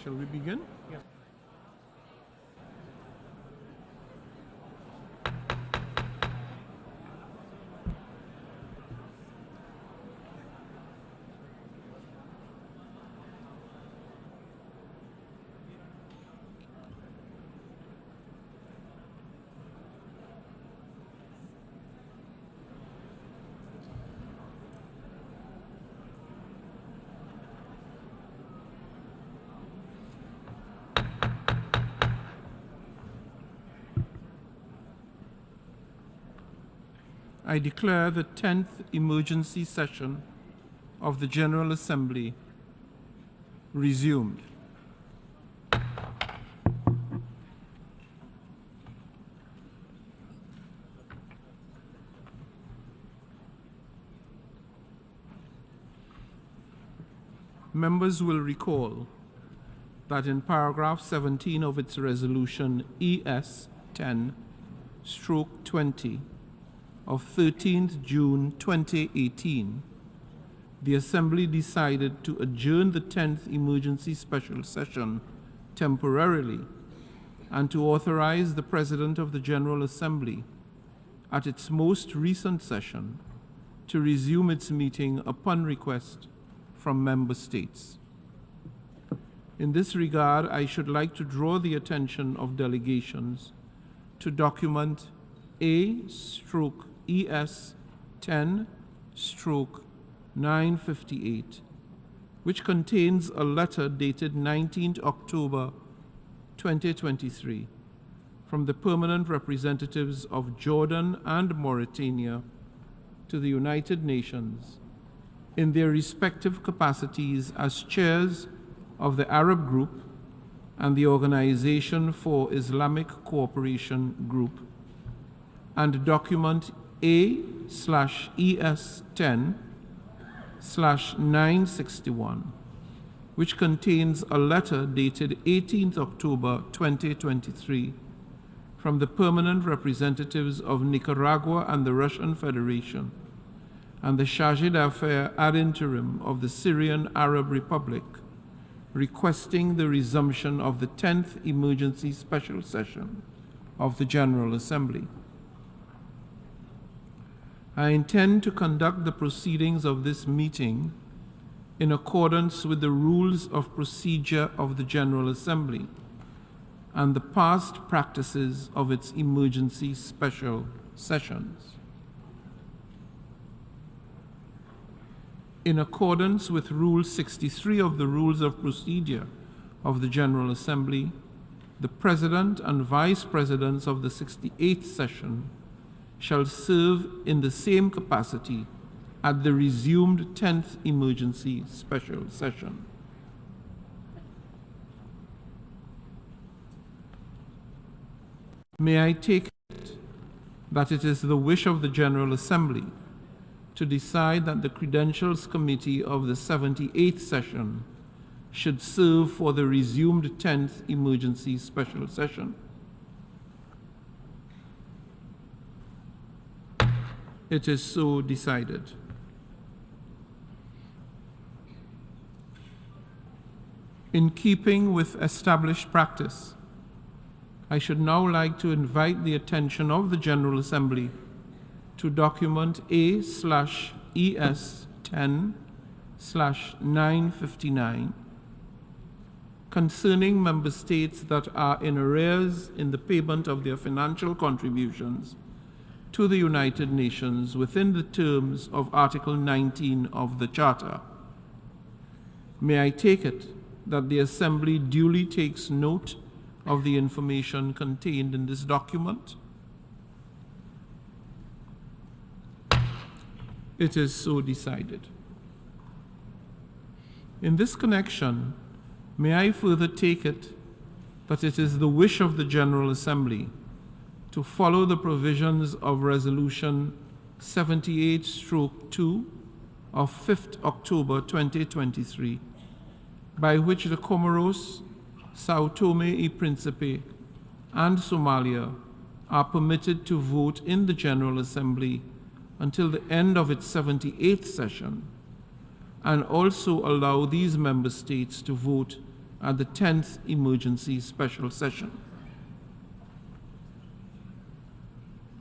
Shall we begin? Yes. I declare the 10th emergency session of the General Assembly resumed. Members will recall that in paragraph 17 of its resolution ES 10/20 of 13th June 2018, the Assembly decided to adjourn the 10th emergency special session temporarily and to authorize the President of the General Assembly at its most recent session to resume its meeting upon request from member states. In this regard, I should like to draw the attention of delegations to document A/ES 10/958, which contains a letter dated 19th October 2023 from the permanent representatives of Jordan and Mauritania to the United Nations in their respective capacities as chairs of the Arab Group and the Organization for Islamic Cooperation Group, and document A/ES 10/961, which contains a letter dated 18th October 2023 from the permanent representatives of Nicaragua and the Russian Federation and the Chargé d'Affaires ad interim of the Syrian Arab Republic, requesting the resumption of the 10th emergency special session of the General Assembly. I intend to conduct the proceedings of this meeting in accordance with the rules of procedure of the General Assembly and the past practices of its emergency special sessions. In accordance with Rule 63 of the Rules of Procedure of the General Assembly, the President and Vice Presidents of the 68th session shall serve in the same capacity at the resumed 10th emergency special session. May I take it that it is the wish of the General Assembly to decide that the Credentials Committee of the 78th session should serve for the resumed 10th emergency special session? It is so decided. In keeping with established practice, I should now like to invite the attention of the General Assembly to document A/ES 10/959 concerning member states that are in arrears in the payment of their financial contributions to the United Nations within the terms of Article 19 of the Charter. May I take it that the Assembly duly takes note of the information contained in this document? It is so decided. In this connection, may I further take it that it is the wish of the General Assembly to follow the provisions of Resolution 78/2 of 5th October 2023, by which the Comoros, Sao Tome y Principe, and Somalia are permitted to vote in the General Assembly until the end of its 78th session, and also allow these member states to vote at the 10th Emergency Special Session.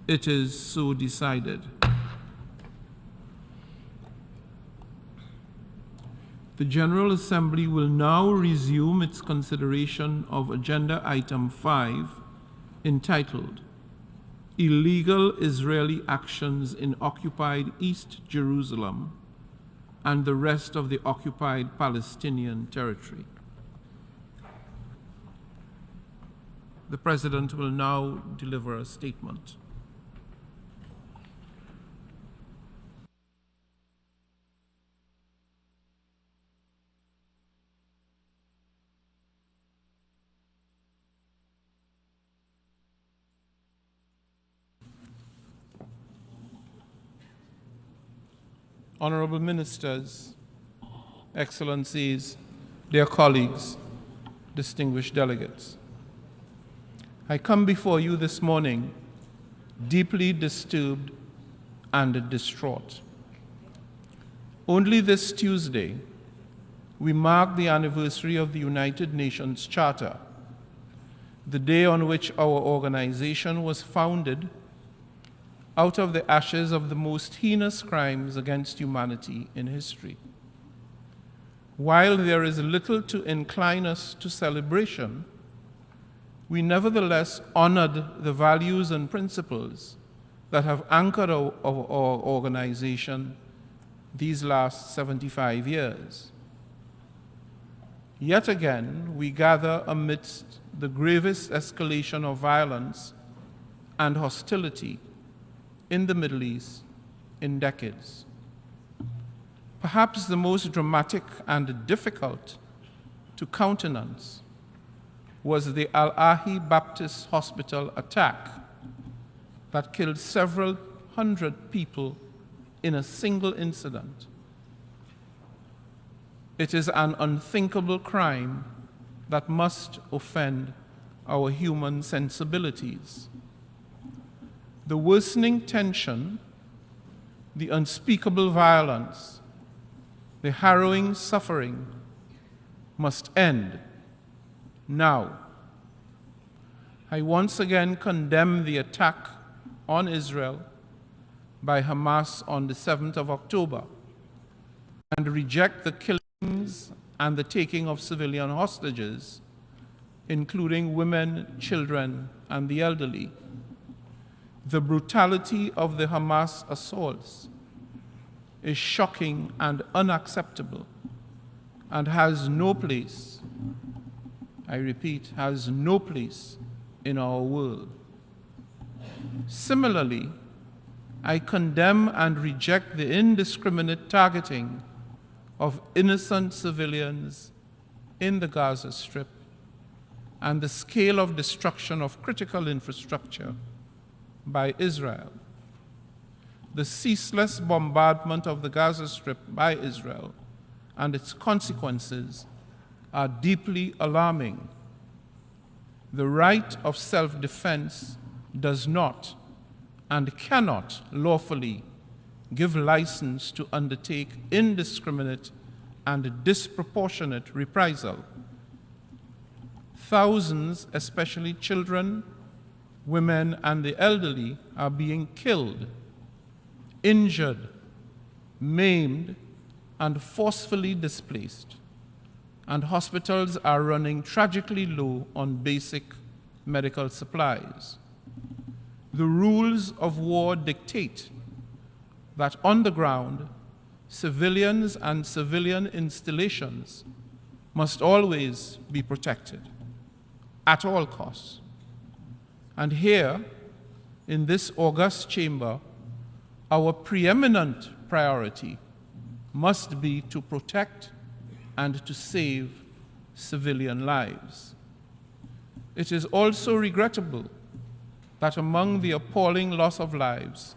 It is so decided. The General Assembly will now resume its consideration of Agenda Item 5, entitled Illegal Israeli Actions in Occupied East Jerusalem and the Rest of the Occupied Palestinian Territory. The President will now deliver a statement. Honorable Ministers, Excellencies, dear colleagues, distinguished delegates, I come before you this morning deeply disturbed and distraught. Only this Tuesday, we mark the anniversary of the United Nations Charter, the day on which our organization was founded out of the ashes of the most heinous crimes against humanity in history. While there is little to incline us to celebration, we nevertheless honored the values and principles that have anchored our organization these last 75 years. Yet again, we gather amidst the gravest escalation of violence and hostility in the Middle East in decades. Perhaps the most dramatic and difficult to countenance was the Al-Ahi Baptist Hospital attack that killed several hundred people in a single incident. It is an unthinkable crime that must offend our human sensibilities. The worsening tension, the unspeakable violence, the harrowing suffering must end now. I once again condemn the attack on Israel by Hamas on the 7th of October and reject the killings and the taking of civilian hostages, including women, children, and the elderly. The brutality of the Hamas assaults is shocking and unacceptable and has no place, I repeat, has no place in our world. Similarly, I condemn and reject the indiscriminate targeting of innocent civilians in the Gaza Strip and the scale of destruction of critical infrastructure by Israel. The ceaseless bombardment of the Gaza Strip by Israel and its consequences are deeply alarming. The right of self-defense does not and cannot lawfully give license to undertake indiscriminate and disproportionate reprisal. Thousands, especially children, women, and the elderly, are being killed, injured, maimed, and forcefully displaced, and hospitals are running tragically low on basic medical supplies. The rules of war dictate that on the ground, civilians and civilian installations must always be protected at all costs. And here, in this august chamber, our preeminent priority must be to protect and to save civilian lives. It is also regrettable that among the appalling loss of lives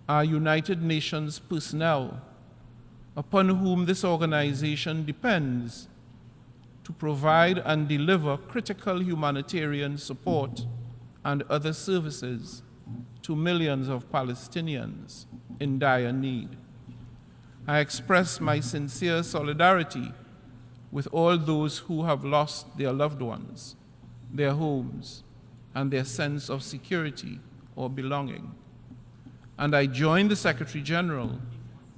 are United Nations personnel upon whom this organization depends to provide and deliver critical humanitarian support and other services to millions of Palestinians in dire need. I express my sincere solidarity with all those who have lost their loved ones, their homes, and their sense of security or belonging. And I join the Secretary General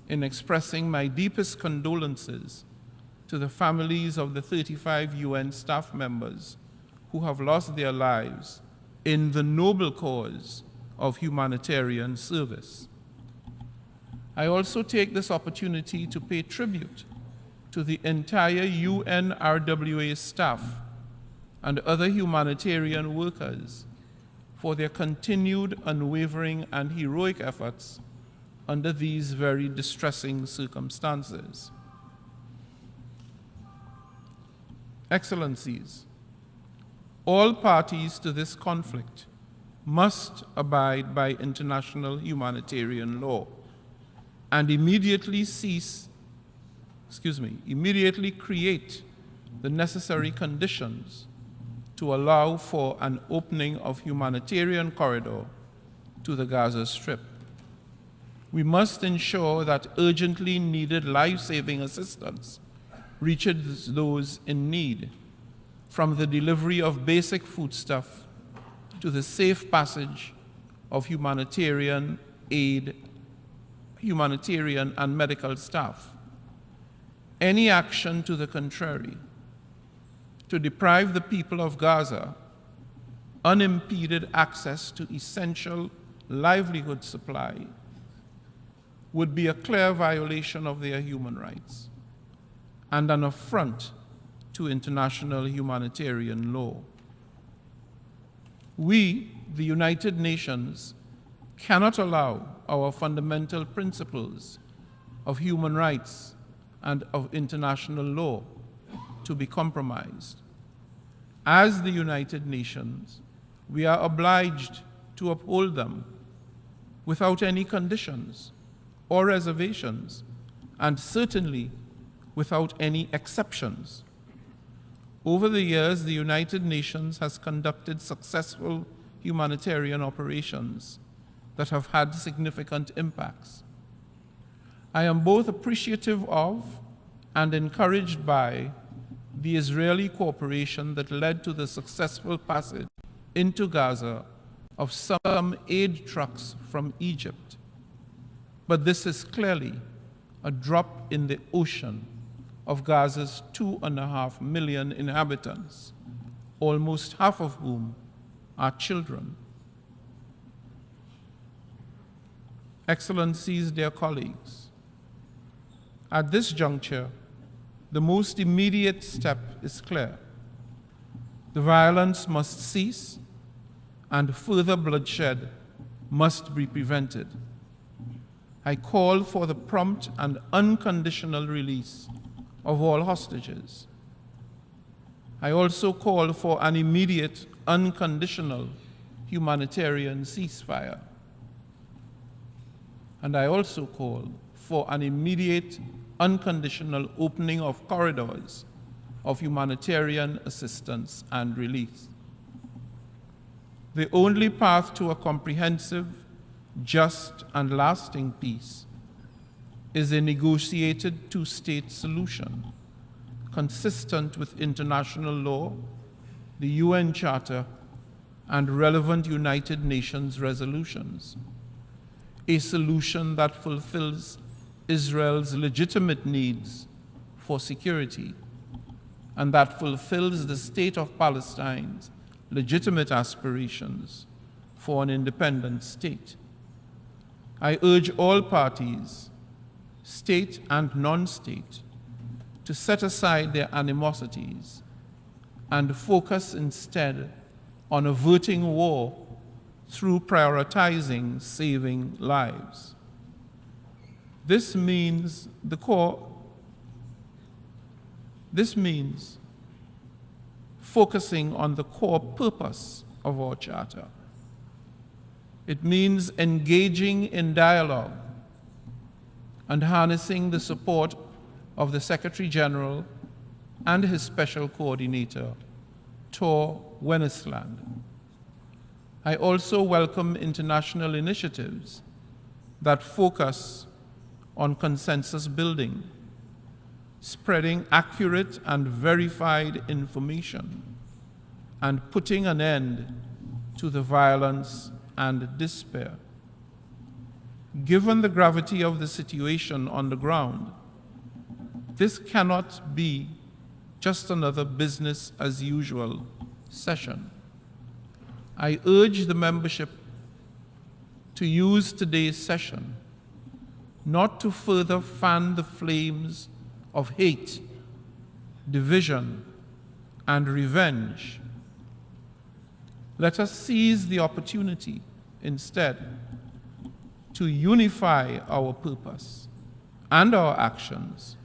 in expressing my deepest condolences to the families of the 35 UN staff members who have lost their lives in the noble cause of humanitarian service. I also take this opportunity to pay tribute to the entire UNRWA staff and other humanitarian workers for their continued unwavering and heroic efforts under these very distressing circumstances. Excellencies, all parties to this conflict must abide by international humanitarian law and immediately create the necessary conditions to allow for an opening of humanitarian corridor to the Gaza Strip. We must ensure that urgently needed life-saving assistance reaches those in need, from the delivery of basic foodstuff to the safe passage of humanitarian aid, humanitarian and medical staff. Any action to the contrary, to deprive the people of Gaza unimpeded access to essential livelihood supply, would be a clear violation of their human rights and an affront to international humanitarian law. We, the United Nations, cannot allow our fundamental principles of human rights and of international law to be compromised. As the United Nations, we are obliged to uphold them without any conditions or reservations, and certainly without any exceptions. Over the years, the United Nations has conducted successful humanitarian operations that have had significant impacts. I am both appreciative of and encouraged by the Israeli cooperation that led to the successful passage into Gaza of some aid trucks from Egypt. But this is clearly a drop in the ocean of Gaza's 2.5 million inhabitants, almost half of whom are children. Excellencies, dear colleagues, at this juncture, the most immediate step is clear. The violence must cease and further bloodshed must be prevented. I call for the prompt and unconditional release of all hostages. I also call for an immediate, unconditional humanitarian ceasefire. And I also call for an immediate, unconditional opening of corridors of humanitarian assistance and relief. The only path to a comprehensive, just, and lasting peace is a negotiated two-state solution consistent with international law, the UN Charter, and relevant United Nations resolutions. A solution that fulfills Israel's legitimate needs for security and that fulfills the state of Palestine's legitimate aspirations for an independent state. I urge all parties, state and non-state, to set aside their animosities and focus instead on averting war through prioritizing saving lives. This means focusing on the core purpose of our charter. It means engaging in dialogue and harnessing the support of the Secretary General and his special coordinator, Tor Wennesland. I also welcome international initiatives that focus on consensus building, spreading accurate and verified information, and putting an end to the violence and despair. Given the gravity of the situation on the ground, this cannot be just another business as usual session. I urge the membership to use today's session not to further fan the flames of hate, division, and revenge. Let us seize the opportunity instead to unify our purpose and our actions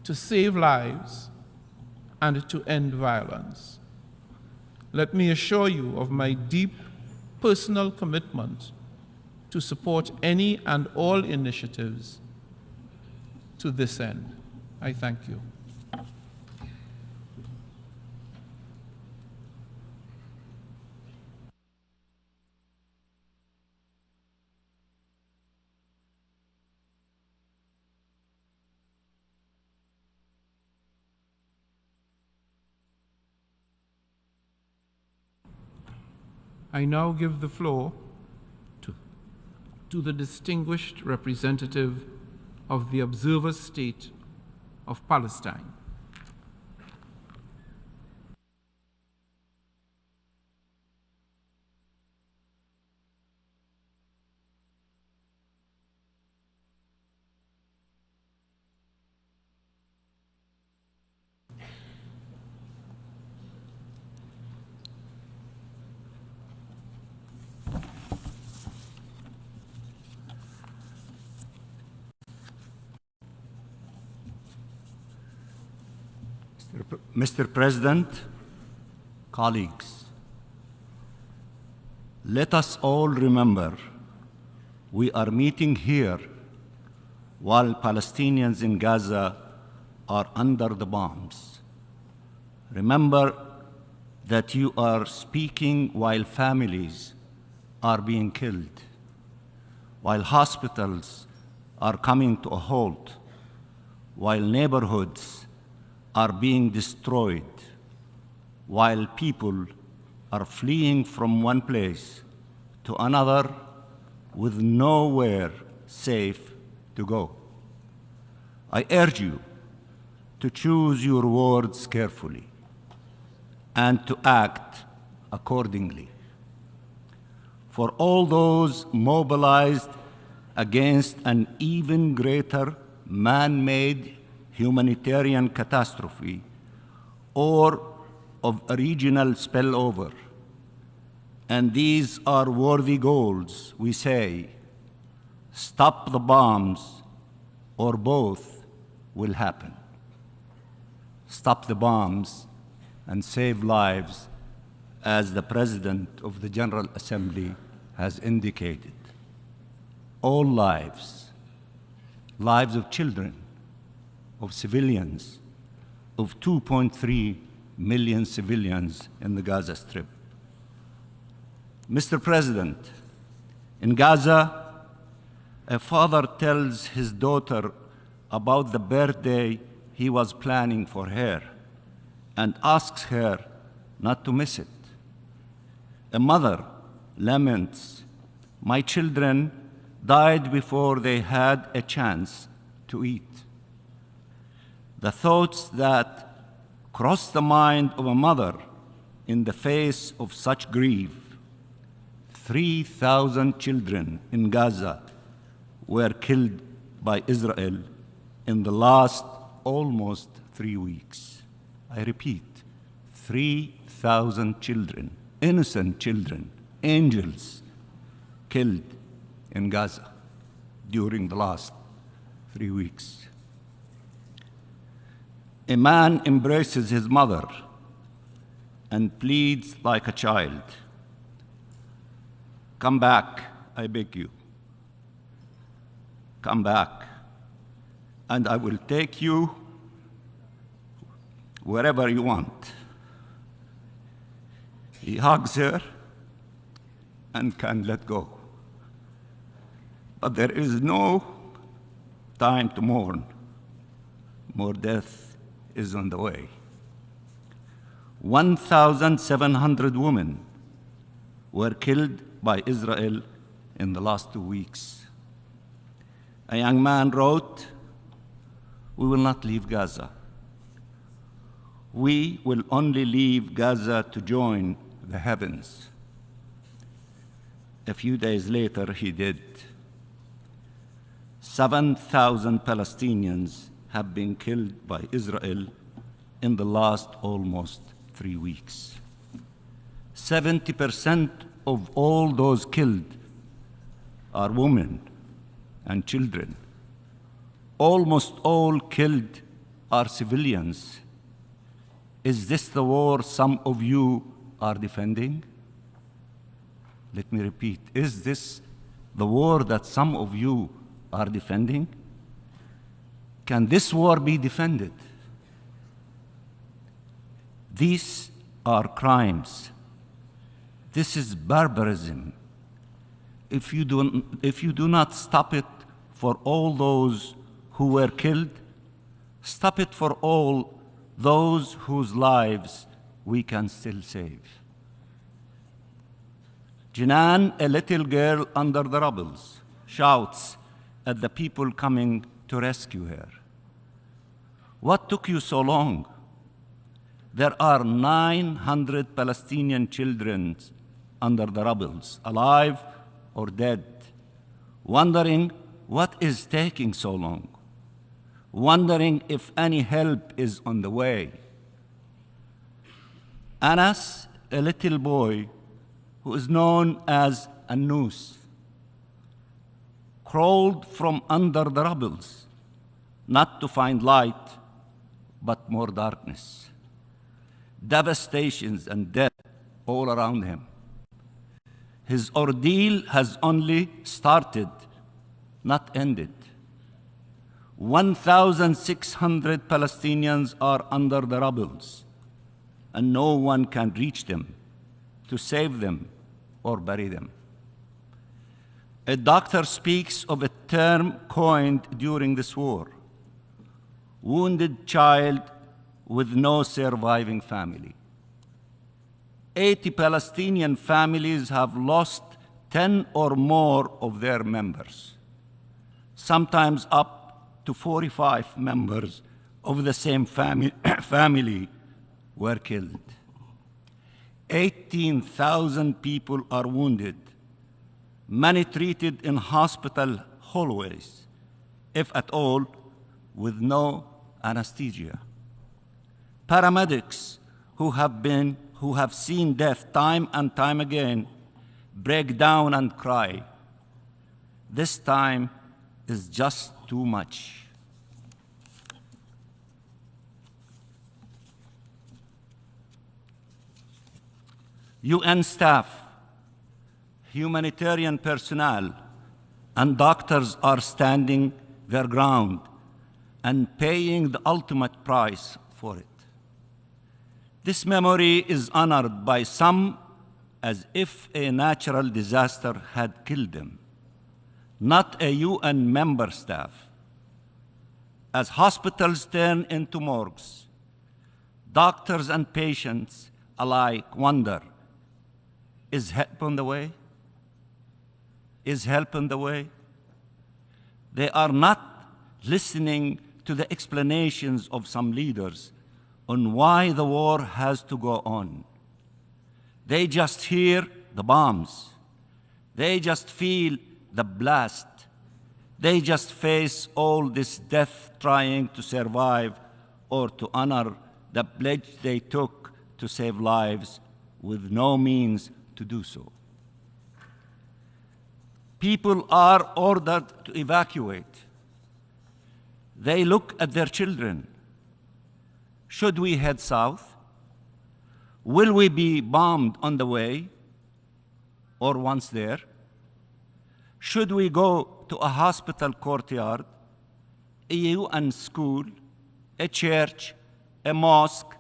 to save lives and to end violence. Let me assure you of my deep personal commitment to support any and all initiatives to this end. I thank you. I now give the floor to the distinguished representative of the observer state of Palestine. Mr. President, colleagues, let us all remember we are meeting here while Palestinians in Gaza are under the bombs. Remember that you are speaking while families are being killed, while hospitals are coming to a halt, while neighborhoods are being destroyed, while people are fleeing from one place to another with nowhere safe to go. I urge you to choose your words carefully and to act accordingly. For all those mobilized against an even greater man-made humanitarian catastrophe or of a regional spillover. And these are worthy goals, we say, stop the bombs or both will happen. Stop the bombs and save lives, as the President of the General Assembly has indicated. All lives, lives of children, of civilians, of 2.3 million civilians in the Gaza Strip. Mr. President, in Gaza, a father tells his daughter about the birthday he was planning for her and asks her not to miss it. A mother laments, "My children died before they had a chance to eat." The thoughts that cross the mind of a mother in the face of such grief. 3,000 children in Gaza were killed by Israel in the last almost 3 weeks. I repeat, 3,000 children, innocent children, angels, killed in Gaza during the last 3 weeks. A man embraces his mother and pleads like a child. "Come back, I beg you. Come back, and I will take you wherever you want." He hugs her and can let go. But there is no time to mourn. more death is on the way. 1,700 women were killed by Israel in the last 2 weeks. A young man wrote, "We will not leave Gaza. We will only leave Gaza to join the heavens." A few days later, he did. 7,000 Palestinians have been killed by Israel in the last almost 3 weeks. 70% of all those killed are women and children. Almost all killed are civilians. Is this the war some of you are defending? Let me repeat, is this the war that some of you are defending? Can this war be defended? These are crimes. This is barbarism. If you do not stop it for all those who were killed, stop it for all those whose lives we can still save. Jinan, a little girl under the rubble, shouts at the people coming to rescue her. What took you so long? There are 900 Palestinian children under the rubble, alive or dead, wondering what is taking so long, wondering if any help is on the way. Anas, a little boy who is known as Anus, crawled from under the rubble, not to find light, but more darkness, devastations and death all around him. His ordeal has only started, not ended. 1,600 Palestinians are under the rubble, and no one can reach them to save them or bury them. A doctor speaks of a term coined during this war: wounded child with no surviving family. 80 Palestinian families have lost 10 or more of their members. Sometimes up to 45 members of the same family were killed. 18,000 people are wounded, many treated in hospital hallways, if at all, with no anesthesia. Paramedics who have seen death time and time again break down and cry. This time is just too much. UN staff, humanitarian personnel, and doctors are standing their ground and paying the ultimate price for it. This memory is honored by some as if a natural disaster had killed them, not a UN member staff. As hospitals turn into morgues, doctors and patients alike wonder, is help on the way? Is help on the way? They are not listening to the explanations of some leaders on why the war has to go on. They just hear the bombs. They just feel the blast. They just face all this death trying to survive or to honor the pledge they took to save lives with no means to do so. People are ordered to evacuate. They look at their children. Should we head south? Will we be bombed on the way or once there? Should we go to a hospital courtyard, a UN school, a church, a mosque,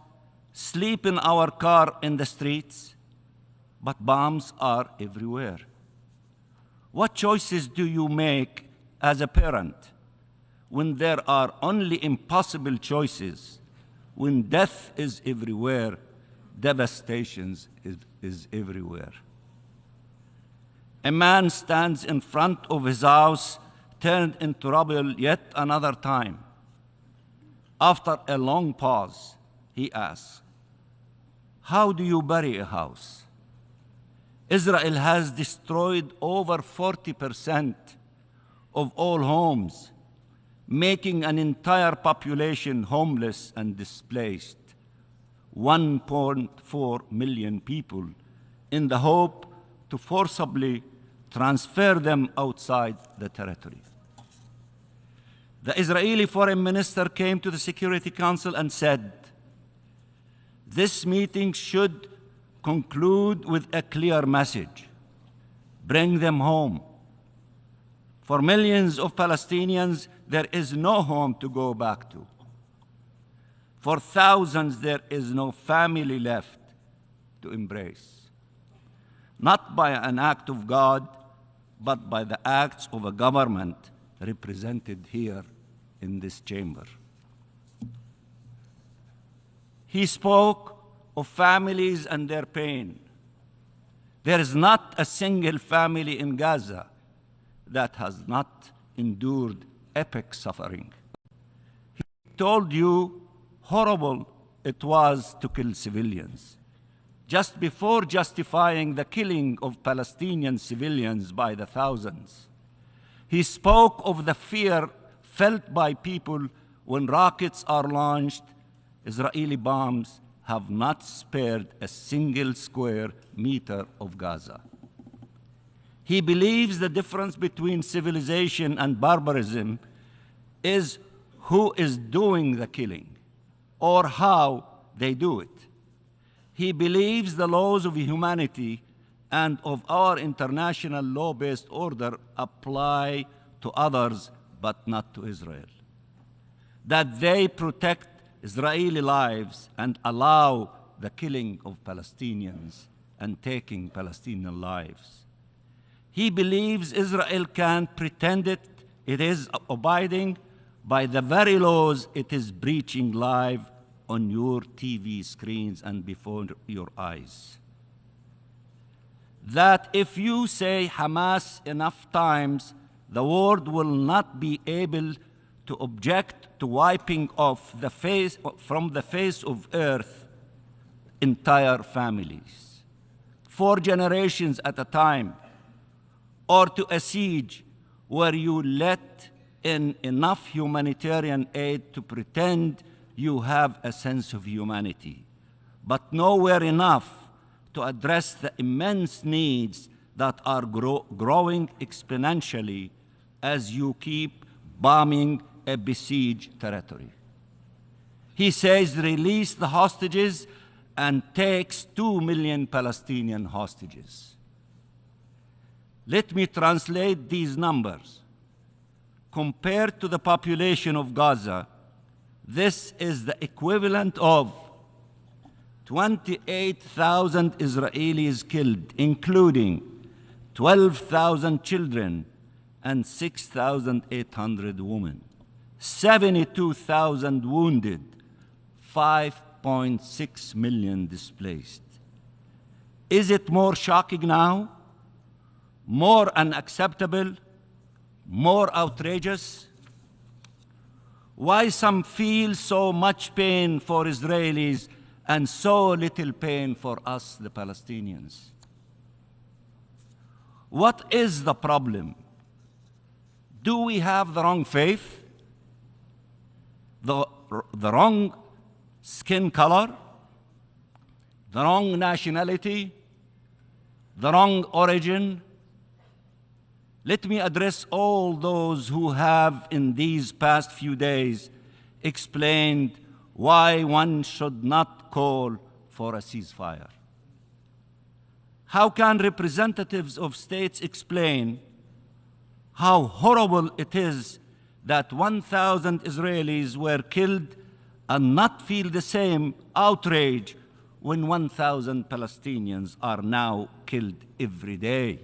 sleep in our car in the streets? But bombs are everywhere. What choices do you make as a parent when there are only impossible choices, when death is everywhere, devastation is everywhere. A man stands in front of his house, turned into rubble yet another time. After a long pause, he asks, "How do you bury a house?" Israel has destroyed over 40% of all homes, making an entire population homeless and displaced, 1.4 million people, in the hope to forcibly transfer them outside the territory. The Israeli foreign minister came to the Security Council and said, "This meeting should conclude with a clear message. Bring them home. For millions of Palestinians, there is no home to go back to. For thousands, there is no family left to embrace. Not by an act of God, but by the acts of a government represented here in this chamber." He spoke of families and their pain. There is not a single family in Gaza that has not endured epic suffering. He told you horrible it was to kill civilians, just before justifying the killing of Palestinian civilians by the thousands. He spoke of the fear felt by people when rockets are launched. Israeli bombs have not spared a single square meter of Gaza. He believes the difference between civilization and barbarism is who is doing the killing or how they do it. He believes the laws of humanity and of our international law-based order apply to others but not to Israel. That they protect Israeli lives and allow the killing of Palestinians and taking Palestinian lives. He believes Israel can pretend it is abiding by the very laws it is breaching live on your TV screens and before your eyes. That if you say Hamas enough times, the world will not be able to object to wiping off from the face of earth entire families, 4 generations at a time, or to a siege where you let in enough humanitarian aid to pretend you have a sense of humanity, but nowhere enough to address the immense needs that are growing exponentially as you keep bombing a besieged territory. He says release the hostages and takes 2 million Palestinian hostages. Let me translate these numbers. Compared to the population of Gaza, this is the equivalent of 28,000 Israelis killed, including 12,000 children and 6,800 women, 72,000 wounded, 5.6 million displaced. Is it more shocking now? More unacceptable? More outrageous? Why some feel so much pain for Israelis and so little pain for us, the Palestinians? What is the problem? Do we have the wrong faith? The wrong skin color? The wrong nationality? The wrong origin? Let me address all those who have, in these past few days, explained why one should not call for a ceasefire. How can representatives of states explain how horrible it is that 1,000 Israelis were killed and not feel the same outrage when 1,000 Palestinians are now killed every day?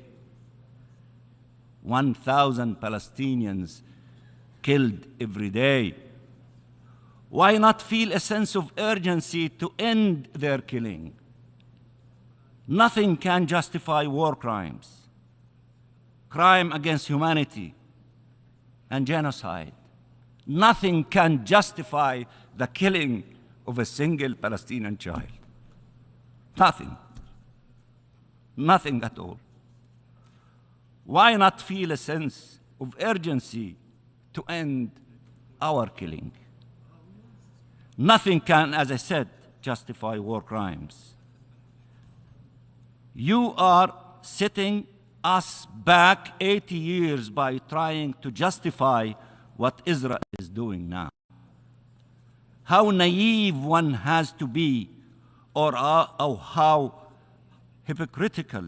1,000 Palestinians killed every day? Why not feel a sense of urgency to end their killing? Nothing can justify war crimes, crime against humanity, and genocide. Nothing can justify the killing of a single Palestinian child. Nothing. Nothing at all. Why not feel a sense of urgency to end our killing? Nothing can, as I said, justify war crimes. You are setting us back 80 years by trying to justify what Israel is doing now. How naive one has to be, or how hypocritical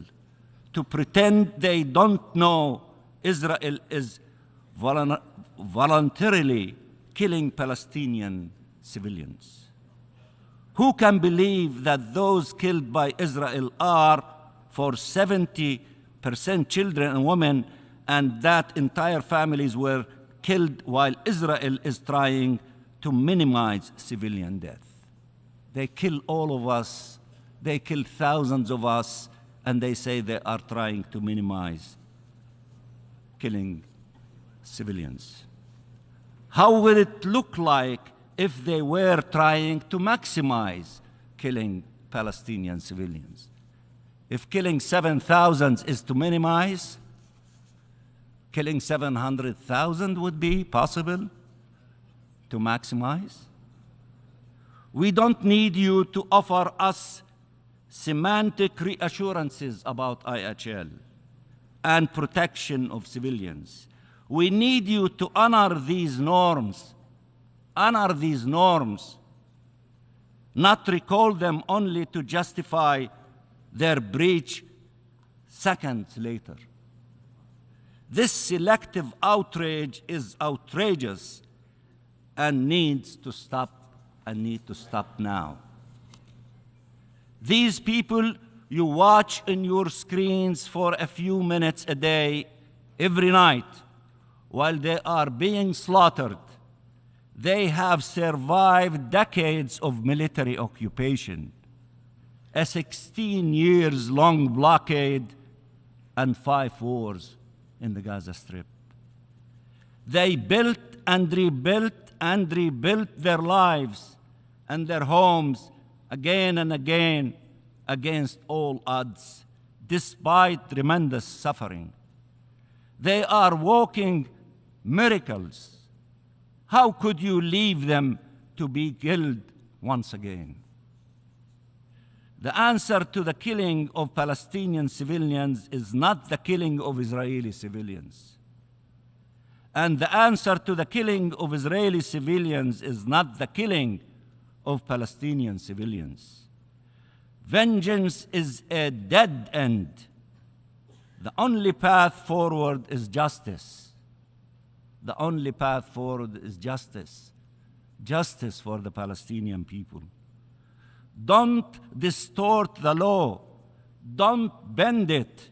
to pretend they don't know Israel is voluntarily killing Palestinian civilians. Who can believe that those killed by Israel are for 70% children and women, and that entire families were killed while Israel is trying to minimize civilian death? They kill all of us, they kill thousands of us, and they say they are trying to minimize killing civilians. How will it look like if they were trying to maximize killing Palestinian civilians? If killing 7,000 is to minimize, killing 700,000 would be possible to maximize. We don't need you to offer us semantic reassurances about IHL and protection of civilians. We need you to honor these norms, not recall them only to justify their breach seconds later. This selective outrage is outrageous and needs to stop, and need to stop now. These people you watch in your screens for a few minutes a day, every night, while they are being slaughtered, they have survived decades of military occupation, a 16 years long blockade, and 5 wars in the Gaza Strip. They built and rebuilt their lives and their homes again and again against all odds, despite tremendous suffering. They are walking miracles. How could you leave them to be killed once again? The answer to the killing of Palestinian civilians is not the killing of Israeli civilians. And the answer to the killing of Israeli civilians is not the killing of Palestinian civilians. Vengeance is a dead end. The only path forward is justice. The only path forward is justice. Justice for the Palestinian people. Don't distort the law. Don't bend it.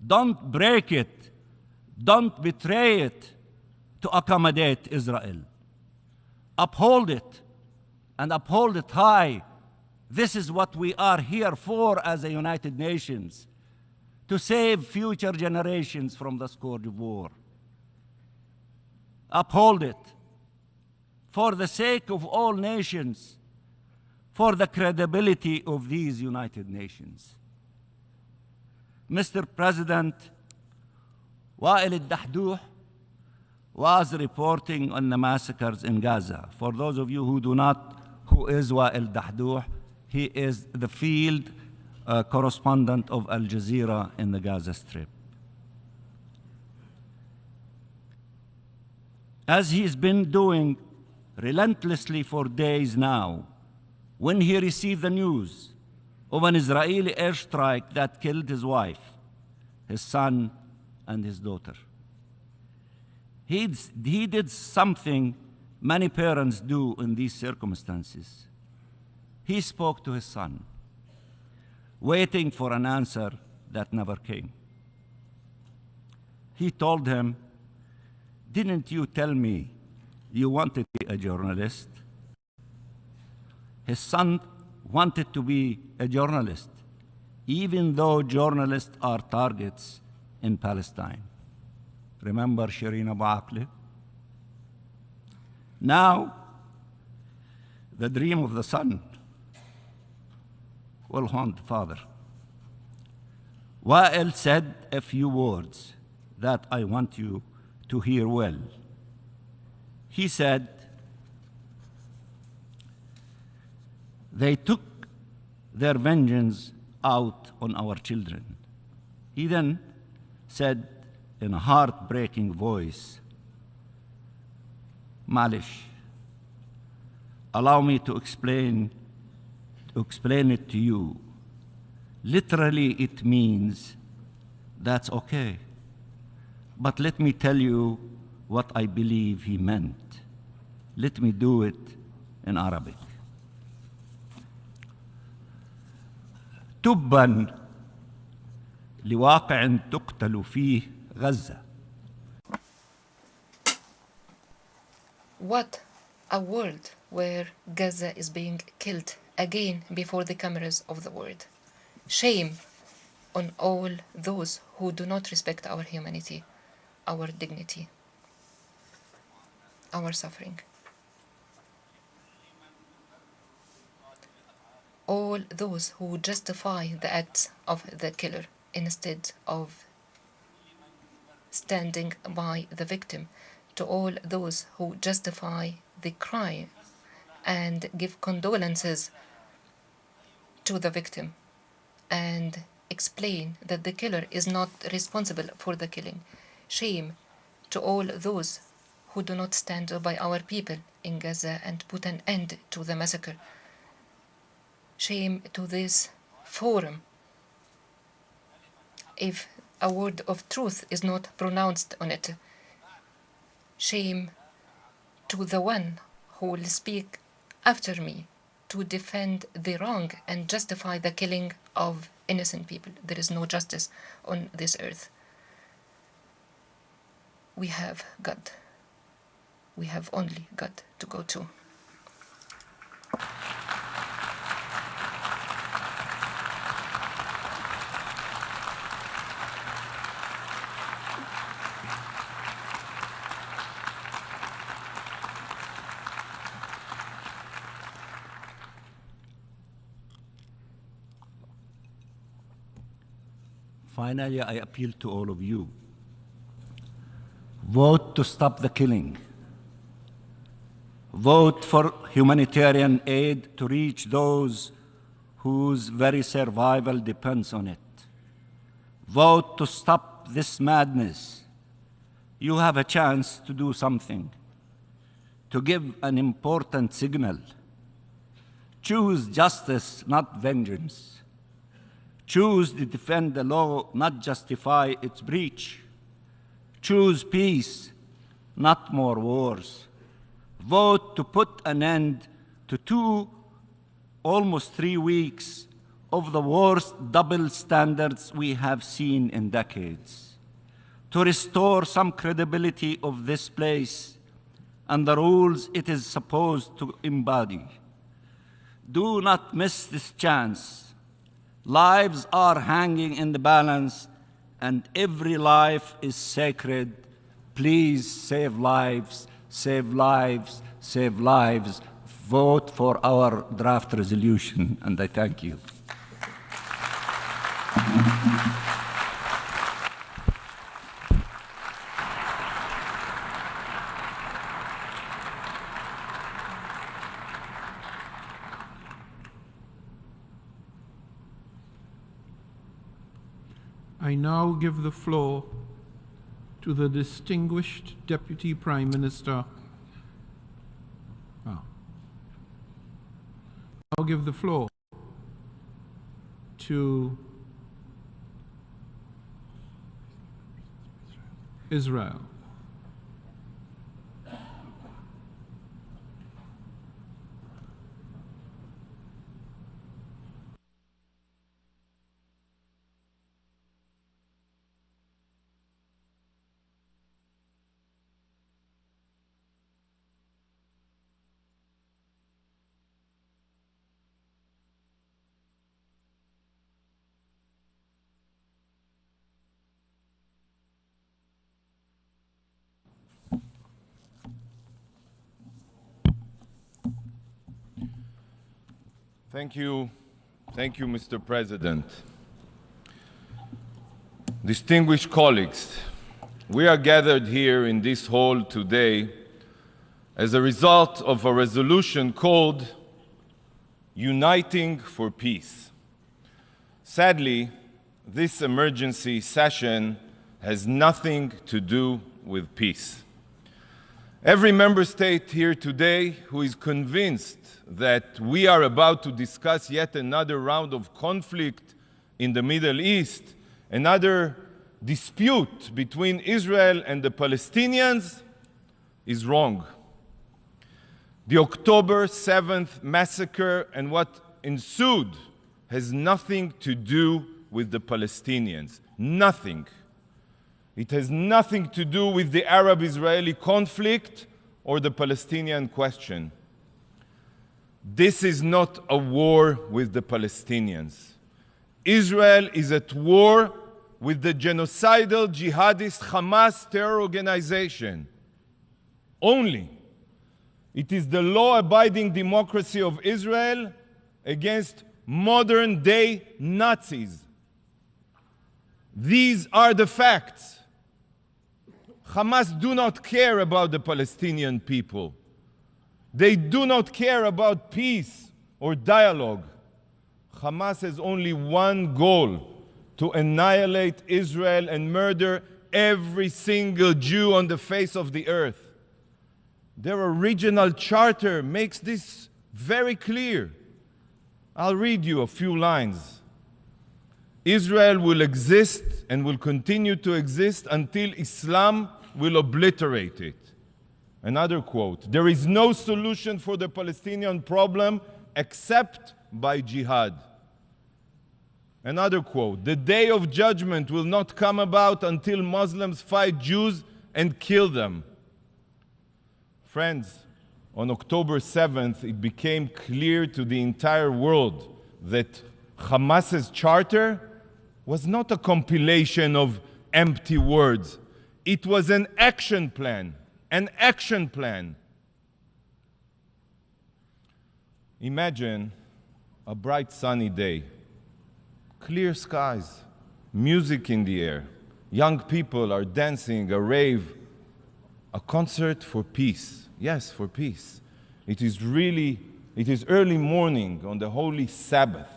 Don't break it. Don't betray it to accommodate Israel. Uphold it, and uphold it high. This is what we are here for as a United Nations, to save future generations from the scourge of war. Uphold it for the sake of all nations, for the credibility of these United Nations. Mr. President, Wael al-Dahduh was reporting on the massacres in Gaza. For those of you who do not, who is Wael al-Dahduh? He is the field correspondent of Al Jazeera in the Gaza Strip. As he's been doing relentlessly for days now, when he received the news of an Israeli airstrike that killed his wife, his son, and his daughter, he did something many parents do in these circumstances. He spoke to his son, waiting for an answer that never came. He told him, didn't you tell me you wanted to be a journalist? His son wanted to be a journalist, even though journalists are targets in Palestine. Remember Shireen Abu Akleh? Now, the dream of the son will haunt the father. Wael said a few words that I want you to hear well. He said, they took their vengeance out on our children. He then said in a heartbreaking voice, Malish, allow me to explain it to you. Literally, it means that's okay. But let me tell you what I believe he meant. Let me do it in Arabic. تبا لواقع تقتل فيه غزة. What a world where Gaza is being killed again before the cameras of the world. Shame on all those who do not respect our humanity, our dignity, our suffering. All those who justify the acts of the killer instead of standing by the victim, to all those who justify the crime and give condolences to the victim and explain that the killer is not responsible for the killing. Shame to all those who do not stand by our people in Gaza and put an end to the massacre. Shame to this forum if a word of truth is not pronounced on it. Shame to the one who will speak after me to defend the wrong and justify the killing of innocent people. There is no justice on this earth. We have God. We have only God to go to. Finally, I appeal to all of you. Vote to stop the killing. Vote for humanitarian aid to reach those whose very survival depends on it. Vote to stop this madness. You have a chance to do something, to give an important signal. Choose justice, not vengeance. Choose to defend the law, not justify its breach. Choose peace, not more wars. Vote to put an end to almost 3 weeks of the worst double standards we have seen in decades. To restore some credibility of this place and the rules it is supposed to embody. Do not miss this chance. Lives are hanging in the balance, and every life is sacred. Please save lives, save lives, save lives. Vote for our draft resolution, and I thank you. I now give the floor to the distinguished Deputy Prime Minister. I'll give the floor to Israel. Thank you, Mr. President. Distinguished colleagues, we are gathered here in this hall today as a result of a resolution called Uniting for Peace. Sadly, this emergency session has nothing to do with peace. Every member state here today who is convinced that we are about to discuss yet another round of conflict in the Middle East, another dispute between Israel and the Palestinians, is wrong. The October 7th massacre and what ensued has nothing to do with the Palestinians. Nothing. It has nothing to do with the Arab-Israeli conflict or the Palestinian question. This is not a war with the Palestinians. Israel is at war with the genocidal jihadist Hamas terror organization. Only. It is the law-abiding democracy of Israel against modern-day Nazis. These are the facts. Hamas do not care about the Palestinian people. They do not care about peace or dialogue. Hamas has only one goal: to annihilate Israel and murder every single Jew on the face of the earth. Their original charter makes this very clear. I'll read you a few lines. Israel will exist and will continue to exist until Islam will obliterate it. Another quote: there is no solution for the Palestinian problem except by jihad. Another quote: the day of judgment will not come about until Muslims fight Jews and kill them. Friends, on October 7th, it became clear to the entire world that Hamas's charter was not a compilation of empty words. It was an action plan. An action plan. Imagine a bright sunny day, clear skies, music in the air, young people are dancing, a rave, a concert for peace. Yes, for peace. It is early morning on the holy Sabbath.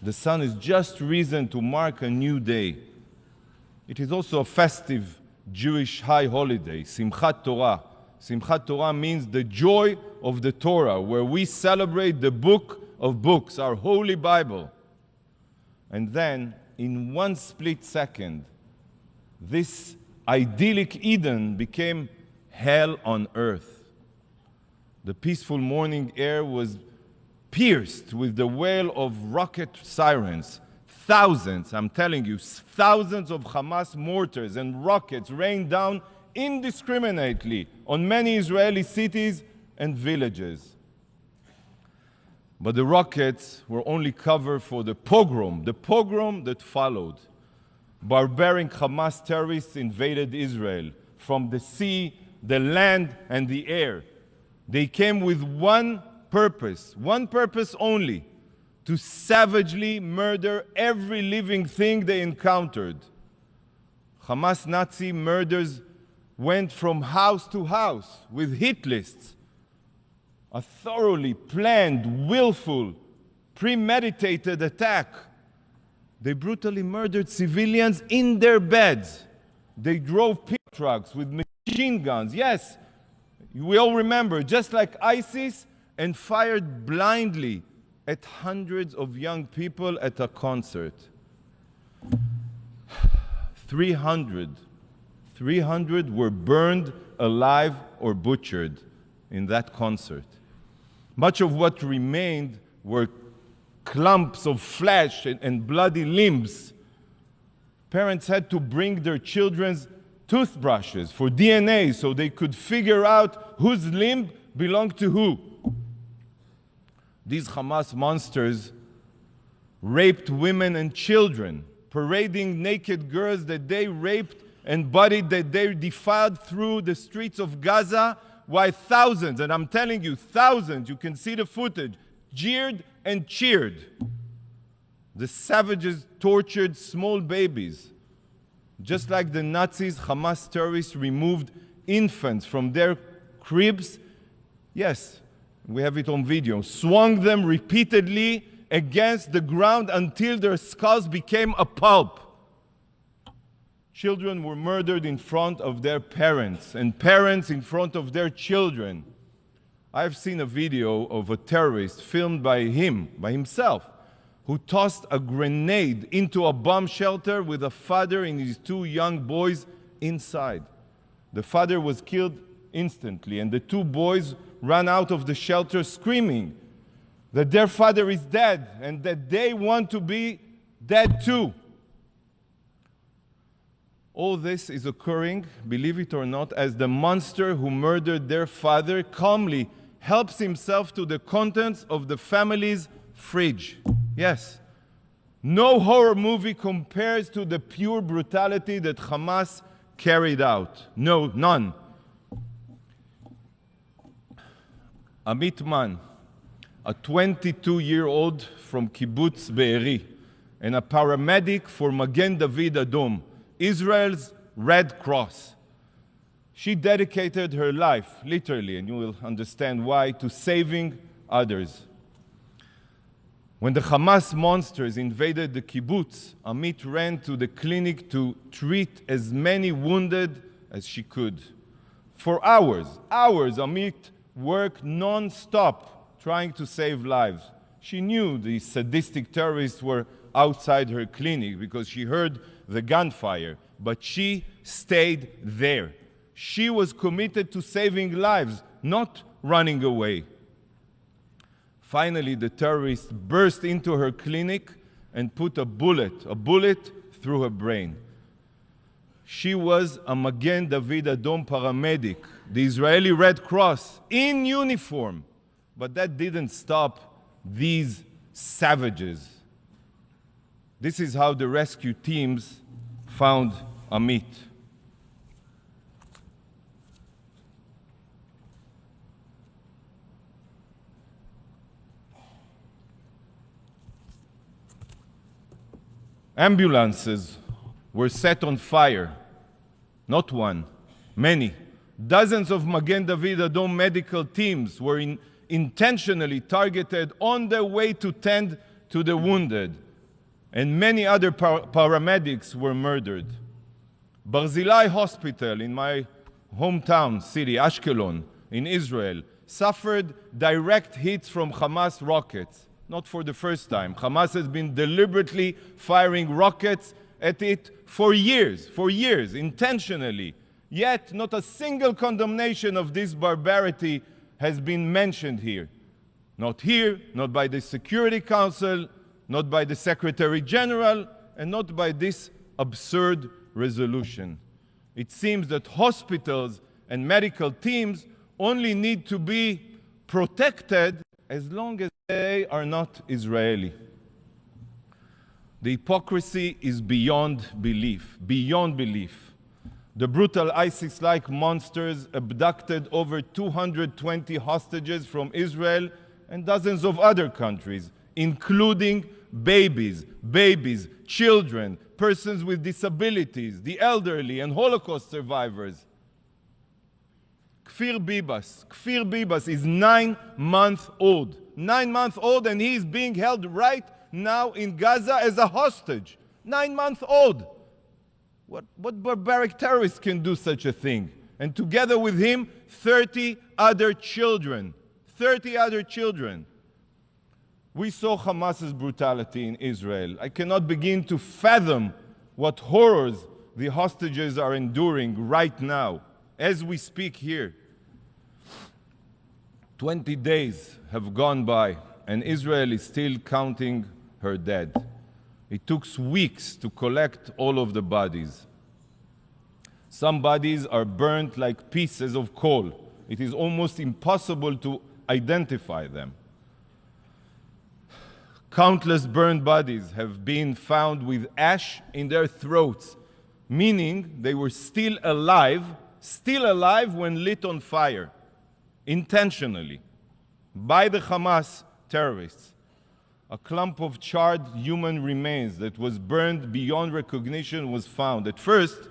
The sun has just risen to mark a new day. It is also a festive Jewish high holiday, Simchat Torah. Simchat Torah means the joy of the Torah, where we celebrate the book of books, our holy Bible. And then, in one split second, this idyllic Eden became hell on earth. The peaceful morning air was pierced with the wail of rocket sirens. Thousands, I'm telling you, thousands of Hamas mortars and rockets rained down indiscriminately on many Israeli cities and villages. But the rockets were only cover for the pogrom that followed. Barbaric Hamas terrorists invaded Israel from the sea, the land, and the air. They came with one purpose only: to savagely murder every living thing they encountered. Hamas Nazi murders went from house to house with hit lists. A thoroughly planned, willful, premeditated attack. They brutally murdered civilians in their beds. They drove pickup trucks with machine guns. Yes, we all remember, just like ISIS, and fired blindly at hundreds of young people at a concert. 300 were burned alive or butchered in that concert. Much of what remained were clumps of flesh and bloody limbs. Parents had to bring their children's toothbrushes for DNA so they could figure out whose limb belonged to who. These Hamas monsters raped women and children, parading naked girls that they raped and bodies that they defiled through the streets of Gaza, while thousands, and I'm telling you, thousands, you can see the footage, jeered and cheered. The savages tortured small babies. Just like the Nazis, Hamas terrorists removed infants from their cribs. Yes, we have it on video. Swung them repeatedly against the ground until their skulls became a pulp. Children were murdered in front of their parents, and parents in front of their children. I've seen a video of a terrorist filmed by himself, who tossed a grenade into a bomb shelter with a father and his two young boys inside. The father was killed instantly, and the two boys ran out of the shelter screaming that their father is dead and that they want to be dead too. All this is occurring, believe it or not, as the monster who murdered their father calmly helps himself to the contents of the family's fridge. Yes, no horror movie compares to the pure brutality that Hamas carried out. No, none. Amit Man, a 22-year-old from Kibbutz Be'eri, and a paramedic for Magen David Adom, Israel's Red Cross. She dedicated her life, literally, and you will understand why, to saving others. When the Hamas monsters invaded the kibbutz, Amit ran to the clinic to treat as many wounded as she could. For hours, Amit worked non-stop trying to save lives. She knew the sadistic terrorists were outside her clinic because she heard the gunfire, but she stayed there. She was committed to saving lives, not running away. Finally, the terrorists burst into her clinic and put a bullet through her brain. She was a Magen David Adom paramedic, the Israeli Red Cross, in uniform. But that didn't stop these savages. This is how the rescue teams found Amit. Ambulances were set on fire. Not one, many. Dozens of Magen David Adom medical teams were intentionally targeted on their way to tend to the wounded. And many other paramedics were murdered. Barzilai Hospital in my hometown city, Ashkelon, in Israel, suffered direct hits from Hamas rockets. Not for the first time. Hamas has been deliberately firing rockets at it for years, intentionally. Yet, not a single condemnation of this barbarity has been mentioned here. Not here, not by the Security Council, not by the Secretary General, and not by this absurd resolution. It seems that hospitals and medical teams only need to be protected as long as they are not Israeli. The hypocrisy is beyond belief, beyond belief. The brutal ISIS-like monsters abducted over 220 hostages from Israel and dozens of other countries, including babies, children, persons with disabilities, the elderly, and Holocaust survivors. Kfir Bibas is 9 months old. 9 months old, and he is being held right now in Gaza as a hostage. 9 months old. What barbaric terrorist can do such a thing? And together with him, 30 other children. 30 other children. We saw Hamas's brutality in Israel. I cannot begin to fathom what horrors the hostages are enduring right now, as we speak here. 20 days have gone by, and Israel is still counting her dead. It took weeks to collect all of the bodies. Some bodies are burnt like pieces of coal. It is almost impossible to identify them. Countless burned bodies have been found with ash in their throats, meaning they were still alive when lit on fire, intentionally, by the Hamas terrorists. a clump of charred human remains that was burned beyond recognition was found. At first,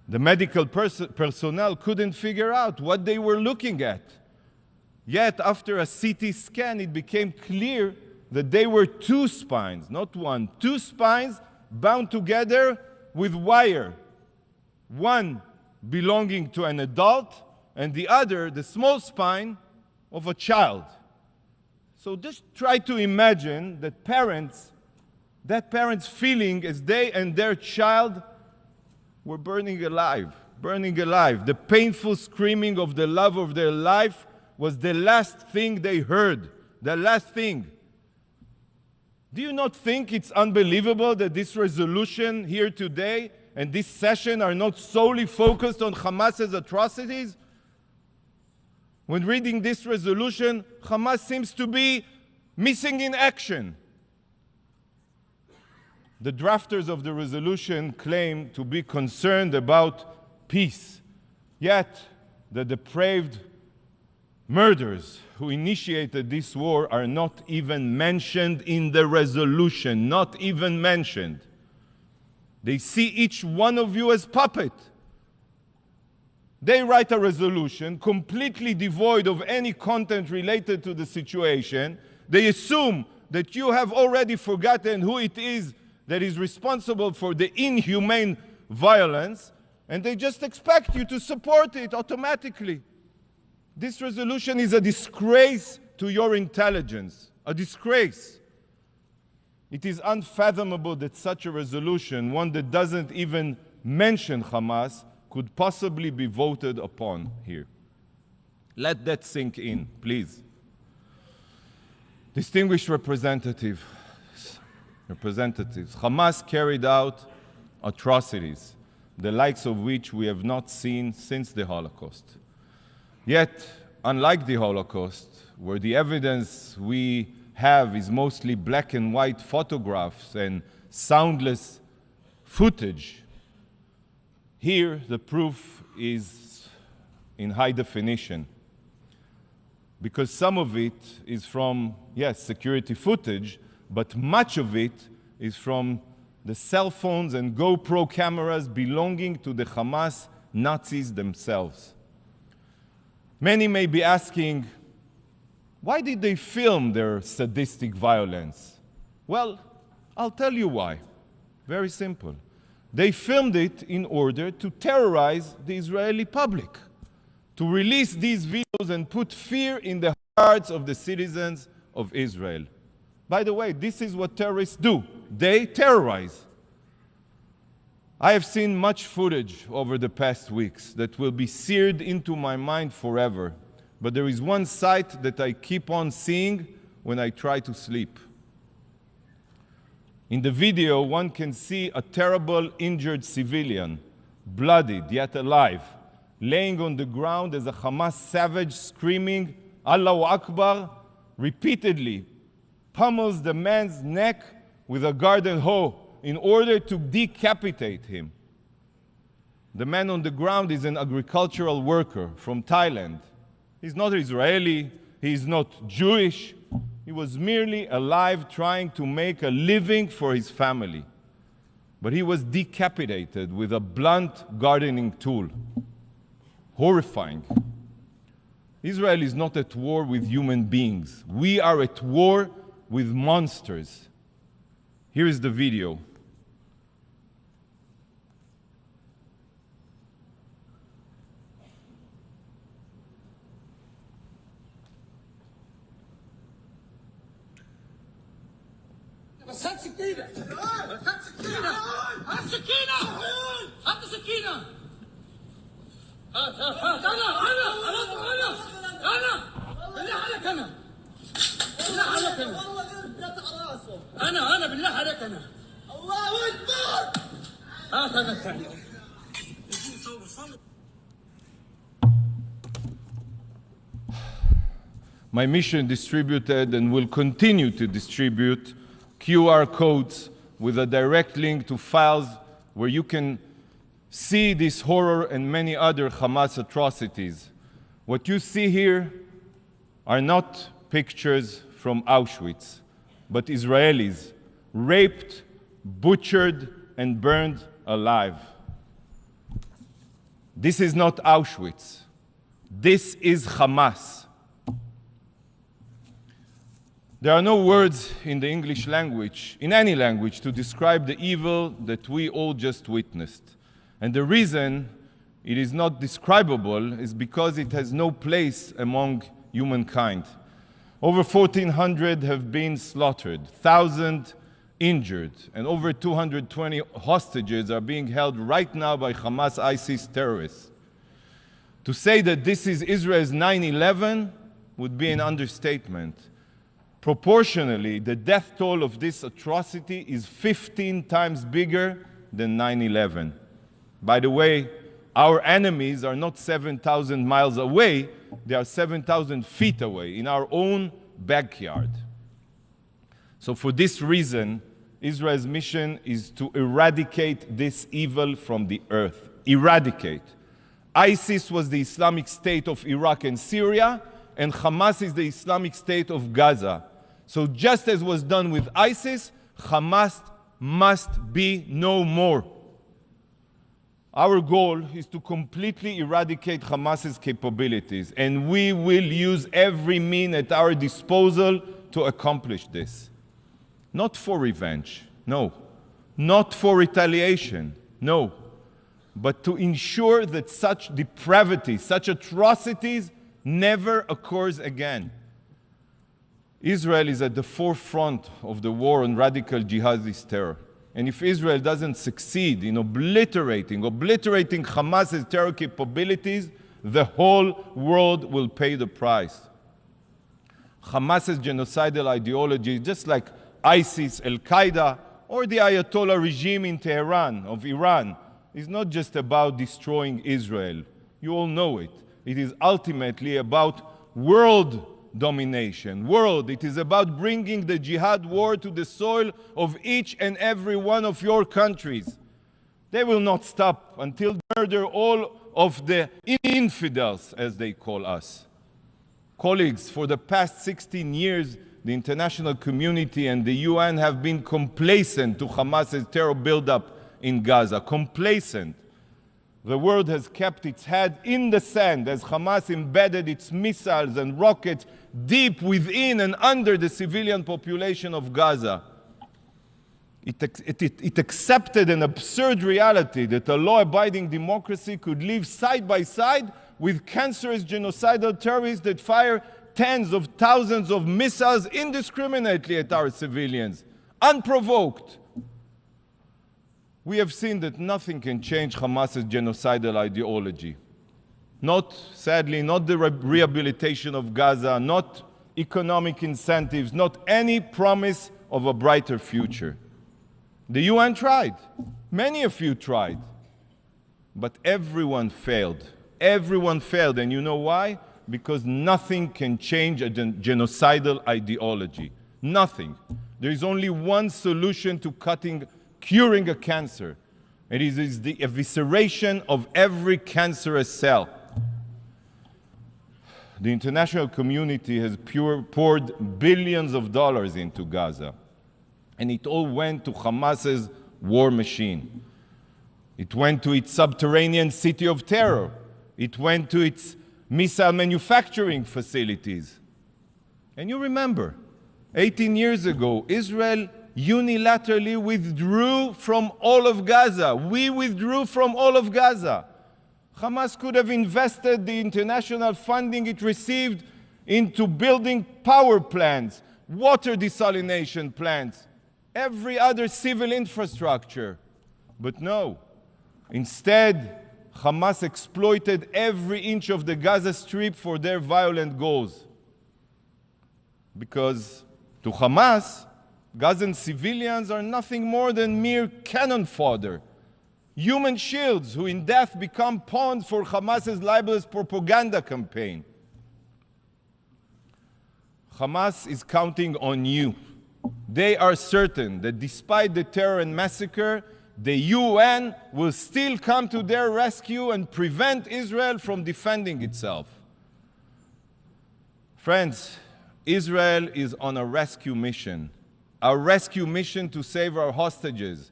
the medical personnel couldn't figure out what they were looking at. Yet, after a CT scan, it became clear that they were two spines, not one, two spines bound together with wire. One belonging to an adult, and the other, the small spine, of a child. So just try to imagine that parents feeling as they and their child were burning alive. The painful screaming of the love of their life was the last thing they heard, the last thing. Do you not think it's unbelievable that this resolution here today and this session are not solely focused on Hamas's atrocities? When reading this resolution, Hamas seems to be missing in action. The drafters of the resolution claim to be concerned about peace, yet the depraved murderers who initiated this war are not even mentioned in the resolution, not even mentioned. They see each one of you as puppet. They write a resolution completely devoid of any content related to the situation. They assume that you have already forgotten who it is that is responsible for the inhumane violence, and they just expect you to support it automatically. This resolution is a disgrace to your intelligence, a disgrace. It is unfathomable that such a resolution, one that doesn't even mention Hamas, could possibly be voted upon here. Let that sink in, please. Distinguished representatives, Hamas carried out atrocities, the likes of which we have not seen since the Holocaust. Yet, unlike the Holocaust, where the evidence we have is mostly black and white photographs and soundless footage, here the proof is in high definition. Because some of it is from, yes, security footage, but much of it is from the cell phones and GoPro cameras belonging to the Hamas Nazis themselves. Many may be asking, why did they film their sadistic violence? Well, I'll tell you why. Very simple. They filmed it in order to terrorize the Israeli public, to release these videos and put fear in the hearts of the citizens of Israel. By the way, this is what terrorists do. They terrorize. I have seen much footage over the past weeks that will be seared into my mind forever. But there is one sight that I keep on seeing when I try to sleep. In the video, one can see a terrible injured civilian, bloodied yet alive, laying on the ground as a Hamas savage screaming, Allahu Akbar, repeatedly pummels the man's neck with a garden hoe in order to decapitate him. The man on the ground is an agricultural worker from Thailand. He's not Israeli, he's not Jewish. He was merely alive trying to make a living for his family. But he was decapitated with a blunt gardening tool. Horrifying. Israel is not at war with human beings. We are at war with monsters. Here is the video. بس هات سكينة هات سكينة هات سكينة هات سكينة هات أنا بالله عليك أنا بالله عليك أنا والله غير بيقطع راسه أنا بالله عليك أنا الله أكبر هات أنا الثاني My mission distributed and will continue to distribute QR codes with a direct link to files where you can see this horror and many other Hamas atrocities. What you see here are not pictures from Auschwitz. but Israelis, raped, butchered, and burned alive. This is not Auschwitz. This is Hamas. There are no words in the English language, in any language, to describe the evil that we all just witnessed. And the reason it is not describable is because it has no place among humankind. Over 1,400 have been slaughtered, 1,000 injured, and over 220 hostages are being held right now by Hamas ISIS terrorists. To say that this is Israel's 9/11 would be an understatement. Proportionally, the death toll of this atrocity is 15 times bigger than 9/11. By the way, our enemies are not 7,000 miles away, they are 7,000 feet away, in our own backyard. So for this reason, Israel's mission is to eradicate this evil from the earth. Eradicate. ISIS was the Islamic State of Iraq and Syria, and Hamas is the Islamic State of Gaza. So just as was done with ISIS, Hamas must be no more. Our goal is to completely eradicate Hamas's capabilities, and we will use every means at our disposal to accomplish this. Not for revenge, no. Not for retaliation, no. But to ensure that such depravity, such atrocities never occurs again. Israel is at the forefront of the war on radical jihadist terror. And if Israel doesn't succeed in obliterating Hamas's terror capabilities, the whole world will pay the price. Hamas's genocidal ideology, just like ISIS, Al-Qaeda, or the Ayatollah regime in Tehran of Iran, is not just about destroying Israel. You all know it. It is ultimately about world domination. It is about bringing the jihad war to the soil of each and every one of your countries. They will not stop until they murder all of the infidels, as they call us. Colleagues, for the past 16 years, the international community and the UN have been complacent to Hamas's terror buildup in Gaza. Complacent. The world has kept its head in the sand as Hamas embedded its missiles and rockets deep within and under the civilian population of Gaza. It accepted an absurd reality that a law-abiding democracy could live side by side with cancerous genocidal terrorists that fire tens of thousands of missiles indiscriminately at our civilians, unprovoked. We have seen that nothing can change Hamas's genocidal ideology. Sadly, not the rehabilitation of Gaza, not economic incentives, not any promise of a brighter future. The UN tried. Many of you tried. But everyone failed. Everyone failed. And you know why? Because nothing can change a genocidal ideology. Nothing. There is only one solution to curing a cancer. It is the evisceration of every cancerous cell. The international community has poured billions of dollars into Gaza. And it all went to Hamas's war machine. It went to its subterranean city of terror. It went to its missile manufacturing facilities. And you remember, 18 years ago, Israel unilaterally withdrew from all of Gaza. We withdrew from all of Gaza. Hamas could have invested the international funding it received into building power plants, water desalination plants, every other civil infrastructure. But no. Instead, Hamas exploited every inch of the Gaza Strip for their violent goals. Because to Hamas, Gazan civilians are nothing more than mere cannon fodder, human shields who in death become pawns for Hamas's libelous propaganda campaign. Hamas is counting on you. They are certain that despite the terror and massacre, the UN will still come to their rescue and prevent Israel from defending itself. Friends, Israel is on a rescue mission. our rescue mission to save our hostages,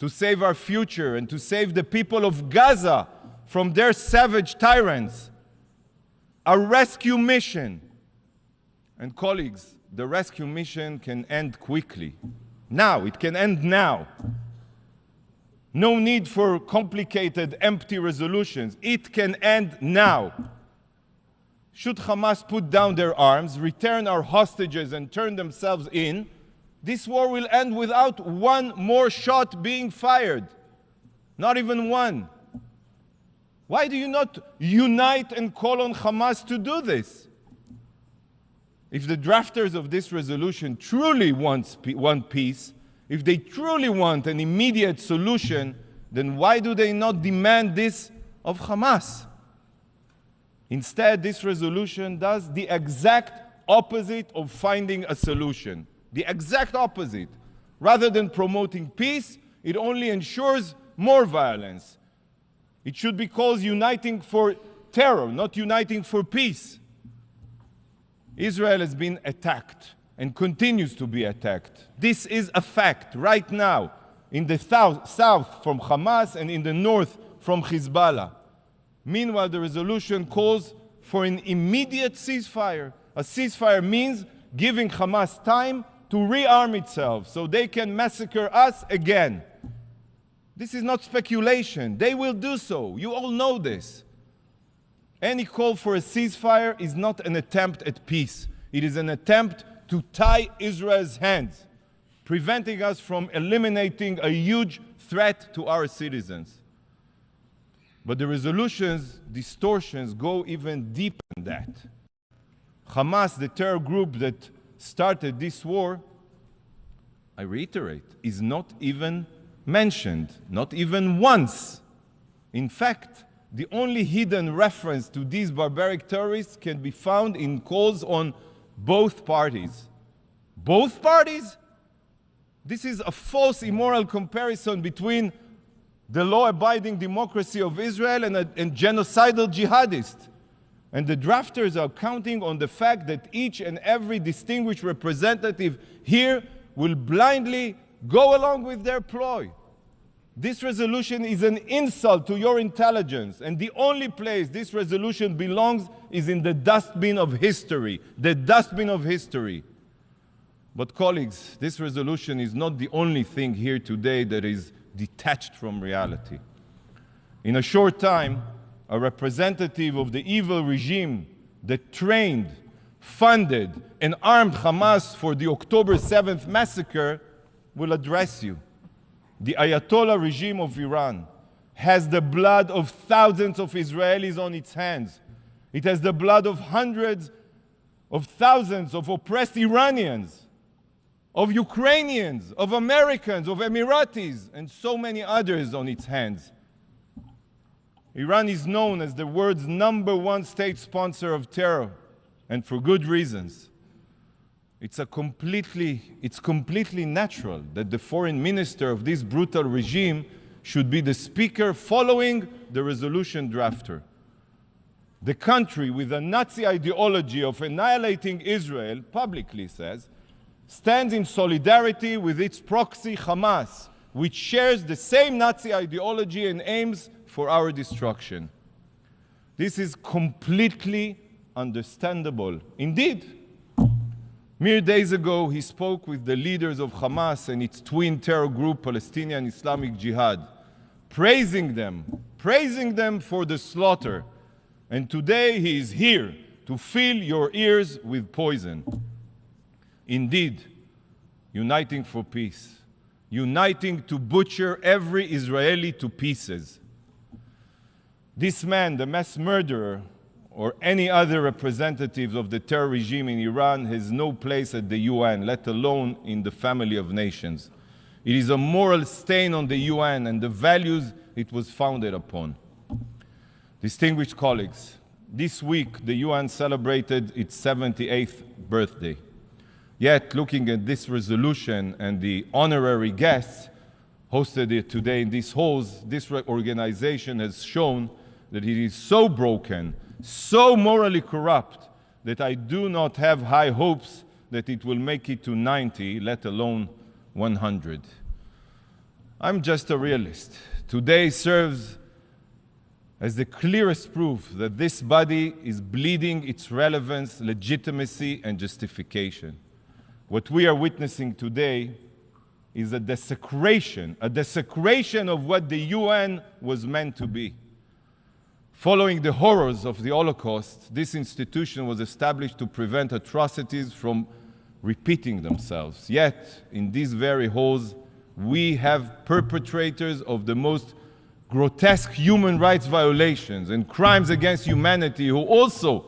to save our future, and to save the people of Gaza from their savage tyrants. Our rescue mission. And colleagues, the rescue mission can end quickly. Now, it can end now. No need for complicated, empty resolutions. It can end now. Should Hamas put down their arms, return our hostages, and turn themselves in, this war will end without one more shot being fired. Not even one. Why do you not unite and call on Hamas to do this? If the drafters of this resolution truly want peace, if they truly want an immediate solution, then why do they not demand this of Hamas? Instead, this resolution does the exact opposite of finding a solution. The exact opposite. Rather than promoting peace, it only ensures more violence. It should be called uniting for terror, not uniting for peace. Israel has been attacked and continues to be attacked. This is a fact right now in the south from Hamas and in the north from Hezbollah. Meanwhile, the resolution calls for an immediate ceasefire. A ceasefire means giving Hamas time to rearm itself so they can massacre us again. This is not speculation. They will do so. You all know this. Any call for a ceasefire is not an attempt at peace. It is an attempt to tie Israel's hands, preventing us from eliminating a huge threat to our citizens. But the resolution's distortions go even deeper than that. Hamas, the terror group that started this war, I reiterate, is not even mentioned, not even once. In fact, the only hidden reference to these barbaric terrorists can be found in calls on both parties. Both parties? This is a false, immoral comparison between the law-abiding democracy of Israel and genocidal jihadists. And the drafters are counting on the fact that each and every distinguished representative here will blindly go along with their ploy. This resolution is an insult to your intelligence, and the only place this resolution belongs is in the dustbin of history, the dustbin of history. But colleagues, this resolution is not the only thing here today that is detached from reality. In a short time, a representative of the evil regime that trained, funded, and armed Hamas for the October 7th massacre will address you. The Ayatollah regime of Iran has the blood of thousands of Israelis on its hands. It has the blood of hundreds of thousands of oppressed Iranians, of Ukrainians, of Americans, of Emiratis, and so many others on its hands. Iran is known as the world's #1 state sponsor of terror, and for good reasons. It's completely natural that the foreign minister of this brutal regime should be the speaker following the resolution drafter. The country with a Nazi ideology of annihilating Israel, publicly says, stands in solidarity with its proxy Hamas, which shares the same Nazi ideology and aims for our destruction. This is completely understandable. Indeed, mere days ago, he spoke with the leaders of Hamas and its twin terror group, Palestinian Islamic Jihad, praising them for the slaughter. And today he is here to fill your ears with poison. Indeed, uniting for peace, uniting to butcher every Israeli to pieces. This man, the mass murderer, or any other representatives of the terror regime in Iran has no place at the UN, let alone in the family of nations. It is a moral stain on the UN and the values it was founded upon. Distinguished colleagues, this week the UN celebrated its 78th birthday. Yet, looking at this resolution and the honorary guests hosted it today in these halls, this organization has shown that it is so broken, so morally corrupt, that I do not have high hopes that it will make it to 90, let alone 100. I'm just a realist. Today serves as the clearest proof that this body is bleeding its relevance, legitimacy, and justification. What we are witnessing today is a desecration of what the UN was meant to be. Following the horrors of the Holocaust, this institution was established to prevent atrocities from repeating themselves. Yet, in these very halls, we have perpetrators of the most grotesque human rights violations and crimes against humanity who also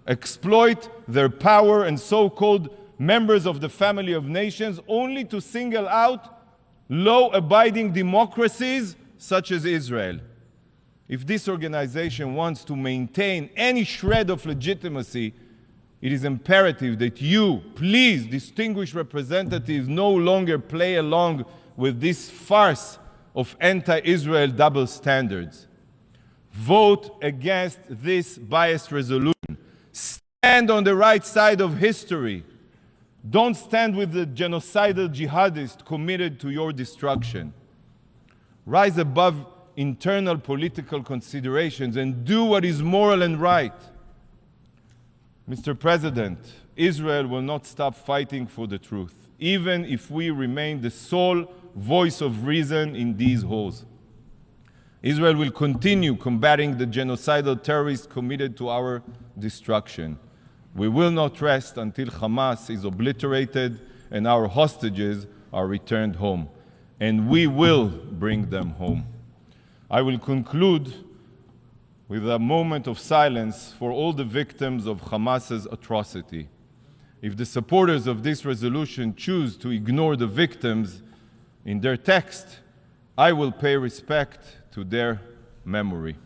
exploit their power and so-called members of the family of nations only to single out law-abiding democracies such as Israel. If this organization wants to maintain any shred of legitimacy, it is imperative that you, please, distinguished representatives, no longer play along with this farce of anti-Israel double standards. Vote against this biased resolution. Stand on the right side of history. Don't stand with the genocidal jihadists committed to your destruction. Rise above internal political considerations and do what is moral and right. Mr. President, Israel will not stop fighting for the truth, even if we remain the sole voice of reason in these halls. Israel will continue combating the genocidal terrorists committed to our destruction. We will not rest until Hamas is obliterated and our hostages are returned home. And we will bring them home. I will conclude with a moment of silence for all the victims of Hamas's atrocity. If the supporters of this resolution choose to ignore the victims in their text, I will pay respect to their memory.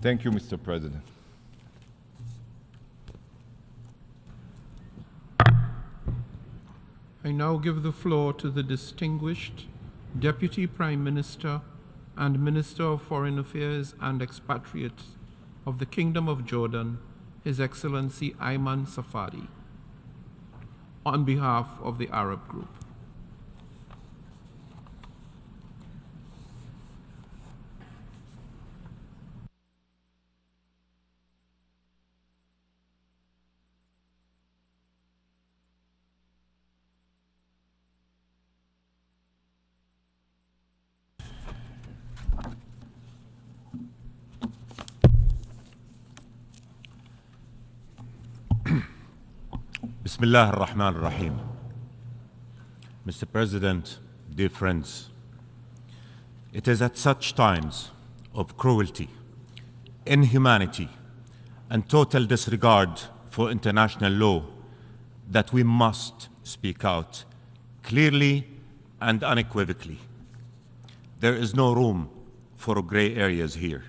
Thank you, Mr. President. I now give the floor to the distinguished Deputy Prime Minister and Minister of Foreign Affairs and Expatriates of the Kingdom of Jordan, His Excellency Ayman Safadi, on behalf of the Arab Group. Bismillah ar-Rahman ar-Rahim. Mr. President, dear friends, it is at such times of cruelty, inhumanity, and total disregard for international law that we must speak out clearly and unequivocally. There is no room for gray areas here.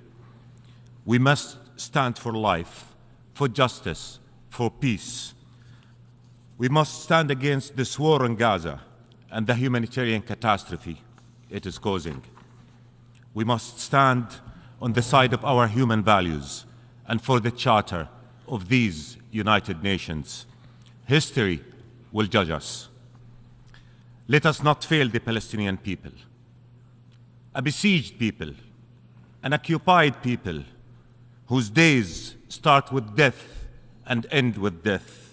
We must stand for life, for justice, for peace. We must stand against this war in Gaza and the humanitarian catastrophe it is causing. We must stand on the side of our human values and for the charter of these United Nations. History will judge us. Let us not fail the Palestinian people, a besieged people, an occupied people whose days start with death and end with death,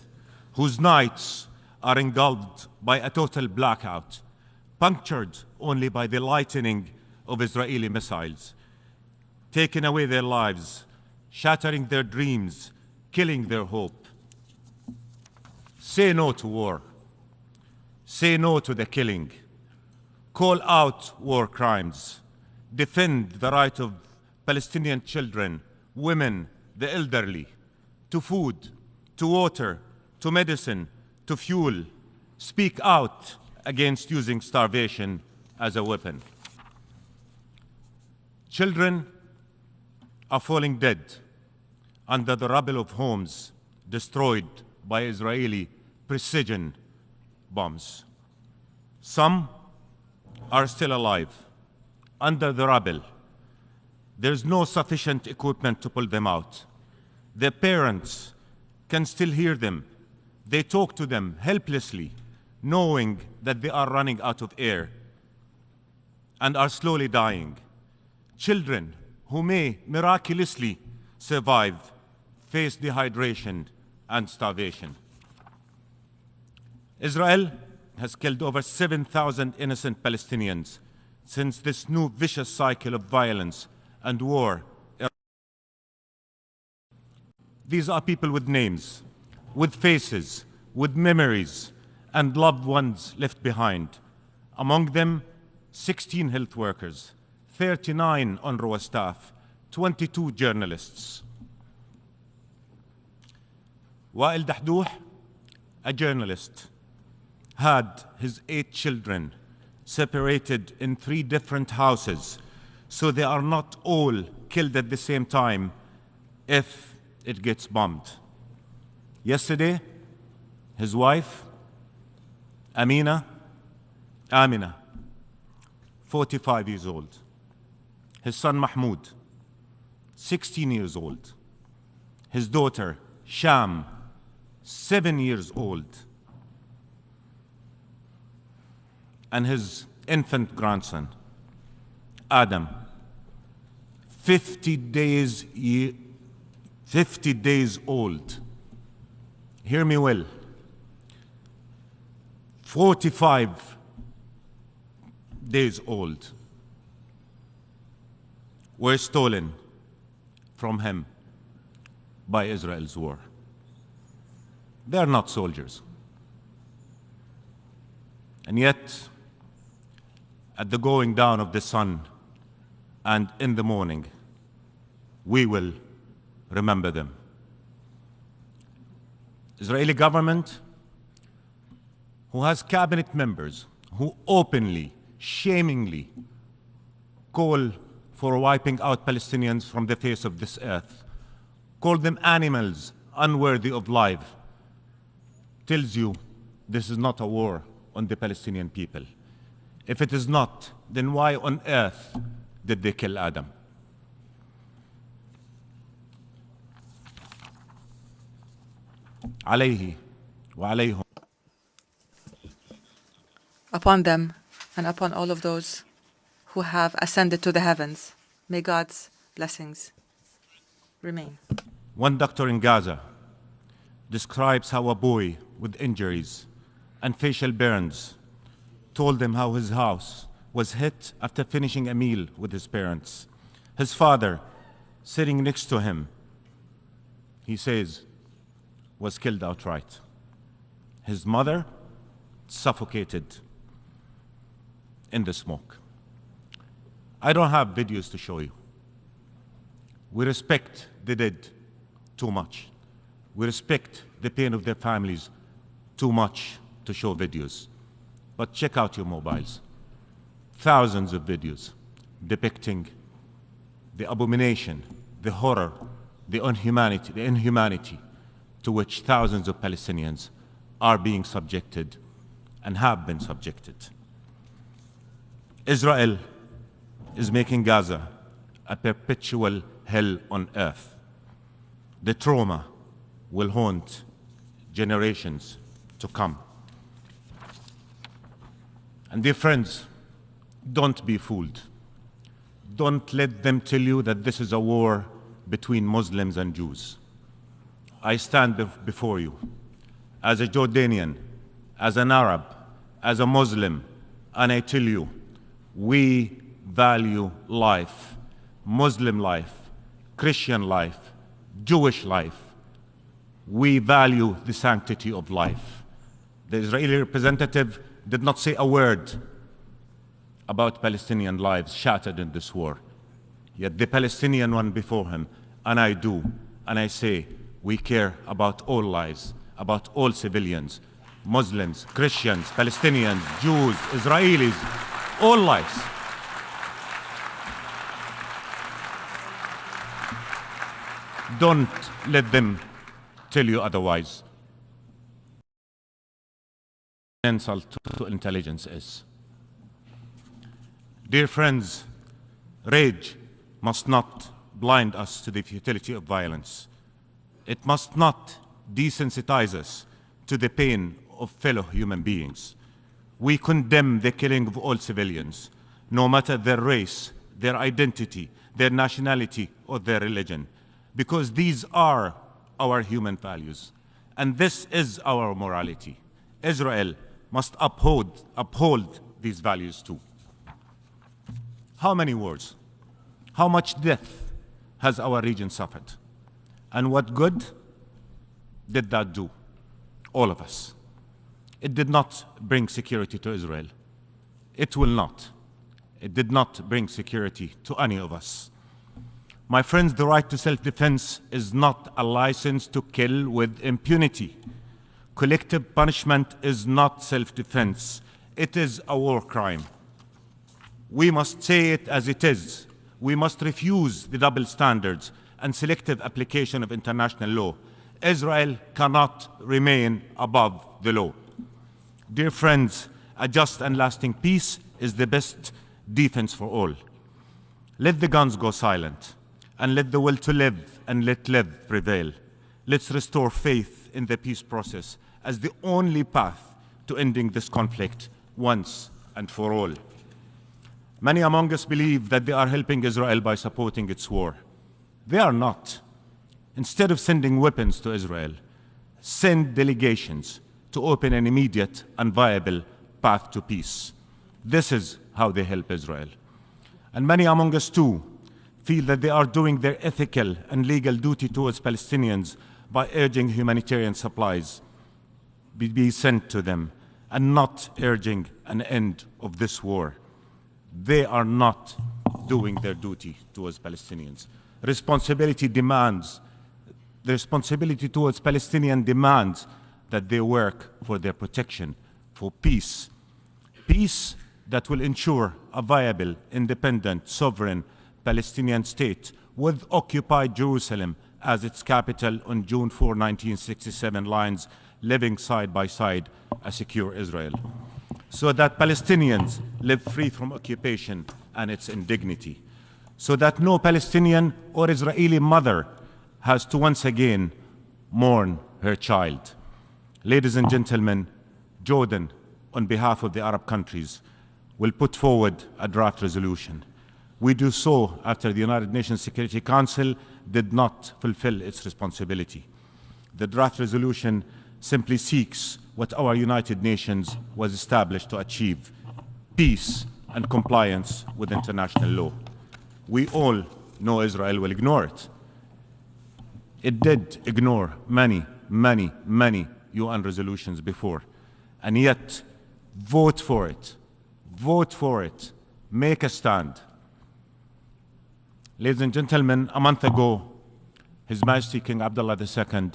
whose nights are engulfed by a total blackout, punctured only by the lightning of Israeli missiles, taking away their lives, shattering their dreams, killing their hope. Say no to war. Say no to the killing. Call out war crimes. Defend the right of Palestinian children, women, the elderly, to food, to water, to medicine, to fuel. Speak out against using starvation as a weapon. Children are falling dead under the rubble of homes destroyed by Israeli precision bombs. Some are still alive, under the rubble. There's no sufficient equipment to pull them out. Their parents can still hear them. They talk to them helplessly, knowing that they are running out of air and are slowly dying. Children who may miraculously survive face dehydration and starvation. Israel has killed over 7,000 innocent Palestinians since this new vicious cycle of violence and war. These are people with names, with faces, with memories, and loved ones left behind. Among them, 16 health workers, 39 UNRWA staff, 22 journalists. Wael Dahdouh, a journalist, had his 8 children separated in 3 different houses, so they are not all killed at the same time if it gets bombed. Yesterday, his wife, Amina, 45 years old. His son Mahmoud, 16 years old. His daughter, Sham, 7 years old. And his infant grandson, Adam, 50 days old. Hear me well. 45 days old were stolen from him by Israel's war. They are not soldiers. And yet, at the going down of the sun and in the morning, we will remember them. Israeli government, who has cabinet members who openly, shamingly call for wiping out Palestinians from the face of this earth, call them animals unworthy of life, tells you this is not a war on the Palestinian people. If it is not, then why on earth did they kill Adam? عليه وعليهم. Upon them and upon all of those who have ascended to the heavens, may God's blessings remain. One doctor in Gaza describes how a boy with injuries and facial burns told him how his house was hit after finishing a meal with his parents. His father, sitting next to him, he says, was killed outright. His mother suffocated in the smoke. I don't have videos to show you. We respect the dead too much. We respect the pain of their families too much to show videos. But check out your mobiles. Thousands of videos depicting the abomination, the horror, the inhumanity to which thousands of Palestinians are being subjected and have been subjected. Israel is making Gaza a perpetual hell on earth. The trauma will haunt generations to come. And dear friends, don't be fooled. Don't let them tell you that this is a war between Muslims and Jews. I stand before you as a Jordanian, as an Arab, as a Muslim, and I tell you, we value life, Muslim life, Christian life, Jewish life. We value the sanctity of life. The Israeli representative did not say a word about Palestinian lives shattered in this war. Yet the Palestinian one before him, and I do, and I say, we care about all lives, about all civilians, Muslims, Christians, Palestinians, Jews, Israelis, all lives. Don't let them tell you otherwise. Insult to intelligence is. Dear friends, rage must not blind us to the futility of violence. It must not desensitize us to the pain of fellow human beings. We condemn the killing of all civilians, no matter their race, their identity, their nationality, or their religion, because these are our human values, and this is our morality. Israel must uphold these values too. How many wars? How much death has our region suffered? And what good did that do? All of us. It did not bring security to Israel. It will not. It did not bring security to any of us. My friends, the right to self-defense is not a license to kill with impunity. Collective punishment is not self-defense. It is a war crime. We must say it as it is. We must refuse the double standards and selective application of international law. Israel cannot remain above the law. Dear friends, a just and lasting peace is the best defense for all. Let the guns go silent, and let the will to live and let live prevail. Let's restore faith in the peace process as the only path to ending this conflict once and for all. Many among us believe that they are helping Israel by supporting its war. They are not. Instead of sending weapons to Israel, send delegations to open an immediate and viable path to peace. This is how they help Israel. And many among us too feel that they are doing their ethical and legal duty towards Palestinians by urging humanitarian supplies be sent to them and not urging an end of this war. They are not doing their duty towards Palestinians. The responsibility towards Palestinians demands that they work for their protection, for peace. Peace that will ensure a viable, independent, sovereign Palestinian state with occupied Jerusalem as its capital on June 4, 1967 lines, living side by side a secure Israel, so that Palestinians live free from occupation and its indignity, so that no Palestinian or Israeli mother has to once again mourn her child. Ladies and gentlemen, Jordan, on behalf of the Arab countries, will put forward a draft resolution. We do so after the United Nations Security Council did not fulfill its responsibility. The draft resolution simply seeks what our United Nations was established to achieve: peace and compliance with international law. We all know Israel will ignore it. It did ignore many, many, many UN resolutions before, and yet vote for it. Vote for it. Make a stand. Ladies and gentlemen, a month ago, His Majesty King Abdullah II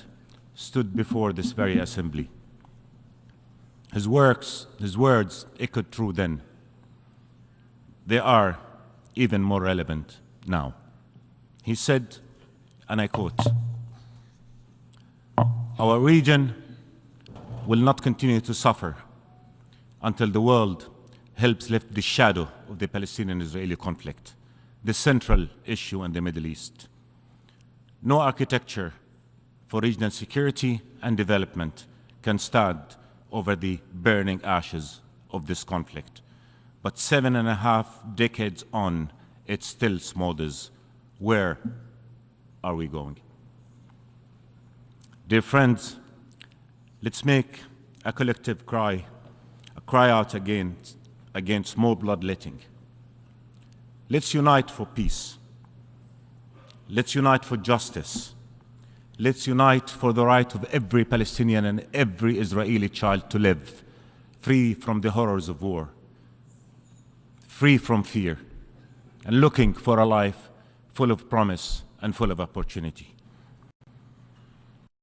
stood before this very assembly. His words echoed true then. They are even more relevant now. He said, and I quote, "Our region will not continue to suffer until the world helps lift the shadow of the Palestinian-Israeli conflict, the central issue in the Middle East. No architecture for regional security and development can stand over the burning ashes of this conflict. But 7.5 decades on, it still smolders. Where are we going?" Dear friends, let's make a collective cry out against more bloodletting. Let's unite for peace. Let's unite for justice. Let's unite for the right of every Palestinian and every Israeli child to live free from the horrors of war, free from fear, and looking for a life full of promise and full of opportunity.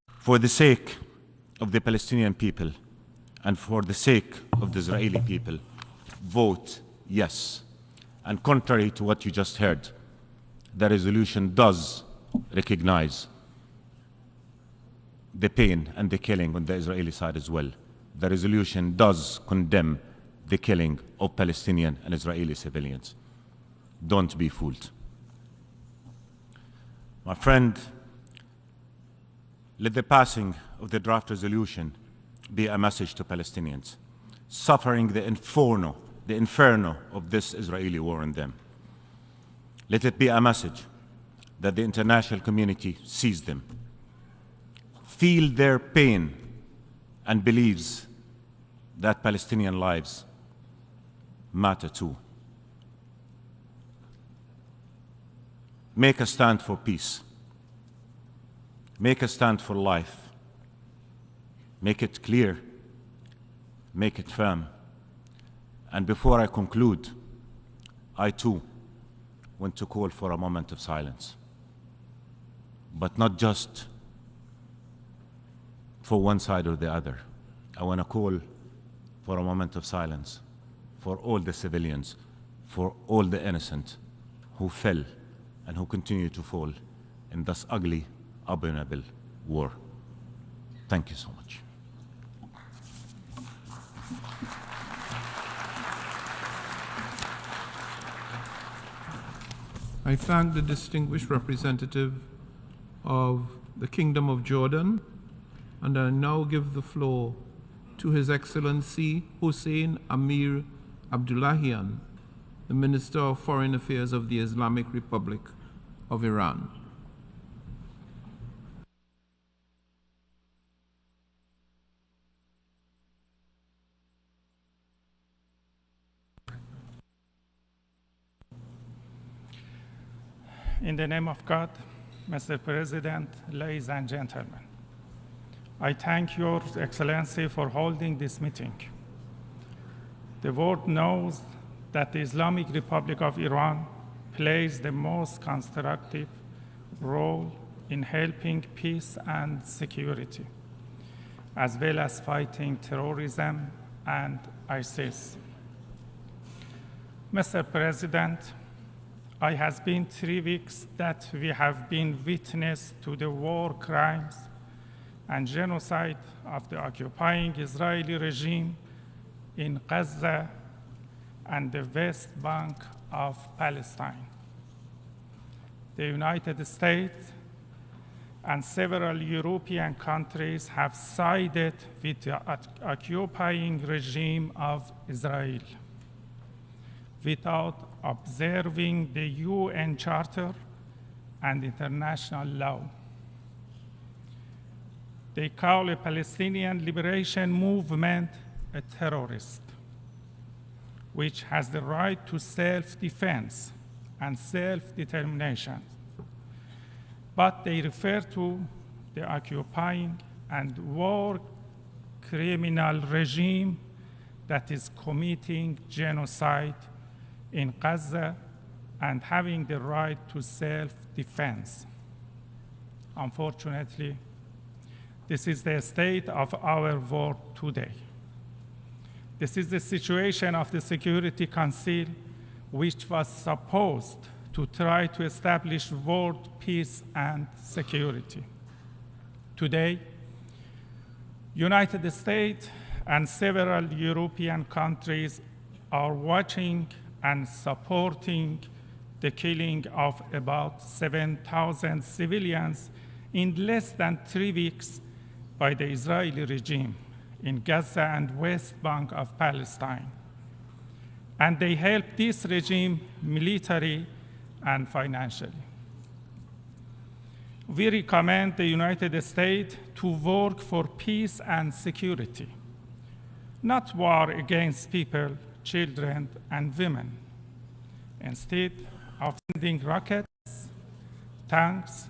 For the sake of the Palestinian people and for the sake of the Israeli people, vote yes. And contrary to what you just heard, the resolution does recognize the pain and the killing on the Israeli side as well. The resolution does condemn the killing of Palestinian and Israeli civilians. Don't be fooled. My friend, let the passing of the draft resolution be a message to Palestinians suffering the inferno of this Israeli war on them. Let it be a message that the international community sees them, feel their pain, and believes that Palestinian lives matter too. Make a stand for peace. Make a stand for life. Make it clear. Make it firm. And before I conclude, I too want to call for a moment of silence. But not just for one side or the other. I want to call for a moment of silence for all the civilians, for all the innocent who fell and who continue to fall in this ugly, abominable war. Thank you so much. I thank the distinguished representative of the Kingdom of Jordan, and I now give the floor to His Excellency Hossein Amir Abdullahian, the Minister of Foreign Affairs of the Islamic Republic of Iran. In the name of God, Mr. President, ladies and gentlemen, I thank Your Excellency for holding this meeting. The world knows that the Islamic Republic of Iran plays the most constructive role in helping peace and security, as well as fighting terrorism and ISIS. Mr. President, it has been 3 weeks that we have been witness to the war crimes and genocide of the occupying Israeli regime in Gaza and the West Bank of Palestine. The United States and several European countries have sided with the occupying regime of Israel without observing the UN Charter and international law. They call a Palestinian liberation movement a terrorist, which has the right to self-defense and self-determination. But they refer to the occupying and war criminal regime that is committing genocide in Gaza and having the right to self-defense. Unfortunately, this is the state of our world today. This is the situation of the Security Council, which was supposed to try to establish world peace and security. Today, United States and several European countries are watching and supporting the killing of about 7,000 civilians in less than 3 weeks by the Israeli regime in Gaza and West Bank of Palestine. And they help this regime militarily and financially. We recommend the United States to work for peace and security, not war against people, children, and women. Instead of sending rockets, tanks,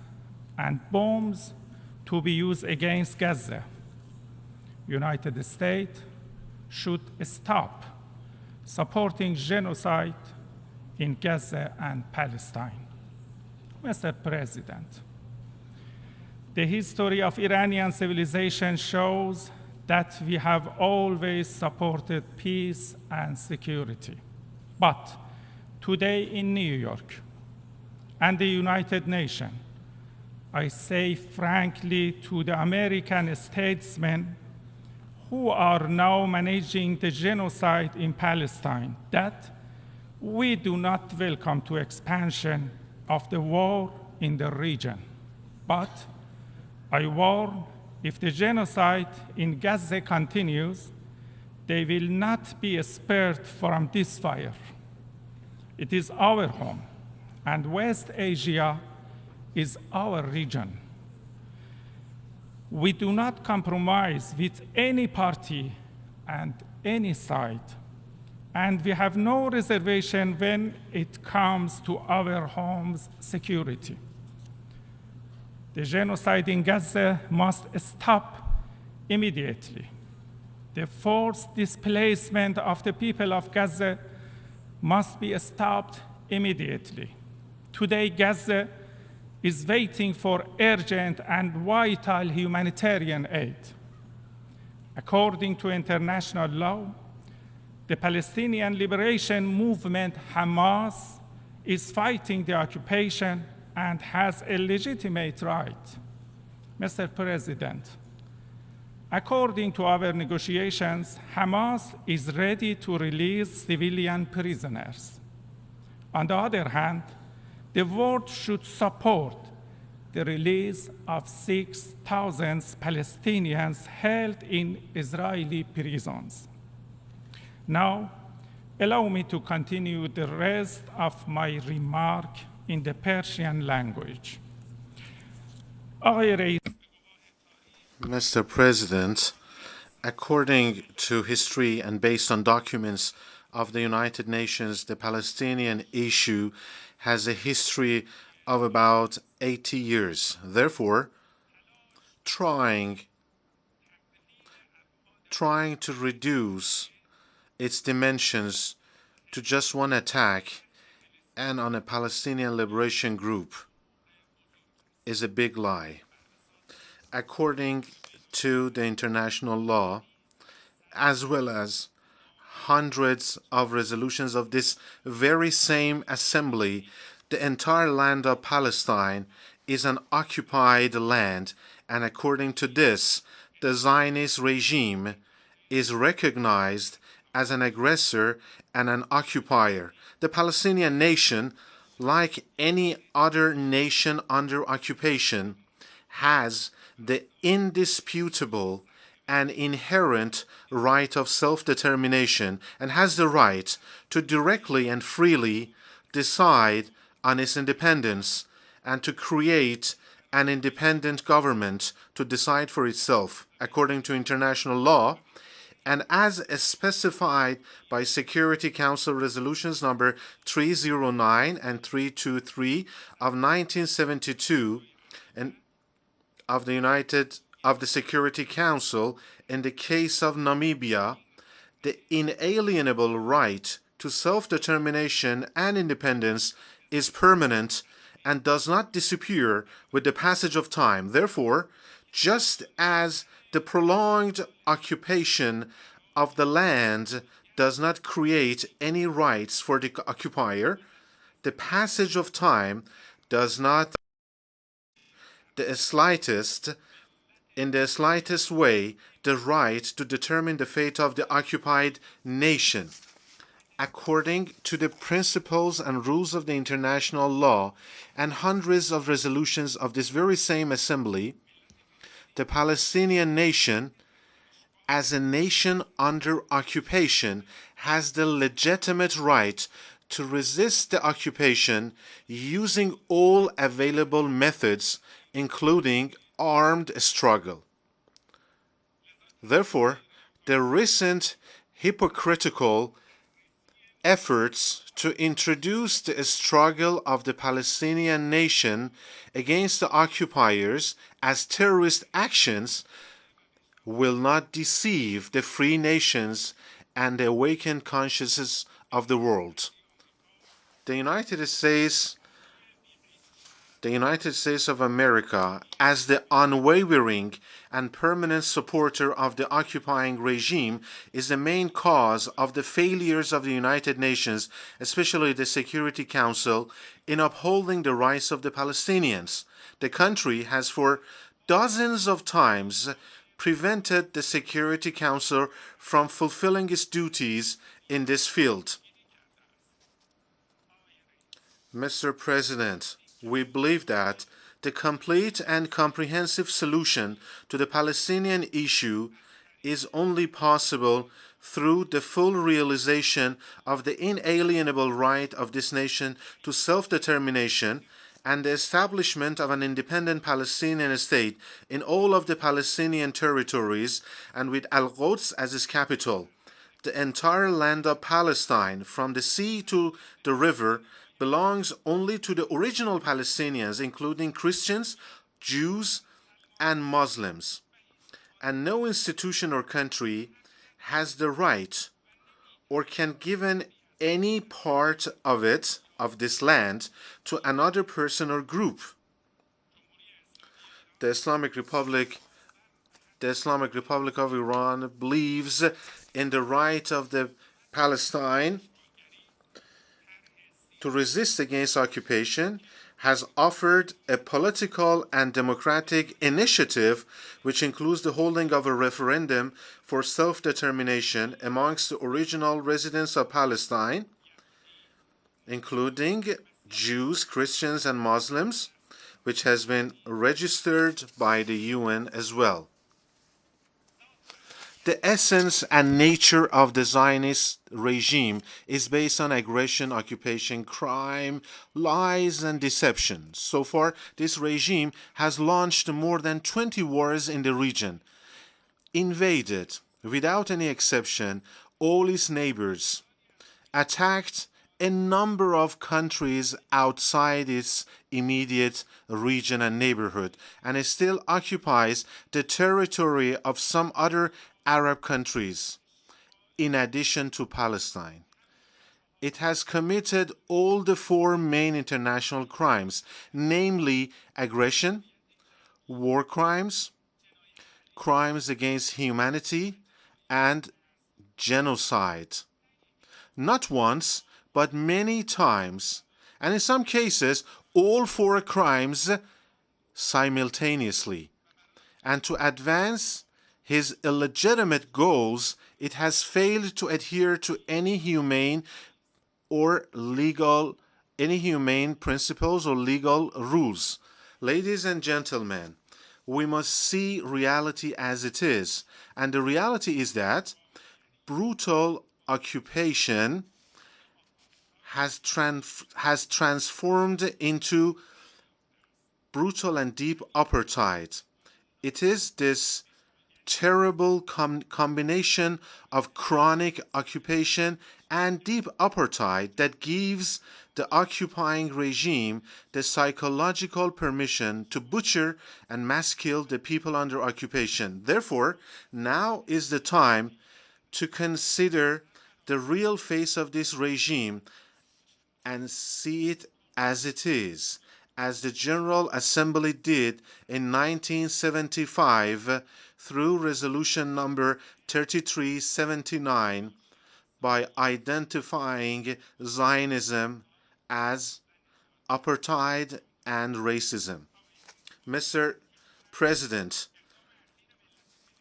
and bombs to be used against Gaza, United States should stop supporting genocide in Gaza and Palestine. Mr. President, the history of Iranian civilization shows that we have always supported peace and security. But today in New York and the United Nations, I say frankly to the American statesmen who are now managing the genocide in Palestine that We do not welcome to expansion of the war in the region, but I warn, if the genocide in Gaza continues, they will not be spared from this fire. It is our home, and West Asia is our region. We do not compromise with any party and any side, and we have no reservation when it comes to our home's security. The genocide in Gaza must stop immediately. The forced displacement of the people of Gaza must be stopped immediately. Today, Gaza is waiting for urgent and vital humanitarian aid. According to international law, the Palestinian Liberation Movement, Hamas, is fighting the occupation and has a legitimate right. Mr. President, according to our negotiations, Hamas is ready to release civilian prisoners. On the other hand, the world should support the release of 6,000 Palestinians held in Israeli prisons. Now, allow me to continue the rest of my remark in the Persian language. Mr. President, according to history and based on documents of the United Nations, the Palestinian issue has a history of about 80 years. Therefore, trying to reduce its dimensions to just one attack and on a Palestinian liberation group is a big lie. According to the international law, as well as hundreds of resolutions of this very same assembly, the entire land of Palestine is an occupied land, and according to this, the Zionist regime is recognized as an aggressor and an occupier. The Palestinian nation, like any other nation under occupation, has the indisputable and inherent right of self-determination and has the right to directly and freely decide on its independence and to create an independent government to decide for itself according to international law, and as specified by Security Council resolutions number 309 and 323 of 1972 and of the Security Council in the case of Namibia, the inalienable right to self-determination and independence is permanent and does not disappear with the passage of time. Therefore, just as the prolonged occupation of the land does not create any rights for the occupier, the passage of time does not in the slightest way the right to determine the fate of the occupied nation. According to the principles and rules of the international law and hundreds of resolutions of this very same assembly, the Palestinian nation, as a nation under occupation, has the legitimate right to resist the occupation using all available methods, including armed struggle. Therefore, the recent hypocritical efforts to introduce the struggle of the Palestinian nation against the occupiers as terrorist actions will not deceive the free nations and the awakened consciousness of the world. The United States of America, as the unwavering and permanent supporter of the occupying regime, is the main cause of the failures of the United Nations, especially the Security Council, in upholding the rights of the Palestinians. The country has for dozens of times prevented the Security Council from fulfilling its duties in this field. Mr. President, we believe that the complete and comprehensive solution to the Palestinian issue is only possible through the full realization of the inalienable right of this nation to self-determination and the establishment of an independent Palestinian state in all of the Palestinian territories and with Al-Quds as its capital. The entire land of Palestine, from the sea to the river, belongs only to the original Palestinians, including Christians, Jews, and Muslims. And no institution or country has the right or can give any part of it, of this land, to another person or group. The Islamic Republic of Iran believes in the right of the Palestine to resist against occupation, has offered a political and democratic initiative which includes the holding of a referendum for self-determination amongst the original residents of Palestine, including Jews, Christians, and Muslims, which has been registered by the UN as well. The essence and nature of the Zionist regime is based on aggression, occupation, crime, lies, and deception. So far, this regime has launched more than 20 wars in the region, invaded, without any exception, all its neighbors, attacked a number of countries outside its immediate region and neighborhood, and it still occupies the territory of some other Arab countries, in addition to Palestine. It has committed all the four main international crimes, namely aggression, war crimes, crimes against humanity, and genocide. Not once, but many times, and in some cases, all four crimes simultaneously. And to advance his illegitimate goals, it has failed to adhere to any humane principles or legal rules. Ladies and gentlemen, we must see reality as it is. And the reality is that brutal occupation has transformed into brutal and deep apartheid. It is this terrible combination of chronic occupation and deep apartheid that gives the occupying regime the psychological permission to butcher and mass kill the people under occupation. Therefore, now is the time to consider the real face of this regime and see it as it is, as the General Assembly did in 1975 through resolution number 3379 by identifying Zionism as apartheid and racism. Mr. President,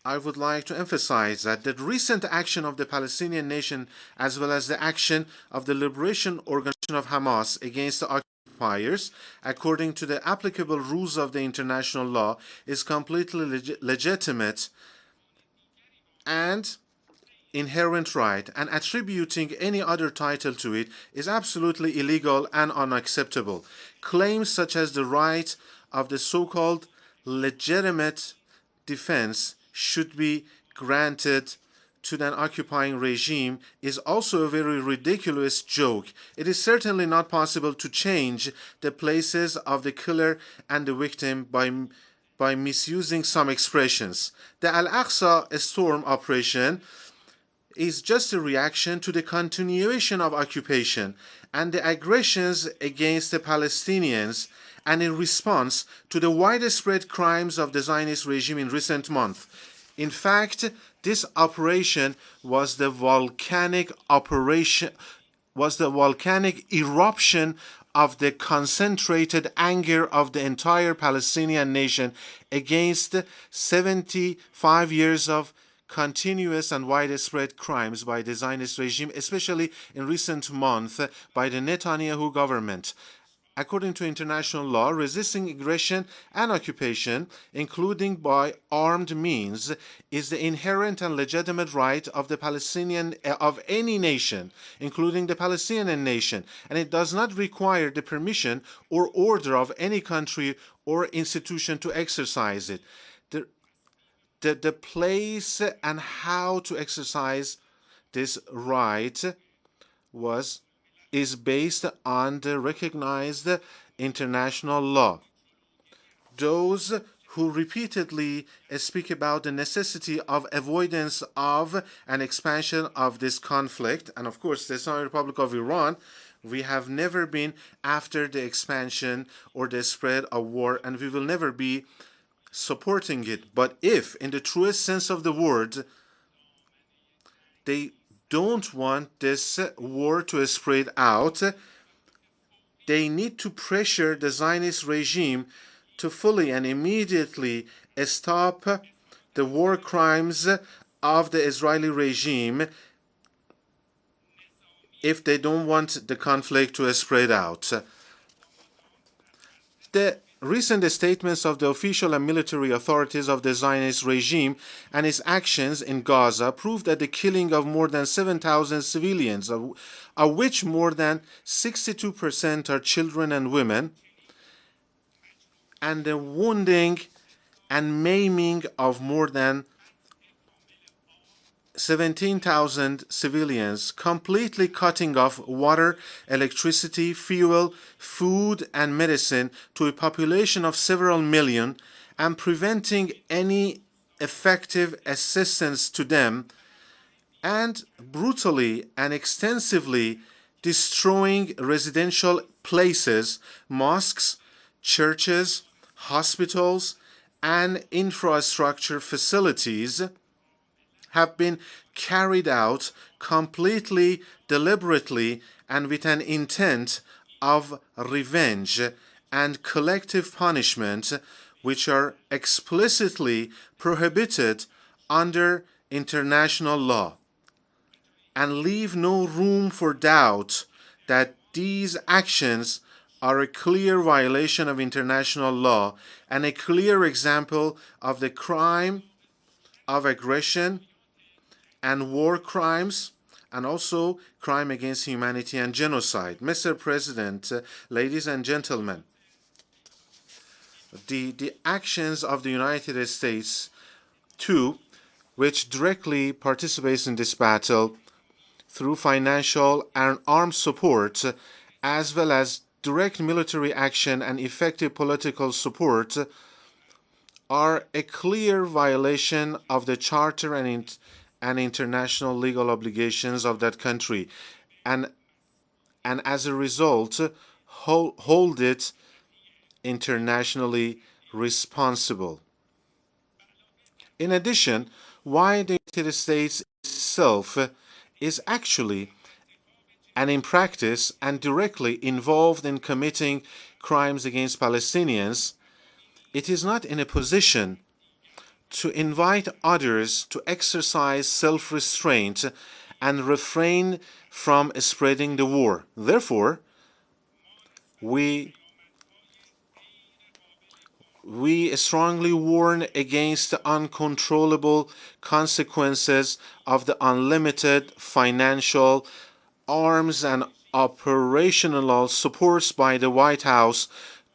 I would like to emphasize that the recent action of the Palestinian nation as well as the action of the Liberation Organization of Hamas against the occupiers, according to the applicable rules of the international law, is completely legitimate and inherent right, and attributing any other title to it is absolutely illegal and unacceptable. Claims such as the right of the so-called legitimate defense should be granted to an occupying regime is also a very ridiculous joke. It is certainly not possible to change the places of the killer and the victim by misusing some expressions. The Al-Aqsa storm operation is just a reaction to the continuation of occupation and the aggressions against the Palestinians, and in response to the widespread crimes of the Zionist regime in recent months. In fact, this operation was the volcanic eruption of the concentrated anger of the entire Palestinian nation against 75 years of continuous and widespread crimes by the Zionist regime, especially in recent months by the Netanyahu government. According to international law, resisting aggression and occupation, including by armed means, is the inherent and legitimate right of the Palestinian of any nation, including the Palestinian nation, and it does not require the permission or order of any country or institution to exercise it. The place and how to exercise this right is based on the recognized international law. Those who repeatedly speak about the necessity of avoidance of an expansion of this conflict, and of course the Islamic Republic of Iran, we have never been after the expansion or the spread of war, and we will never be supporting it. But if, in the truest sense of the word, they don't want this war to spread out, they need to pressure the Zionist regime to fully and immediately stop the war crimes of the Israeli regime if they don't want the conflict to spread out. The recent statements of the official and military authorities of the Zionist regime and its actions in Gaza prove that the killing of more than 7,000 civilians, of which more than 62% are children and women, and the wounding and maiming of more than 17,000 civilians, completely cutting off water, electricity, fuel, food, and medicine to a population of several million, and preventing any effective assistance to them, and brutally and extensively destroying residential places, mosques, churches, hospitals, and infrastructure facilities, have been carried out completely, deliberately, and with an intent of revenge and collective punishment, which are explicitly prohibited under international law, and leave no room for doubt that these actions are a clear violation of international law and a clear example of the crime of aggression and war crimes, and also crime against humanity and genocide. Mr. President, ladies and gentlemen, the actions of the United States, too, which directly participates in this battle through financial and armed support, as well as direct military action and effective political support, are a clear violation of the Charter and international legal obligations of that country, and as a result hold it internationally responsible. In addition, why the United States itself is actually and in practice and directly involved in committing crimes against Palestinians, it is not in a position to invite others to exercise self-restraint and refrain from spreading the war. Therefore, we strongly warn against the uncontrollable consequences of the unlimited financial, arms, and operational supports by the White House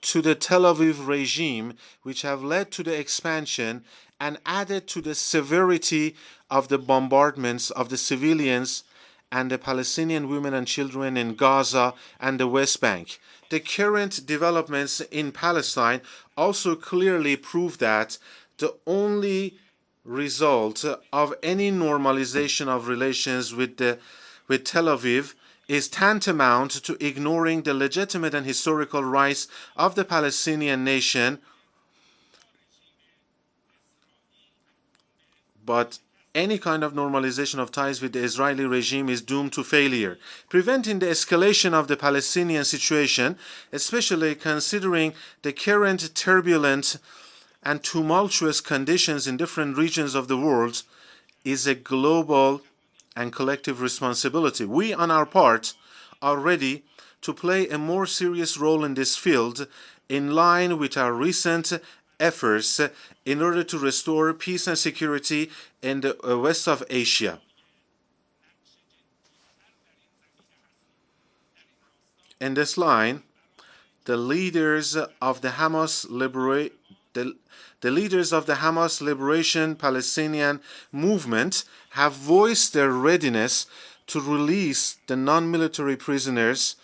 to the Tel Aviv regime, which have led to the expansion and added to the severity of the bombardments of the civilians and the Palestinian women and children in Gaza and the West Bank. The current developments in Palestine also clearly prove that the only result of any normalization of relations with Tel Aviv is tantamount to ignoring the legitimate and historical rights of the Palestinian nation, but any kind of normalization of ties with the Israeli regime is doomed to failure. Preventing the escalation of the Palestinian situation, especially considering the current turbulent and tumultuous conditions in different regions of the world, is a global and collective responsibility. We, on our part, are ready to play a more serious role in this field in line with our recent efforts in order to restore peace and security in the west of Asia. In this line, the leaders of the Hamas Liberation Palestinian movement have voiced their readiness to release the non-military prisoners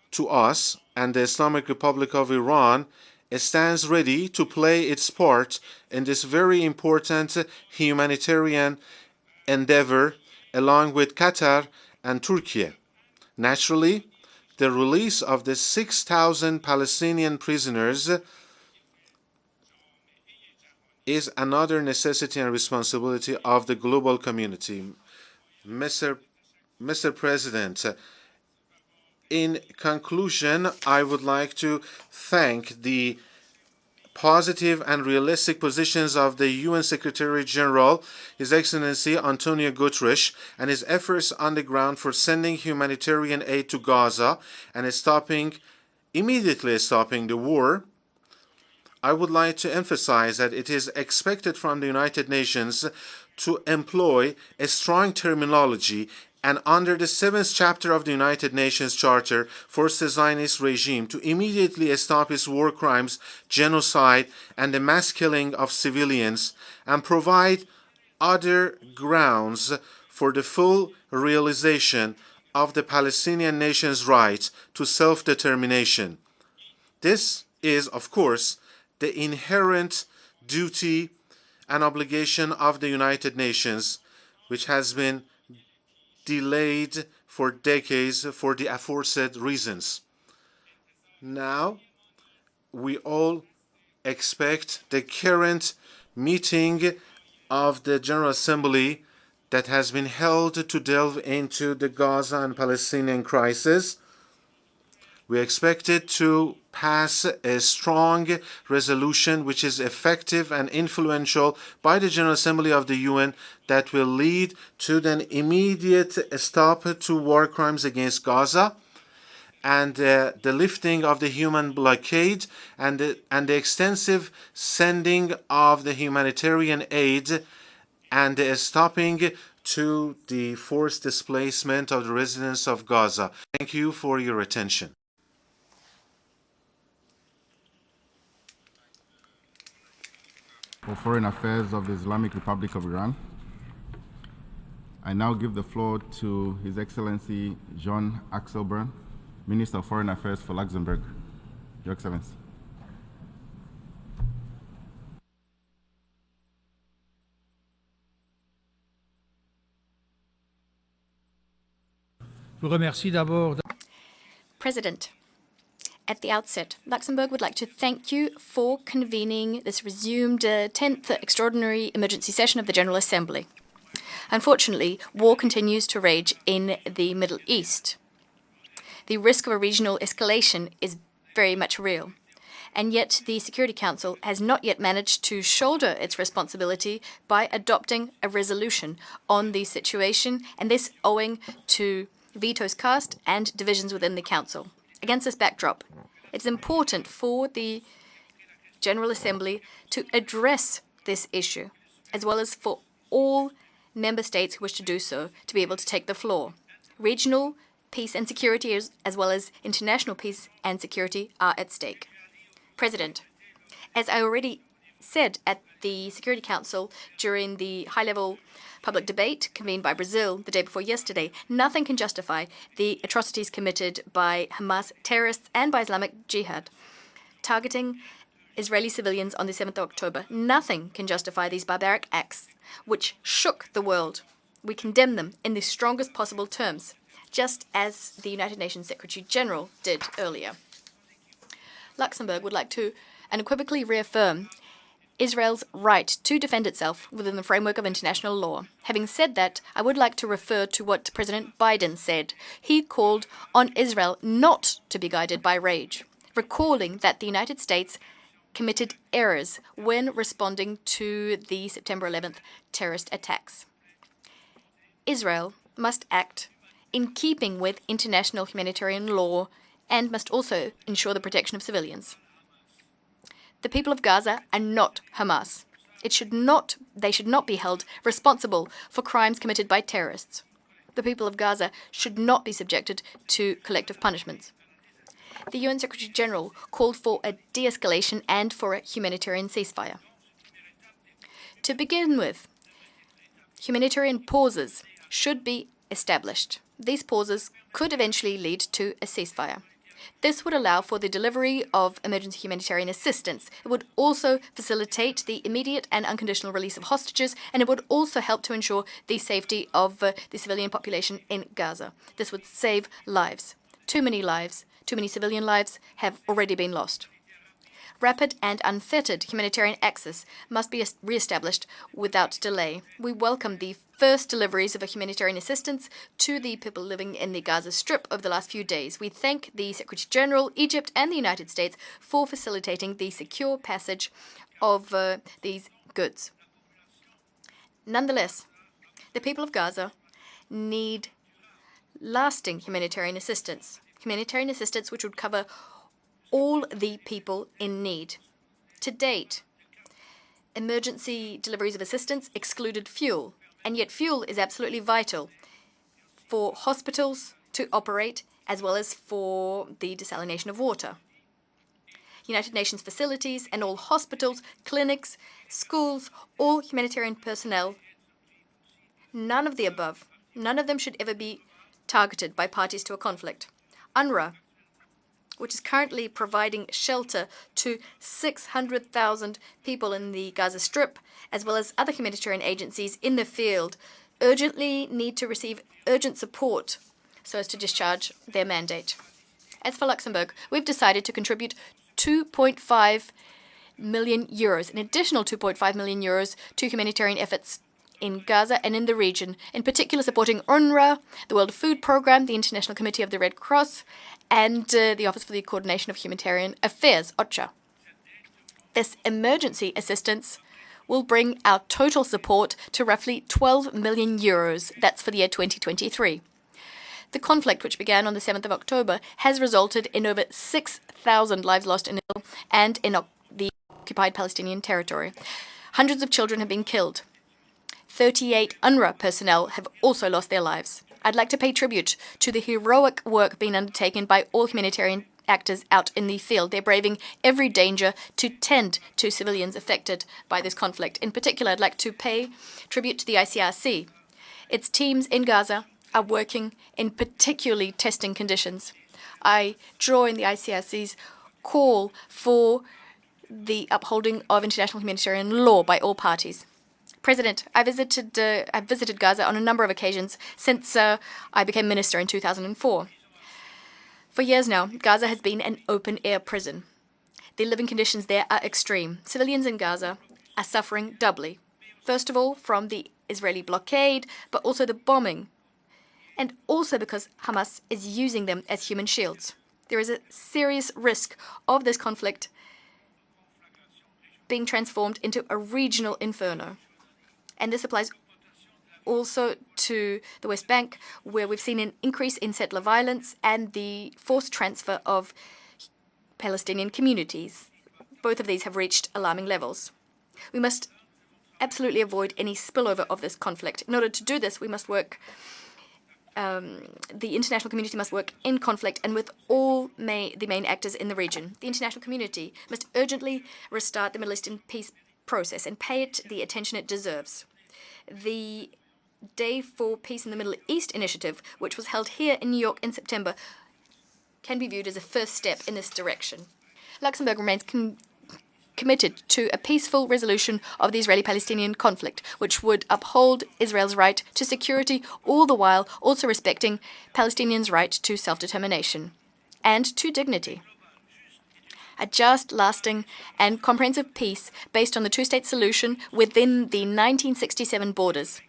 to us, and the Islamic Republic of Iran stands ready to play its part in this very important humanitarian endeavor along with Qatar and Turkey. Naturally, the release of the 6,000 Palestinian prisoners is another necessity and responsibility of the global community. Mr. President, in conclusion, I would like to thank the positive and realistic positions of the UN Secretary General, His Excellency Antonio Guterres, and his efforts on the ground for sending humanitarian aid to Gaza and immediately stopping the war. I would like to emphasize that it is expected from the United Nations to employ a strong terminology and under the 7th chapter of the United Nations Charter force the Zionist regime to immediately stop its war crimes, genocide, and the mass killing of civilians, and provide other grounds for the full realization of the Palestinian nation's right to self-determination. This is, of course, the inherent duty and obligation of the United Nations, which has been delayed for decades for the aforesaid reasons. Now, we all expect the current meeting of the General Assembly that has been held to delve into the Gaza and Palestinian crisis. We expect it to pass a strong resolution which is effective and influential by the General Assembly of the UN that will lead to an immediate stop to war crimes against Gaza and the lifting of the human blockade and the extensive sending of the humanitarian aid and the stopping to the forced displacement of the residents of Gaza. Thank you for your attention. For Foreign Affairs of the Islamic Republic of Iran. I now give the floor to His Excellency Jean Axelbrun, Minister of Foreign Affairs for Luxembourg. Your Excellency. President, at the outset, Luxembourg would like to thank you for convening this resumed 10th Extraordinary Emergency Session of the General Assembly. Unfortunately, war continues to rage in the Middle East. The risk of a regional escalation is very much real, and yet the Security Council has not yet managed to shoulder its responsibility by adopting a resolution on the situation, and this owing to vetoes cast and divisions within the Council. Against this backdrop, it's important for the General Assembly to address this issue, as well as for all member states who wish to do so to be able to take the floor. Regional peace and security, as well as international peace and security, are at stake. President, as I already said at the Security Council during the high-level public debate convened by Brazil the day before yesterday, nothing can justify the atrocities committed by Hamas terrorists and by Islamic Jihad, targeting Israeli civilians on the 7th of October. Nothing can justify these barbaric acts, which shook the world. We condemn them in the strongest possible terms, just as the United Nations Secretary General did earlier. Luxembourg would like to unequivocally reaffirm Israel's right to defend itself within the framework of international law. Having said that, I would like to refer to what President Biden said. He called on Israel not to be guided by rage, recalling that the United States committed errors when responding to the September 11th terrorist attacks. Israel must act in keeping with international humanitarian law and must also ensure the protection of civilians. The people of Gaza are not Hamas. They should not be held responsible for crimes committed by terrorists. The people of Gaza should not be subjected to collective punishments. The UN Secretary General called for a de-escalation and for a humanitarian ceasefire. To begin with, humanitarian pauses should be established. These pauses could eventually lead to a ceasefire. This would allow for the delivery of emergency humanitarian assistance. It would also facilitate the immediate and unconditional release of hostages, and it would also help to ensure the safety of the civilian population in Gaza. This would save lives. Too many civilian lives have already been lost. Rapid and unfettered humanitarian access must be re-established without delay. We welcome the first deliveries of humanitarian assistance to the people living in the Gaza Strip over the last few days. We thank the Secretary General, Egypt and the United States for facilitating the secure passage of these goods. Nonetheless, the people of Gaza need lasting humanitarian assistance which would cover all the people in need. To date, emergency deliveries of assistance excluded fuel, and yet fuel is absolutely vital for hospitals to operate as well as for the desalination of water. United Nations facilities and all hospitals, clinics, schools, all humanitarian personnel, none of the above, none of them should ever be targeted by parties to a conflict. UNRWA, which is currently providing shelter to 600,000 people in the Gaza Strip, as well as other humanitarian agencies in the field, urgently need to receive urgent support so as to discharge their mandate. As for Luxembourg, we've decided to contribute 2.5 million euros, an additional 2.5 million euros to humanitarian efforts in Gaza and in the region, in particular supporting UNRWA, the World Food Programme, the International Committee of the Red Cross, and the Office for the Coordination of Humanitarian Affairs, OCHA. This emergency assistance will bring our total support to roughly 12 million euros. That's for the year 2023. The conflict, which began on the 7th of October, has resulted in over 6,000 lives lost in Israel and in the occupied Palestinian territory. Hundreds of children have been killed. 38 UNRWA personnel have also lost their lives. I'd like to pay tribute to the heroic work being undertaken by all humanitarian actors out in the field. They're braving every danger to tend to civilians affected by this conflict. In particular, I'd like to pay tribute to the ICRC. Its teams in Gaza are working in particularly testing conditions. I join the ICRC's call for the upholding of international humanitarian law by all parties. President, I've visited Gaza on a number of occasions since I became minister in 2004. For years now, Gaza has been an open-air prison. The living conditions there are extreme. Civilians in Gaza are suffering doubly. First of all, from the Israeli blockade, but also the bombing, and also because Hamas is using them as human shields. There is a serious risk of this conflict being transformed into a regional inferno. And this applies also to the West Bank, where we've seen an increase in settler violence and the forced transfer of Palestinian communities. Both of these have reached alarming levels. We must absolutely avoid any spillover of this conflict. In order to do this, we must work, the international community must work in conflict and with all the main actors in the region. The international community must urgently restart the Middle Eastern peace process and pay it the attention it deserves. The Day for Peace in the Middle East initiative, which was held here in New York in September, can be viewed as a first step in this direction. Luxembourg remains committed to a peaceful resolution of the Israeli-Palestinian conflict, which would uphold Israel's right to security, all the while also respecting Palestinians' right to self-determination and to dignity. A just, lasting, and comprehensive peace based on the two-state solution within the 1967 borders,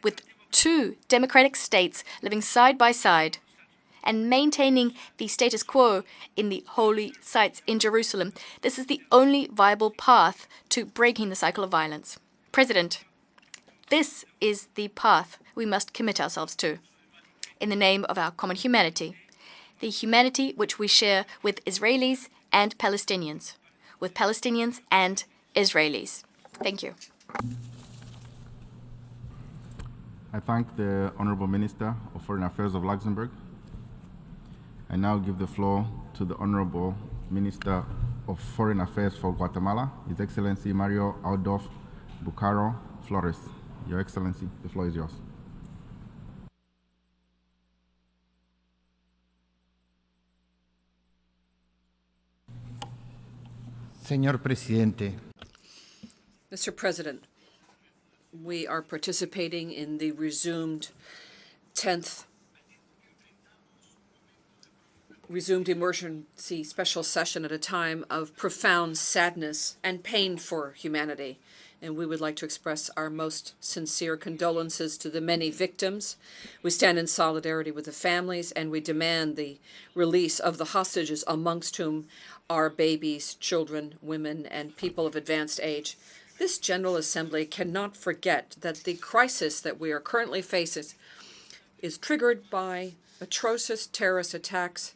with two democratic states living side by side and maintaining the status quo in the holy sites in Jerusalem. This is the only viable path to breaking the cycle of violence. President, This is the path we must commit ourselves to, in the name of our common humanity, the humanity which we share with Israelis and Palestinians, with Palestinians and Israelis. Thank you. I thank the Honorable Minister of Foreign Affairs of Luxembourg. I now give the floor to the Honorable Minister of Foreign Affairs for Guatemala, His Excellency Mario Adolfo Bucaro Flores. Your Excellency, the floor is yours. Señor Presidente, Mr. President, we are participating in the resumed 10th emergency special session at a time of profound sadness and pain for humanity. And we would like to express our most sincere condolences to the many victims. We stand in solidarity with the families, and we demand the release of the hostages, amongst whom are babies, children, women, and people of advanced age. This General Assembly cannot forget that the crisis that we are currently facing is triggered by atrocious terrorist attacks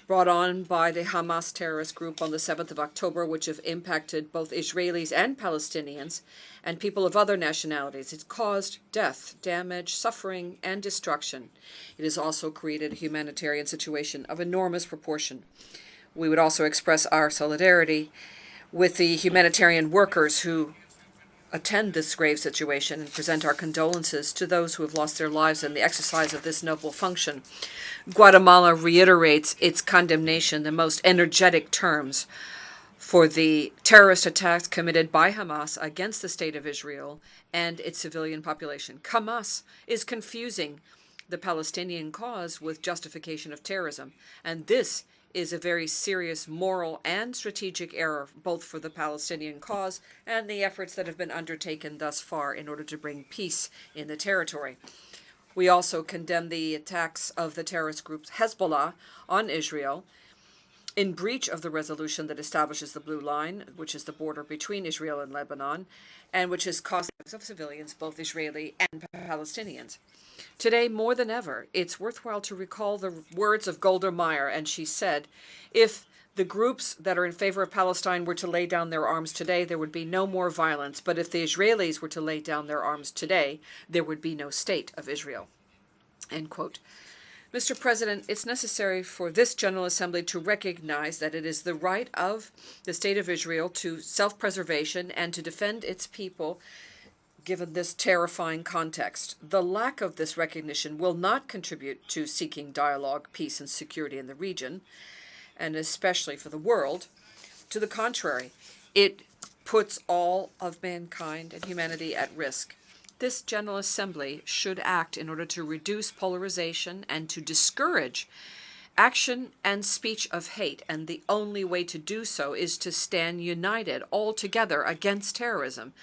brought on by the Hamas terrorist group on the 7th of October, which have impacted both Israelis and Palestinians and people of other nationalities. It's caused death, damage, suffering, and destruction. It has also created a humanitarian situation of enormous proportion. We would also express our solidarity with the humanitarian workers who attend this grave situation and present our condolences to those who have lost their lives in the exercise of this noble function. Guatemala reiterates its condemnation in the most energetic terms for the terrorist attacks committed by Hamas against the State of Israel and its civilian population. Hamas is confusing the Palestinian cause with justification of terrorism, and this is a very serious moral and strategic error, both for the Palestinian cause and the efforts that have been undertaken thus far in order to bring peace in the territory. We also condemn the attacks of the terrorist group Hezbollah on Israel in breach of the resolution that establishes the Blue Line, which is the border between Israel and Lebanon, and which has caused the deaths of civilians, both Israeli and Palestinians. Today, more than ever, it's worthwhile to recall the words of Golda Meir, and she said, if the groups that are in favor of Palestine were to lay down their arms today, there would be no more violence. But if the Israelis were to lay down their arms today, there would be no state of Israel. End quote. Mr. President, it's necessary for this General Assembly to recognize that it is the right of the State of Israel to self-preservation and to defend its people given this terrifying context. The lack of this recognition will not contribute to seeking dialogue, peace, and security in the region, and especially for the world. To the contrary, it puts all of mankind and humanity at risk. This General Assembly should act in order to reduce polarization and to discourage action and speech of hate, and the only way to do so is to stand united all together against terrorism,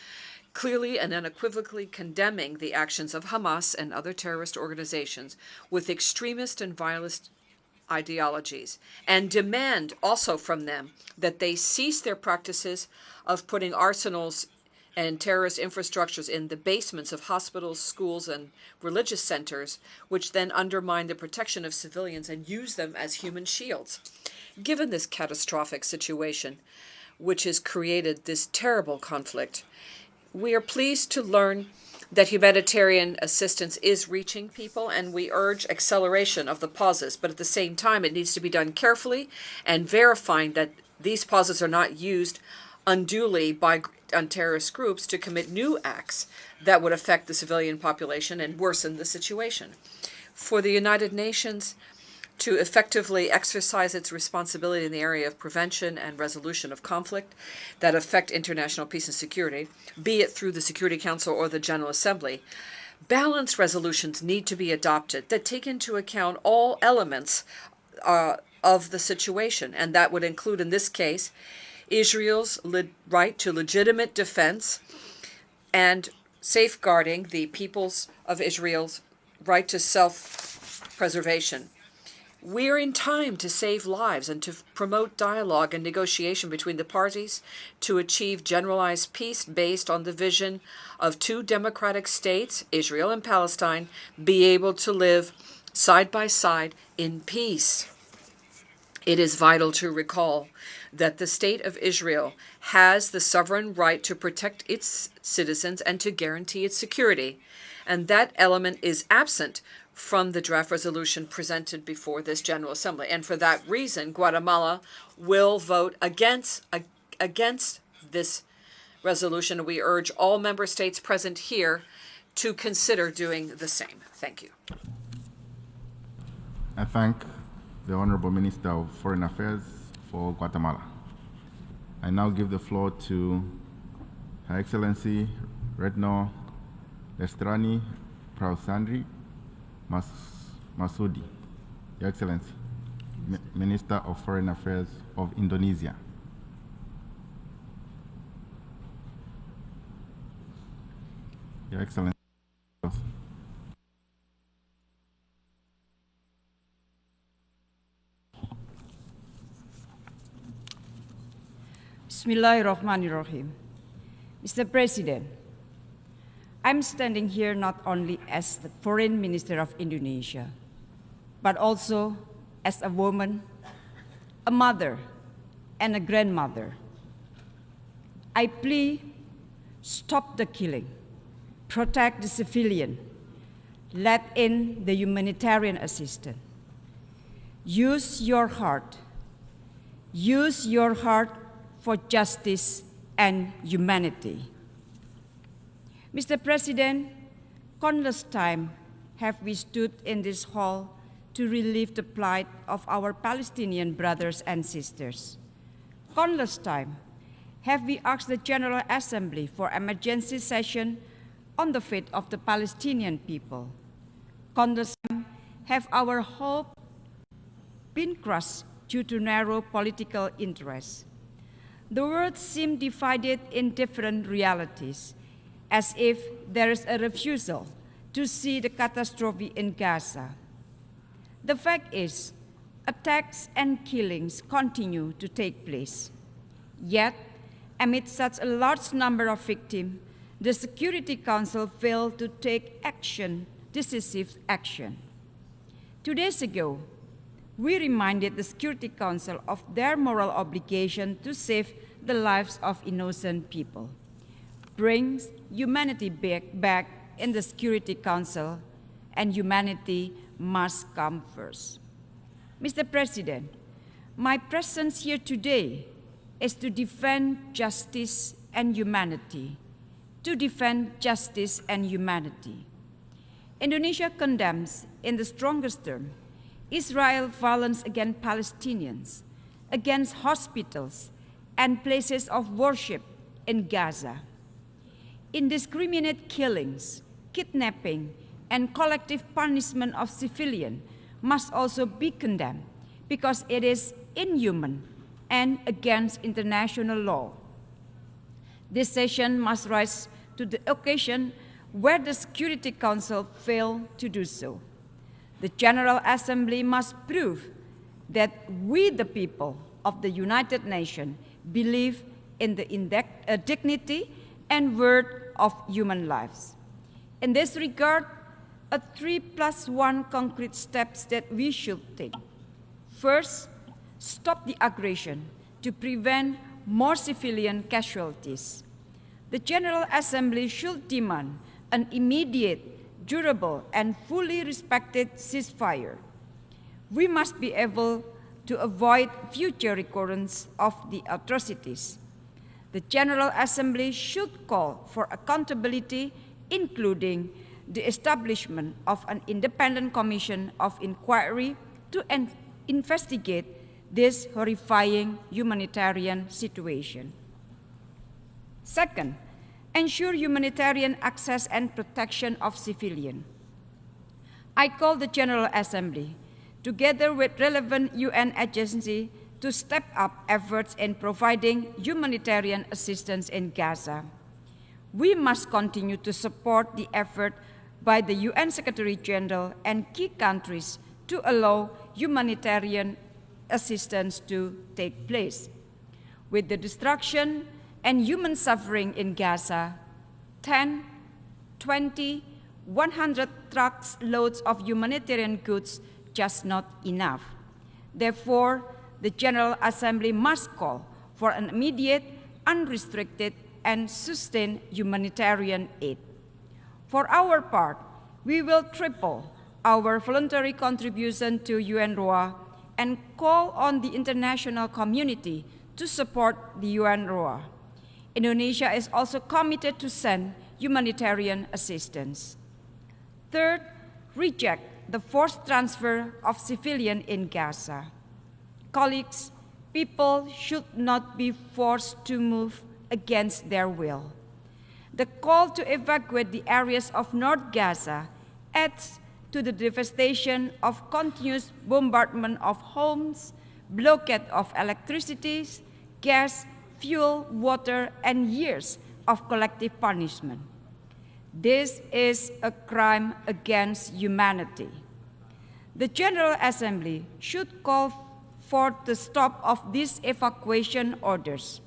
clearly and unequivocally condemning the actions of Hamas and other terrorist organizations with extremist and violent ideologies, and demand also from them that they cease their practices of putting arsenals and terrorist infrastructures in the basements of hospitals, schools, and religious centers, which then undermine the protection of civilians and use them as human shields. Given this catastrophic situation, which has created this terrible conflict, we are pleased to learn that humanitarian assistance is reaching people, and we urge acceleration of the pauses. But at the same time, it needs to be done carefully and verifying that these pauses are not used unduly by terrorist groups to commit new acts that would affect the civilian population and worsen the situation. For the United Nations to effectively exercise its responsibility in the area of prevention and resolution of conflict that affect international peace and security, be it through the Security Council or the General Assembly, balanced resolutions need to be adopted that take into account all elements of the situation, and that would include, in this case, Israel's right to legitimate defense and safeguarding the peoples of Israel's right to self-preservation. We're in time to save lives and to promote dialogue and negotiation between the parties to achieve generalized peace based on the vision of two democratic states, Israel and Palestine, be able to live side by side in peace. It is vital to recall that the State of Israel has the sovereign right to protect its citizens and to guarantee its security, and that element is absent from the draft resolution presented before this General Assembly. And for that reason, Guatemala will vote against this resolution. We urge all member states present here to consider doing the same. Thank you. I thank the Honorable Minister of Foreign Affairs for Guatemala. I now give the floor to Her Excellency Redno Lestrani Prausandri Masudi, Your Excellency, Minister of Foreign Affairs of Indonesia. Your Excellency. Bismillahirrahmanirrahim. Mr. President, I'm standing here not only as the Foreign Minister of Indonesia, but also as a woman, a mother, and a grandmother. I plea, stop the killing, protect the civilian, let in the humanitarian assistance. Use your heart for justice and humanity. Mr. President, countless times have we stood in this hall to relieve the plight of our Palestinian brothers and sisters. Countless times have we asked the General Assembly for emergency session on the fate of the Palestinian people. Countless times have our hope been crushed due to narrow political interests. The world seems divided in different realities, as if there is a refusal to see the catastrophe in Gaza. The fact is, attacks and killings continue to take place. Yet, amid such a large number of victims, the Security Council failed to take decisive action. 2 days ago, we reminded the Security Council of their moral obligation to save the lives of innocent people. Brings humanity back in the Security Council, and humanity must come first. Mr. President, my presence here today is to defend justice and humanity, to defend justice and humanity. Indonesia condemns, in the strongest terms, Israel's violence against Palestinians, against hospitals and places of worship in Gaza. Indiscriminate killings, kidnapping, and collective punishment of civilians must also be condemned because it is inhuman and against international law. This session must rise to the occasion where the Security Council failed to do so. The General Assembly must prove that we, the people of the United Nations, believe in the dignity and worth of human lives. In this regard, 3+1 concrete steps that we should take. First, stop the aggression to prevent more civilian casualties. The General Assembly should demand an immediate, durable, and fully respected ceasefire. We must be able to avoid future recurrence of the atrocities. The General Assembly should call for accountability, including the establishment of an independent commission of inquiry to investigate this horrifying humanitarian situation. Second, ensure humanitarian access and protection of civilians. I call the General Assembly, together with relevant UN agencies, to step up efforts in providing humanitarian assistance in Gaza. We must continue to support the effort by the UN Secretary General and key countries to allow humanitarian assistance to take place. With the destruction and human suffering in Gaza, 10, 20, 100 trucks loads of humanitarian goods just not enough. Therefore, the General Assembly must call for an immediate, unrestricted, and sustained humanitarian aid. For our part, we will triple our voluntary contribution to UNRWA and call on the international community to support the UNRWA. Indonesia is also committed to send humanitarian assistance. Third, reject the forced transfer of civilians in Gaza. Colleagues, people should not be forced to move against their will. The call to evacuate the areas of North Gaza adds to the devastation of continuous bombardment of homes, blockade of electricity, gas, fuel, water, and years of collective punishment. This is a crime against humanity. The General Assembly should call for the stop of these evacuation orders,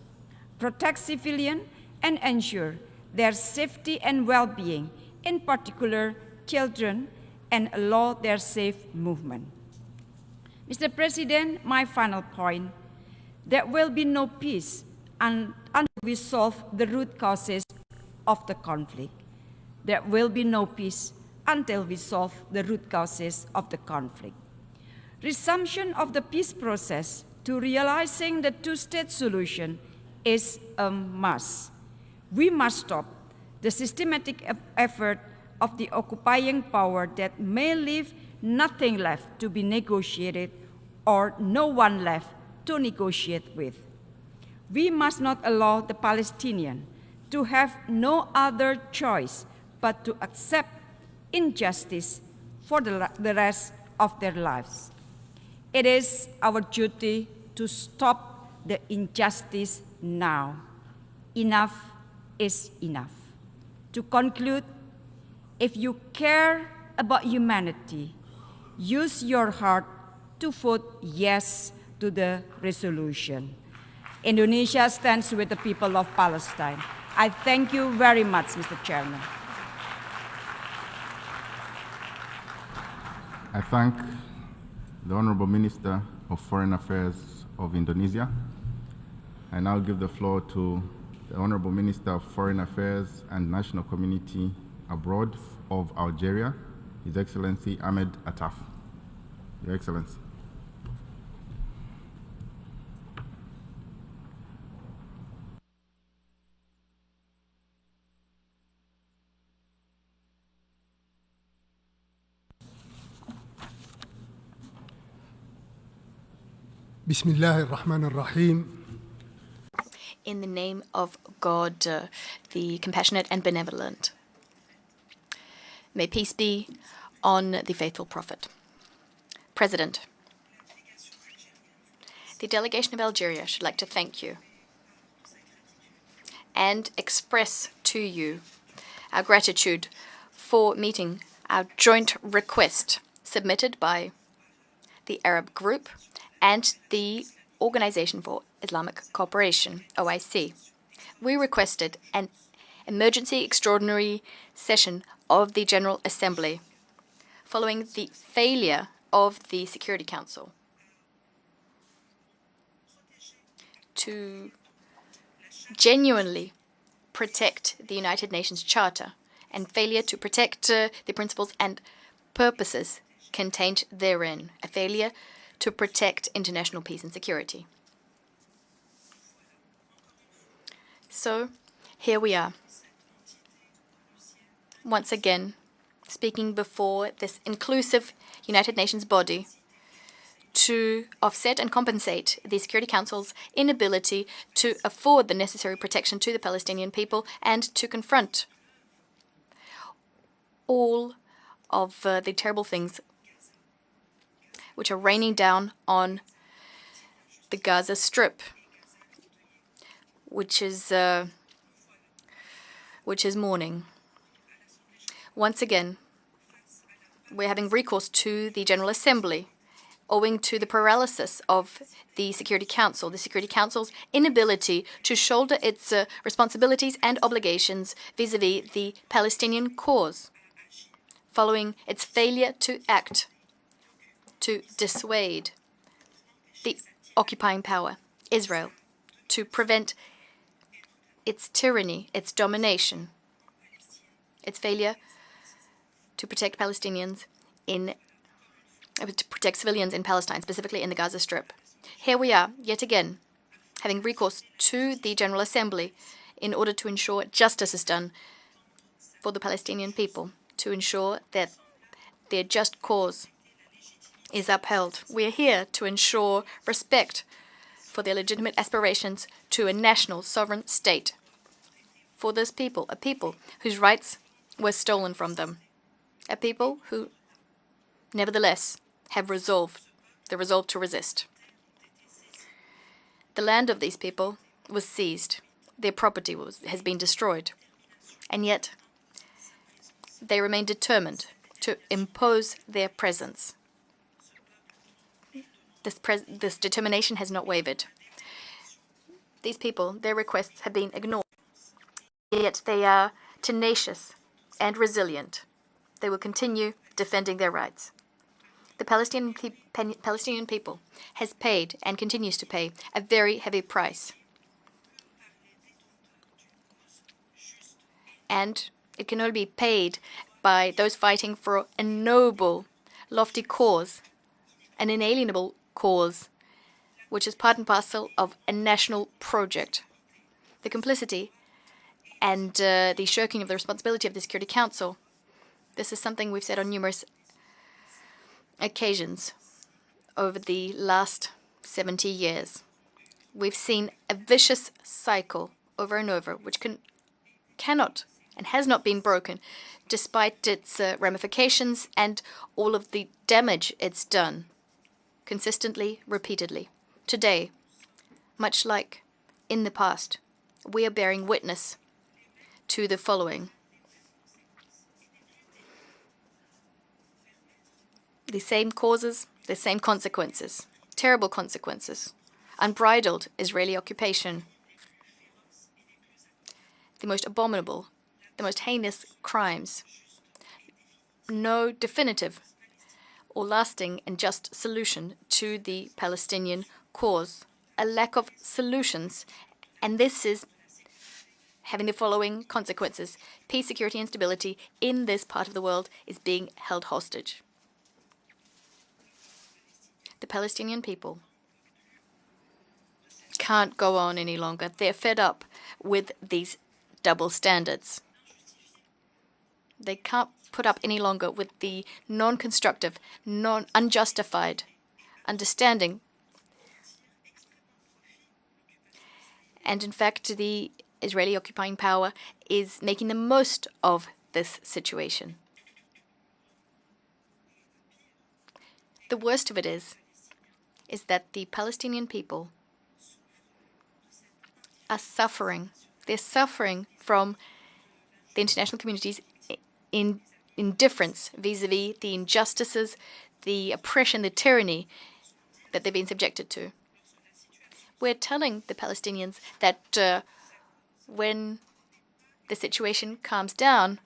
protect civilians, and ensure their safety and well-being, in particular children, and allow their safe movement. Mr. President, my final point, there will be no peace until we solve the root causes of the conflict. There will be no peace until we solve the root causes of the conflict. Resumption of the peace process to realizing the two-state solution is a must. We must stop the systematic effort of the occupying power that may leave nothing left to be negotiated or no one left to negotiate with. We must not allow the Palestinians to have no other choice but to accept injustice for the rest of their lives. It is our duty to stop the injustice now. Enough is enough. To conclude, if you care about humanity, use your heart to vote yes to the resolution. Indonesia stands with the people of Palestine. I thank you very much, Mr. Chairman. I thank the Honorable Minister of Foreign Affairs of Indonesia. I now give the floor to the Honorable Minister of Foreign Affairs and National Community Abroad of Algeria, His Excellency Ahmed Attaf. Your Excellency. Bismillah ar-Rahman ar-Rahim. In the name of God, the compassionate and benevolent. May peace be on the faithful prophet. President, the delegation of Algeria should like to thank you and express to you our gratitude for meeting our joint request submitted by the Arab Group and the Organization for Islamic Cooperation, OIC. We requested an emergency extraordinary session of the General Assembly following the failure of the Security Council to genuinely protect the United Nations Charter and failure to protect the principles and purposes contained therein, a failure to protect international peace and security. So, here we are, once again, speaking before this inclusive United Nations body to offset and compensate the Security Council's inability to afford the necessary protection to the Palestinian people and to confront all of the terrible things which are raining down on the Gaza Strip, which is mourning. Once again, we're having recourse to the General Assembly owing to the paralysis of the Security Council, the Security Council's inability to shoulder its responsibilities and obligations vis-à-vis the Palestinian cause, following its failure to act to dissuade the occupying power, Israel, to prevent its tyranny, its domination, its failure to protect Palestinians to protect civilians in Palestine, specifically in the Gaza Strip. Here we are, yet again, having recourse to the General Assembly in order to ensure justice is done for the Palestinian people, to ensure that their just cause is upheld. We are here to ensure respect for their legitimate aspirations to a national sovereign state. For this people, a people whose rights were stolen from them, a people who nevertheless have the resolve to resist. The land of these people was seized. Their property has been destroyed. And yet, they remain determined to impose their presence. This determination has not wavered. These people, their requests have been ignored. Yet they are tenacious and resilient. They will continue defending their rights. The Palestinian people has paid and continues to pay a very heavy price. And it can only be paid by those fighting for a noble, lofty cause, an inalienable cause, which is part and parcel of a national project. The complicity and the shirking of the responsibility of the Security Council, this is something we've said on numerous occasions over the last 70 years. We've seen a vicious cycle over and over, which cannot and has not been broken, despite its ramifications and all of the damage it's done, consistently, repeatedly. Today, much like in the past, we are bearing witness to the following. The same causes, the same consequences, terrible consequences, unbridled Israeli occupation, the most abominable, the most heinous crimes, no definitive or lasting and just solution to the Palestinian cause, a lack of solutions, and this is having the following consequences. Peace, security, and stability in this part of the world is being held hostage. The Palestinian people can't go on any longer. They're fed up with these double standards. They can't put up any longer with the non-constructive, unjustified understanding. And in fact, the Israeli occupying power is making the most of this situation. The worst of it is that the Palestinian people are suffering. They're suffering from the international community's indifference vis-à-vis the injustices, the oppression, the tyranny that they've been subjected to. We're telling the Palestinians that when the situation calms down,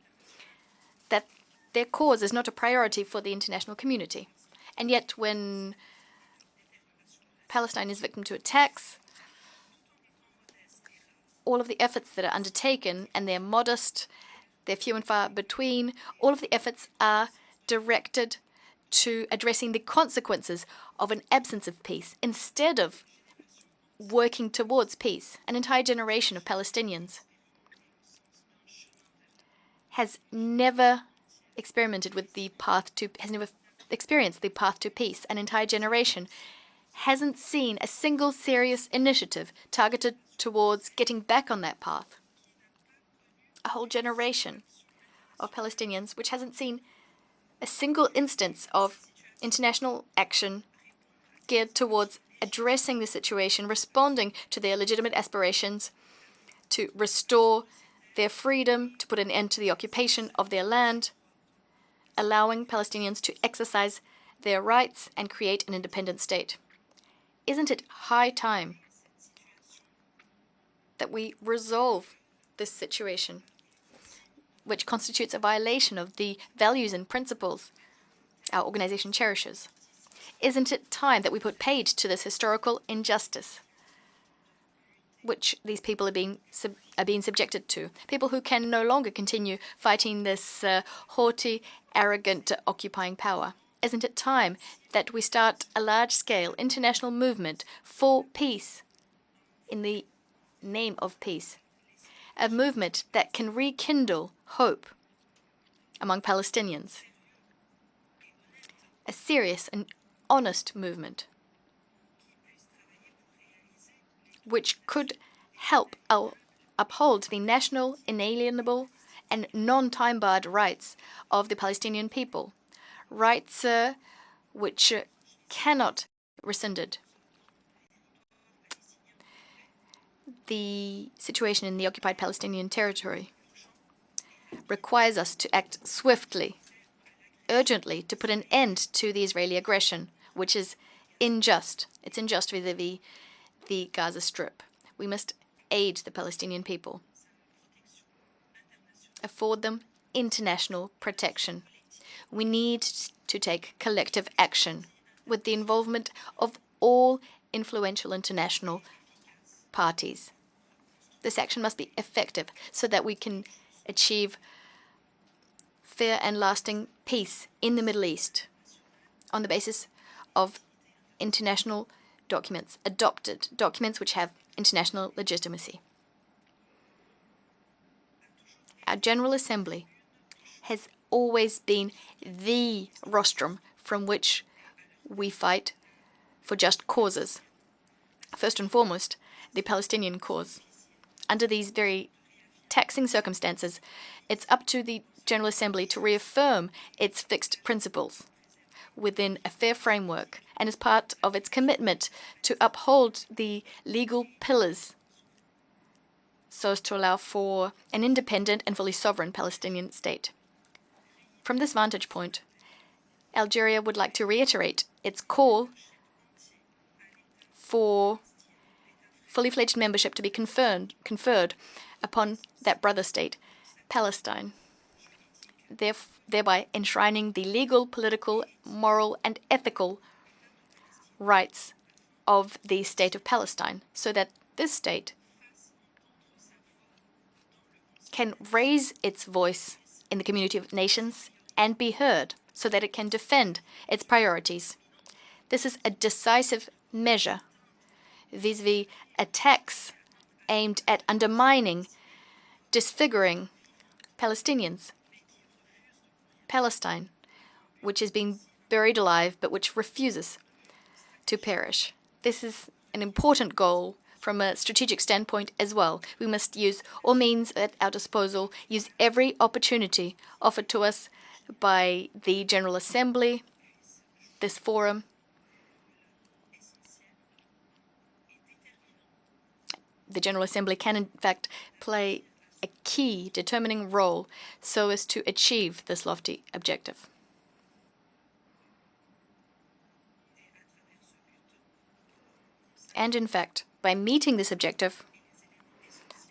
that their cause is not a priority for the international community. And yet when Palestine is victim to attacks, all of the efforts that are undertaken, and they're modest, they're few and far between, all of the efforts are directed to addressing the consequences of an absence of peace instead of working towards peace. An entire generation of Palestinians has never experimented with the path to, has never experienced the path to peace. An entire generation hasn't seen a single serious initiative targeted towards getting back on that path. A whole generation of Palestinians which hasn't seen a single instance of international action geared towards addressing the situation, responding to their legitimate aspirations to restore their freedom, to put an end to the occupation of their land, allowing Palestinians to exercise their rights and create an independent state. Isn't it high time that we resolve this situation, which constitutes a violation of the values and principles our organization cherishes? Isn't it time that we put paid to this historical injustice which these people are being subjected to? People who can no longer continue fighting this haughty, arrogant, occupying power. Isn't it time that we start a large-scale international movement for peace, in the name of peace? A movement that can rekindle hope among Palestinians. A serious and honest movement which could help uphold the national, inalienable, and non-time-barred rights of the Palestinian people, rights which cannot be rescinded. The situation in the occupied Palestinian territory requires us to act swiftly, urgently, to put an end to the Israeli aggression, which is unjust. It's unjust vis-à-vis the Gaza Strip. We must aid the Palestinian people, afford them international protection. We need to take collective action with the involvement of all influential international parties. This action must be effective so that we can achieve fair and lasting peace in the Middle East on the basis of international documents, adopted documents which have international legitimacy. Our General Assembly has always been the rostrum from which we fight for just causes. First and foremost, the Palestinian cause. Under these very taxing circumstances, it's up to the General Assembly to reaffirm its fixed principles within a fair framework and as part of its commitment to uphold the legal pillars so as to allow for an independent and fully sovereign Palestinian state. From this vantage point, Algeria would like to reiterate its call for fully fledged membership to be conferred upon that brother state, Palestine, thereby enshrining the legal, political, moral, and ethical rights of the state of Palestine, so that this state can raise its voice in the community of nations and be heard, so that it can defend its priorities. This is a decisive measure vis-à-vis attacks aimed at undermining, disfiguring Palestinians. Palestine, which is being buried alive but which refuses to perish. This is an important goal from a strategic standpoint as well. We must use all means at our disposal, use every opportunity offered to us by the General Assembly, this forum. The General Assembly can, in fact, play a key determining role so as to achieve this lofty objective. And in fact, by meeting this objective,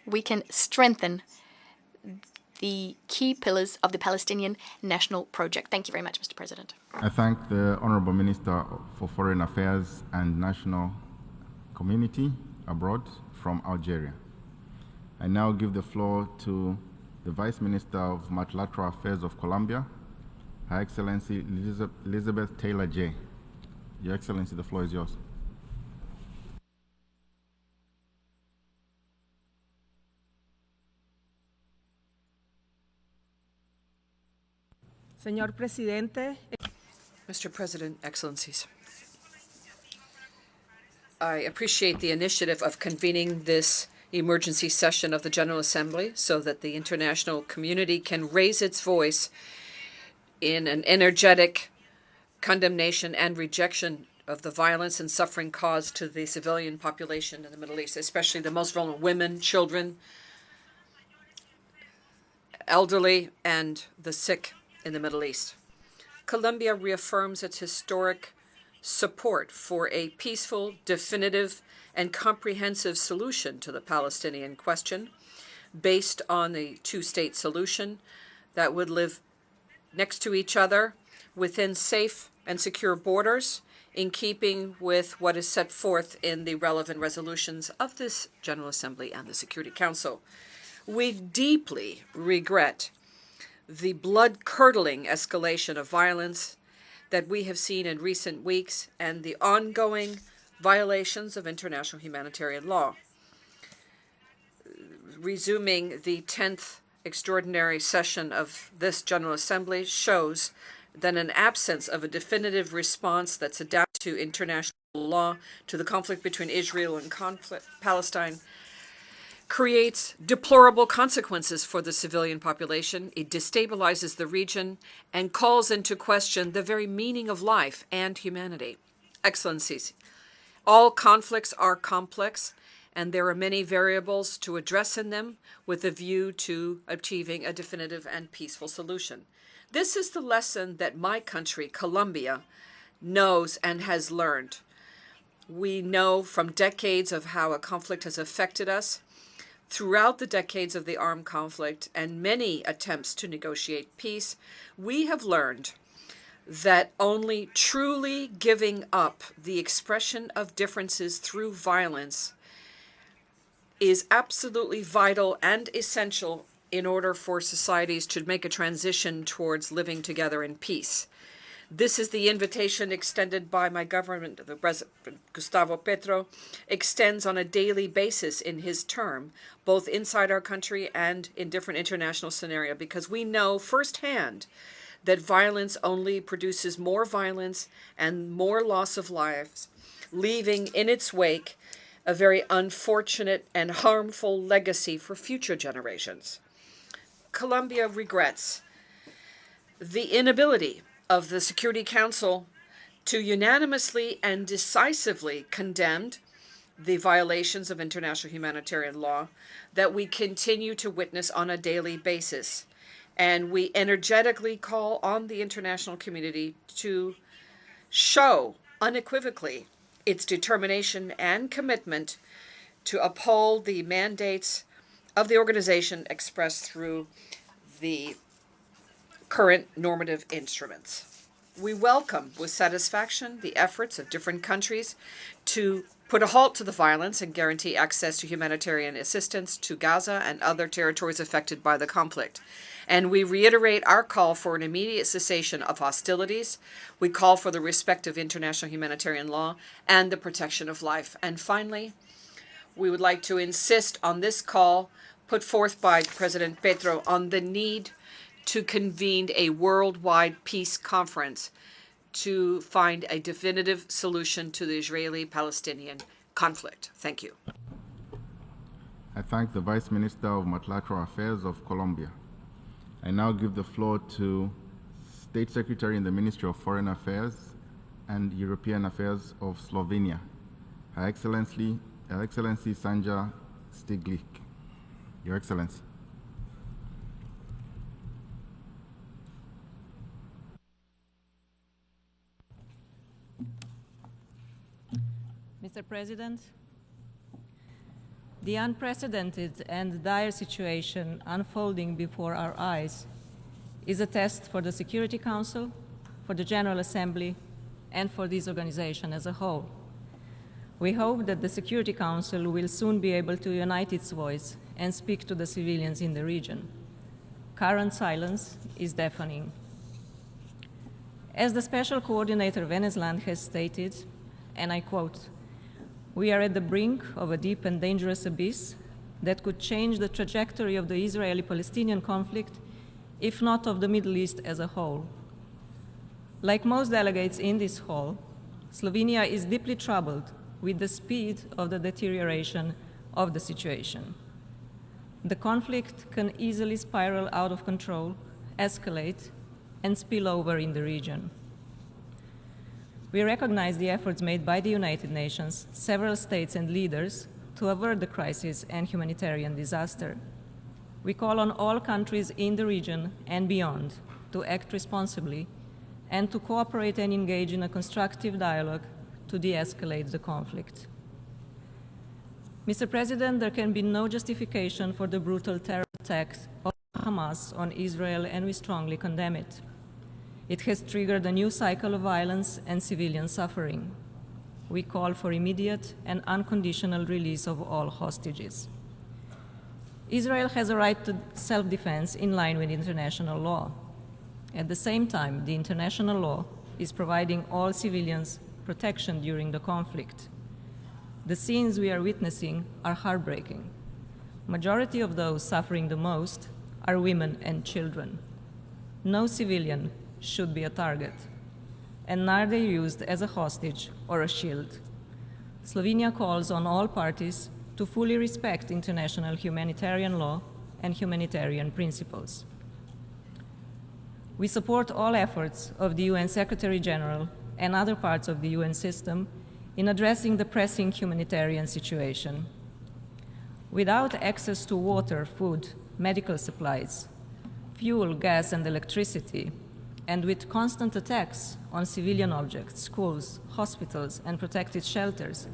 we can strengthen the key pillars of the Palestinian national project. Thank you very much, Mr. President. I thank the Honorable Minister for Foreign Affairs and National Community Abroad from Algeria. I now give the floor to the Vice Minister of Multilateral Affairs of Colombia, Her Excellency Elizabeth Taylor Jay. Your Excellency, the floor is yours. Señor Presidente. Mr. President, Excellencies, I appreciate the initiative of convening this emergency session of the General Assembly so that the international community can raise its voice in an energetic condemnation and rejection of the violence and suffering caused to the civilian population in the Middle East, especially the most vulnerable women, children, elderly, and the sick in the Middle East. Colombia reaffirms its historic support for a peaceful, definitive, and comprehensive solution to the Palestinian question based on the two-state solution that would live next to each other within safe and secure borders, in keeping with what is set forth in the relevant resolutions of this General Assembly and the Security Council. We deeply regret the blood-curdling escalation of violence that we have seen in recent weeks and the ongoing violations of international humanitarian law. Resuming the 10th extraordinary session of this General Assembly shows that an absence of a definitive response that's adapted to international law to the conflict between Israel and Palestine creates deplorable consequences for the civilian population. It destabilizes the region and calls into question the very meaning of life and humanity. Excellencies, all conflicts are complex, and there are many variables to address in them with a view to achieving a definitive and peaceful solution. This is the lesson that my country, Colombia, knows and has learned. We know from decades of how a conflict has affected us. Throughout the decades of the armed conflict and many attempts to negotiate peace, we have learned that only truly giving up the expression of differences through violence is absolutely vital and essential in order for societies to make a transition towards living together in peace. This is the invitation extended by my government. The President, Gustavo Petro, extends on a daily basis in his term, both inside our country and in different international scenarios, because we know firsthand that violence only produces more violence and more loss of lives, leaving in its wake a very unfortunate and harmful legacy for future generations. Colombia regrets the inability of the Security Council to unanimously and decisively condemn the violations of international humanitarian law that we continue to witness on a daily basis. And we energetically call on the international community to show unequivocally its determination and commitment to uphold the mandates of the organization expressed through the current normative instruments. We welcome with satisfaction the efforts of different countries to put a halt to the violence and guarantee access to humanitarian assistance to Gaza and other territories affected by the conflict. And we reiterate our call for an immediate cessation of hostilities. We call for the respect of international humanitarian law and the protection of life. And finally, we would like to insist on this call put forth by President Petro on the need to convene a worldwide peace conference to find a definitive solution to the Israeli-Palestinian conflict. Thank you. I thank the Vice Minister of Multilateral Affairs of Colombia. I now give the floor to State Secretary in the Ministry of Foreign Affairs and European Affairs of Slovenia, Her Excellency Sanja Stiglic. Your Excellency. Mr. President, the unprecedented and dire situation unfolding before our eyes is a test for the Security Council, for the General Assembly, and for this organization as a whole. We hope that the Security Council will soon be able to unite its voice and speak to the civilians in the region. Current silence is deafening. As the Special Coordinator Venezuelan has stated, and I quote, "We are at the brink of a deep and dangerous abyss that could change the trajectory of the Israeli-Palestinian conflict, if not of the Middle East as a whole." Like most delegates in this hall, Slovenia is deeply troubled with the speed of the deterioration of the situation. The conflict can easily spiral out of control, escalate, and spill over in the region. We recognize the efforts made by the United Nations, several states and leaders to avert the crisis and humanitarian disaster. We call on all countries in the region and beyond to act responsibly and to cooperate and engage in a constructive dialogue to de-escalate the conflict. Mr. President, there can be no justification for the brutal terror attacks of Hamas on Israel, and we strongly condemn it. It has triggered a new cycle of violence and civilian suffering. We call for immediate and unconditional release of all hostages. Israel has a right to self-defense in line with international law. At the same time, the international law is providing all civilians protection during the conflict. The scenes we are witnessing are heartbreaking. Majority of those suffering the most are women and children. No civilian should be a target, and neither used as a hostage or a shield. Slovenia calls on all parties to fully respect international humanitarian law and humanitarian principles. We support all efforts of the UN Secretary General and other parts of the UN system in addressing the pressing humanitarian situation. Without access to water, food, medical supplies, fuel, gas, and electricity, and with constant attacks on civilian objects, schools, hospitals, and protected shelters,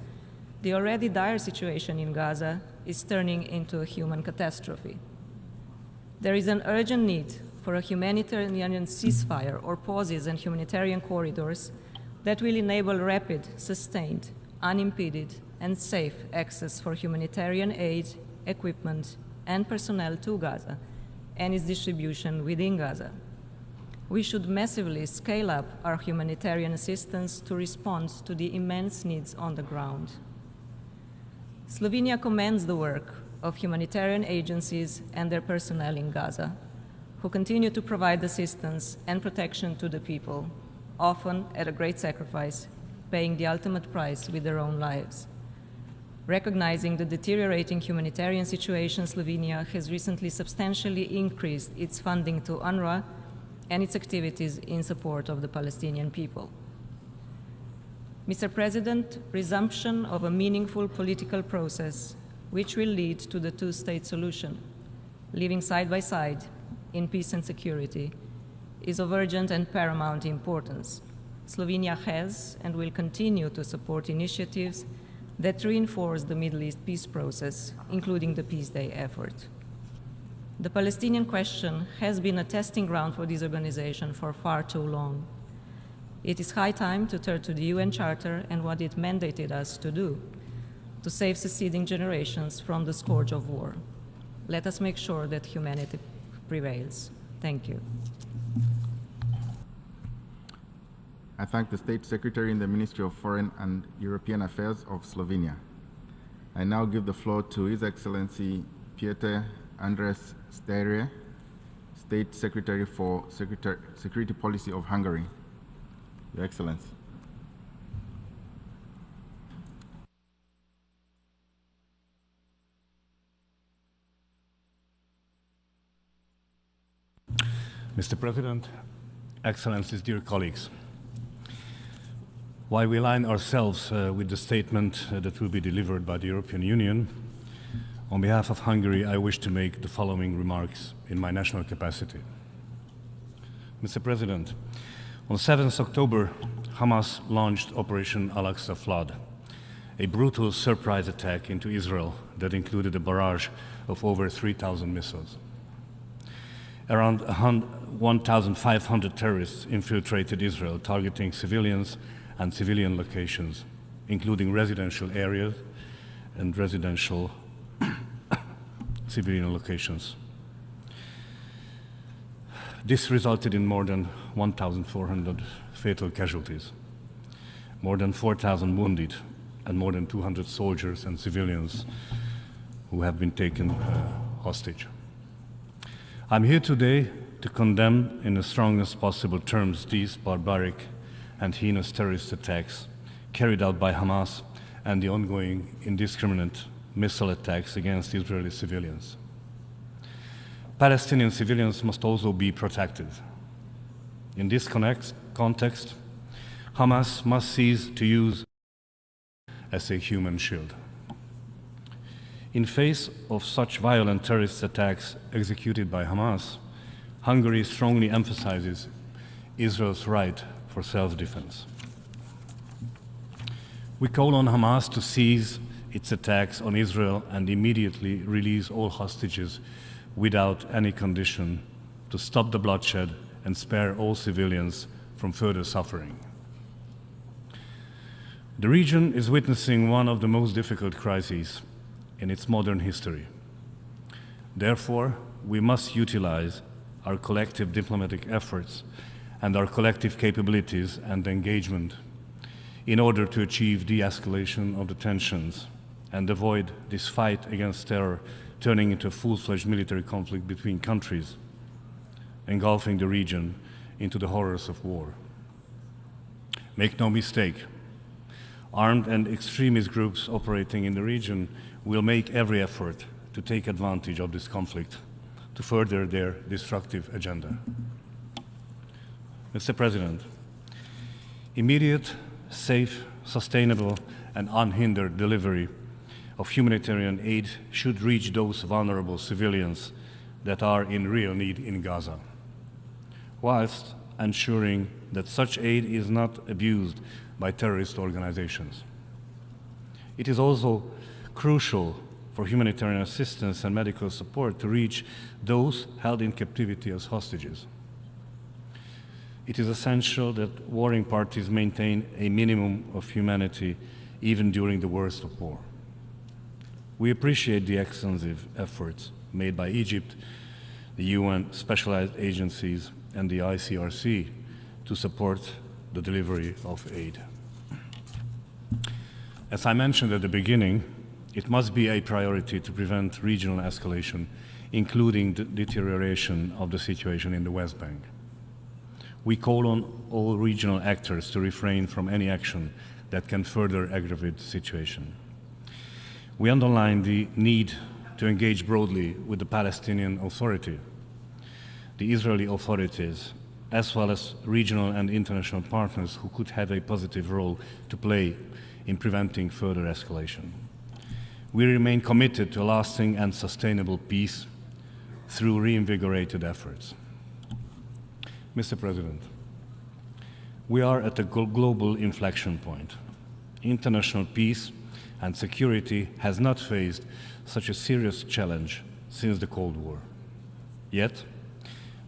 the already dire situation in Gaza is turning into a human catastrophe. There is an urgent need for a humanitarian ceasefire or pauses and humanitarian corridors that will enable rapid, sustained, unimpeded, and safe access for humanitarian aid, equipment, and personnel to Gaza and its distribution within Gaza. We should massively scale up our humanitarian assistance to respond to the immense needs on the ground. Slovenia commends the work of humanitarian agencies and their personnel in Gaza, who continue to provide assistance and protection to the people, often at a great sacrifice, paying the ultimate price with their own lives. Recognizing the deteriorating humanitarian situation, Slovenia has recently substantially increased its funding to UNRWA and its activities in support of the Palestinian people. Mr. President, resumption of a meaningful political process which will lead to the two-state solution, living side by side in peace and security, is of urgent and paramount importance. Slovenia has and will continue to support initiatives that reinforce the Middle East peace process, including the Peace Day effort. The Palestinian question has been a testing ground for this organization for far too long. It is high time to turn to the UN Charter and what it mandated us to do, to save succeeding generations from the scourge of war. Let us make sure that humanity prevails. Thank you. I thank the State Secretary in the Ministry of Foreign and European Affairs of Slovenia. I now give the floor to His Excellency Peter Andres Steire, State Secretary for Security Policy of Hungary. Your Excellency. Mr. President, Excellencies, dear colleagues, while we align ourselves with the statement that will be delivered by the European Union, on behalf of Hungary, I wish to make the following remarks in my national capacity. Mr. President, on 7th October, Hamas launched Operation Al-Aqsa Flood, a brutal surprise attack into Israel that included a barrage of over 3,000 missiles. Around 1,500 terrorists infiltrated Israel, targeting civilians and civilian locations, including residential areas and residential civilian locations. This resulted in more than 1,400 fatal casualties, more than 4,000 wounded, and more than 200 soldiers and civilians who have been taken hostage. I'm here today to condemn in the strongest possible terms these barbaric and heinous terrorist attacks carried out by Hamas and the ongoing indiscriminate missile attacks against Israeli civilians. Palestinian civilians must also be protected. In this context, Hamas must cease to use as a human shield. In face of such violent terrorist attacks executed by Hamas, Hungary strongly emphasizes Israel's right for self-defense. We call on Hamas to cease its attacks on Israel and immediately release all hostages without any condition, to stop the bloodshed and spare all civilians from further suffering. The region is witnessing one of the most difficult crises in its modern history. Therefore, we must utilize our collective diplomatic efforts and our collective capabilities and engagement in order to achieve de-escalation of the tensions and avoid this fight against terror turning into a full-fledged military conflict between countries, engulfing the region into the horrors of war. Make no mistake, armed and extremist groups operating in the region will make every effort to take advantage of this conflict to further their destructive agenda. Mr. President, immediate, safe, sustainable, and unhindered delivery of humanitarian aid should reach those vulnerable civilians that are in real need in Gaza, whilst ensuring that such aid is not abused by terrorist organizations. It is also crucial for humanitarian assistance and medical support to reach those held in captivity as hostages. It is essential that warring parties maintain a minimum of humanity even during the worst of war. We appreciate the extensive efforts made by Egypt, the UN specialized agencies, and the ICRC to support the delivery of aid. As I mentioned at the beginning, it must be a priority to prevent regional escalation, including the deterioration of the situation in the West Bank. We call on all regional actors to refrain from any action that can further aggravate the situation. We underline the need to engage broadly with the Palestinian Authority, the Israeli authorities, as well as regional and international partners who could have a positive role to play in preventing further escalation. We remain committed to lasting and sustainable peace through reinvigorated efforts. Mr. President, we are at a global inflection point. International peace and security has not faced such a serious challenge since the Cold War. Yet,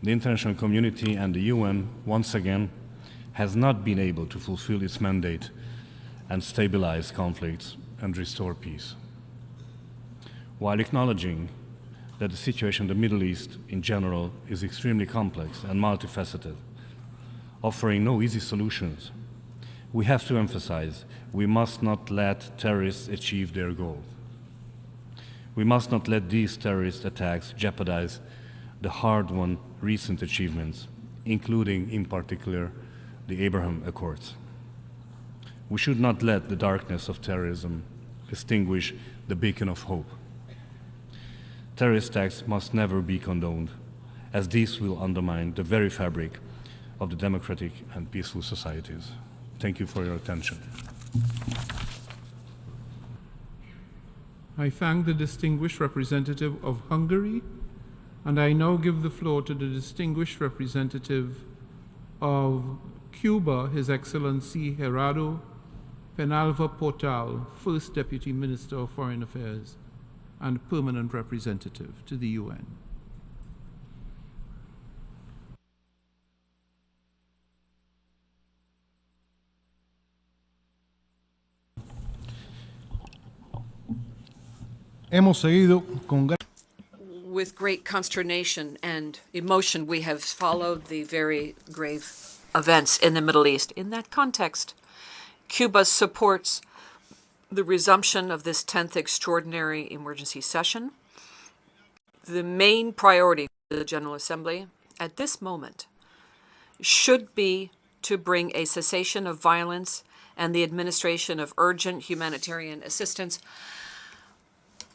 the international community and the UN, once again, has not been able to fulfill its mandate and stabilize conflicts and restore peace. While acknowledging that the situation in the Middle East in general is extremely complex and multifaceted, offering no easy solutions, we have to emphasize we must not let terrorists achieve their goal. We must not let these terrorist attacks jeopardize the hard-won recent achievements, including, in particular, the Abraham Accords. We should not let the darkness of terrorism extinguish the beacon of hope. Terrorist attacks must never be condoned, as these will undermine the very fabric of the democratic and peaceful societies. Thank you for your attention. I thank the distinguished representative of Hungary, and I now give the floor to the distinguished representative of Cuba, His Excellency Gerardo Penalva Portal, First Deputy Minister of Foreign Affairs and Permanent Representative to the UN. Hemos seguido con With great consternation and emotion, we have followed the very grave events in the Middle East. In that context, Cuba supports the resumption of this 10th Extraordinary Emergency Session. The main priority of the General Assembly at this moment should be to bring a cessation of violence and the administration of urgent humanitarian assistance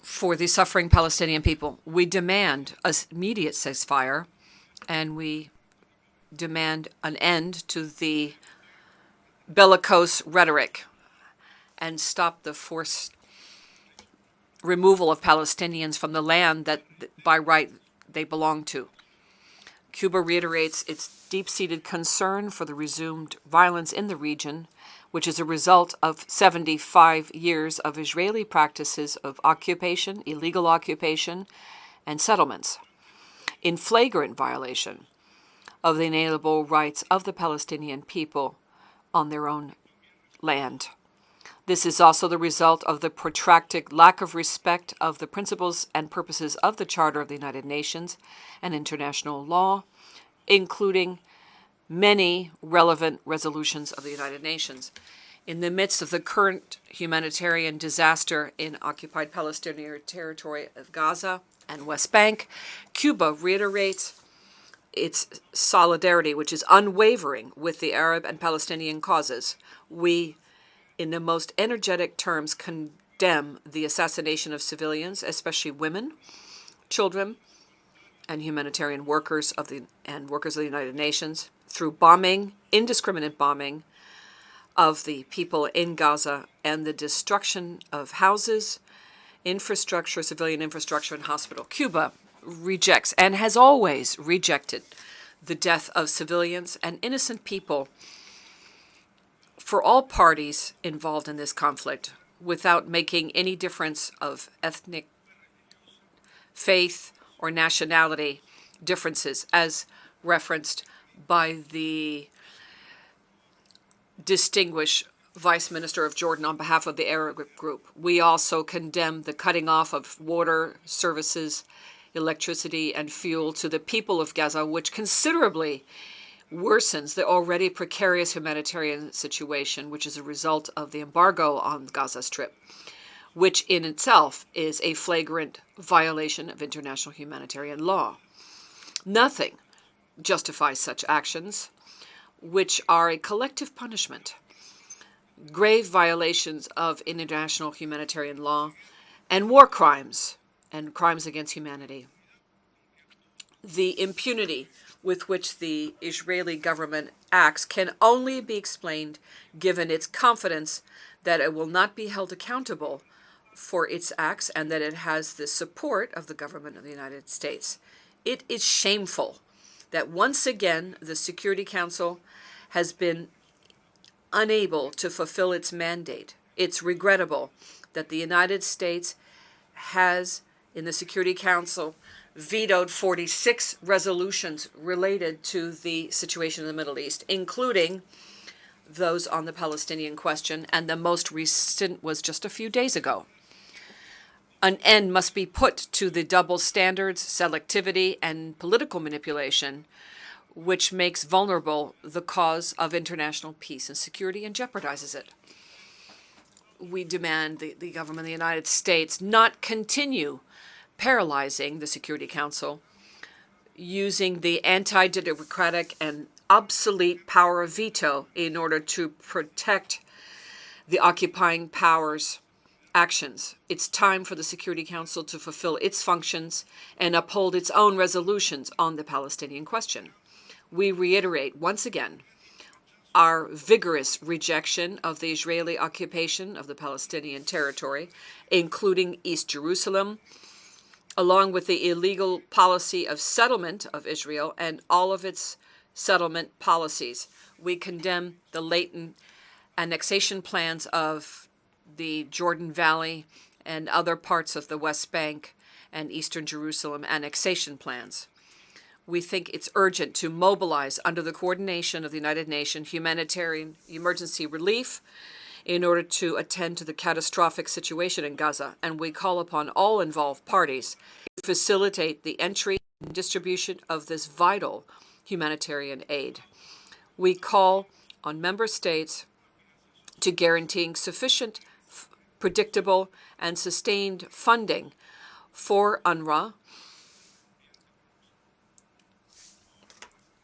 for the suffering Palestinian people. We demand an immediate ceasefire, and we demand an end to the bellicose rhetoric and stop the forced removal of Palestinians from the land that by right they belong to. Cuba reiterates its deep-seated concern for the resumed violence in the region, which is a result of 75 years of Israeli practices of occupation, illegal occupation, and settlements, in flagrant violation of the inalienable rights of the Palestinian people on their own land. This is also the result of the protracted lack of respect of the principles and purposes of the Charter of the United Nations and international law, including many relevant resolutions of the United Nations. In the midst of the current humanitarian disaster in occupied Palestinian territory of Gaza and West Bank, Cuba reiterates its solidarity, which is unwavering, with the Arab and Palestinian causes. We, in the most energetic terms, condemn the assassination of civilians, especially women, children, and humanitarian workers of the United Nations, through bombing, indiscriminate bombing of the people in Gaza, and the destruction of houses, infrastructure, civilian infrastructure, and hospital. Cuba rejects and has always rejected the death of civilians and innocent people for all parties involved in this conflict, without making any difference of ethnic, faith, or nationality differences, as referenced by the distinguished Vice Minister of Jordan on behalf of the Arab group. We also condemn the cutting off of water services, electricity, and fuel to the people of Gaza, which considerably worsens the already precarious humanitarian situation, which is a result of the embargo on Gaza Strip, which in itself is a flagrant violation of international humanitarian law. Nothing justifies such actions, which are a collective punishment, grave violations of international humanitarian law, and war crimes and crimes against humanity. The impunity with which the Israeli government acts can only be explained given its confidence that it will not be held accountable for its acts and that it has the support of the government of the United States. It is shameful that once again the Security Council has been unable to fulfill its mandate. It's regrettable that the United States has, in the Security Council, vetoed 46 resolutions related to the situation in the Middle East, including those on the Palestinian question, and the most recent was just a few days ago. An end must be put to the double standards, selectivity, and political manipulation, which makes vulnerable the cause of international peace and security and jeopardizes it. We demand the government of the United States not continue paralyzing the Security Council, using the anti-democratic and obsolete power of veto in order to protect the occupying powers' actions. It's time for the Security Council to fulfill its functions and uphold its own resolutions on the Palestinian question. We reiterate once again our vigorous rejection of the Israeli occupation of the Palestinian territory, including East Jerusalem, along with the illegal policy of settlement of Israel and all of its settlement policies. We condemn the latent annexation plans of the Jordan Valley and other parts of the West Bank and Eastern Jerusalem annexation plans. We think it's urgent to mobilize, under the coordination of the United Nations, humanitarian emergency relief in order to attend to the catastrophic situation in Gaza, and we call upon all involved parties to facilitate the entry and distribution of this vital humanitarian aid. We call on member states to guaranteeing sufficient, predictable, and sustained funding for UNRWA.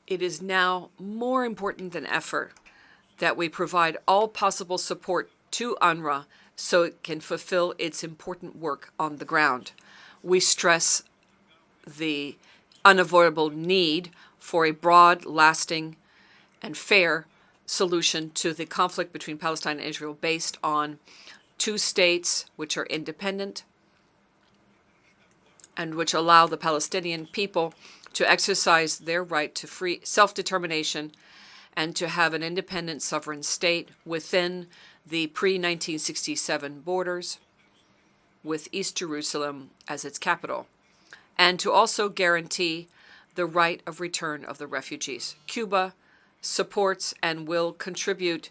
It is now more important than ever that we provide all possible support to UNRWA so it can fulfill its important work on the ground. We stress the unavoidable need for a broad, lasting, and fair solution to the conflict between Palestine and Israel based on two states which are independent and which allow the Palestinian people to exercise their right to free self-determination and to have an independent sovereign state within the pre-1967 borders, with East Jerusalem as its capital, and to also guarantee the right of return of the refugees. Cuba supports and will contribute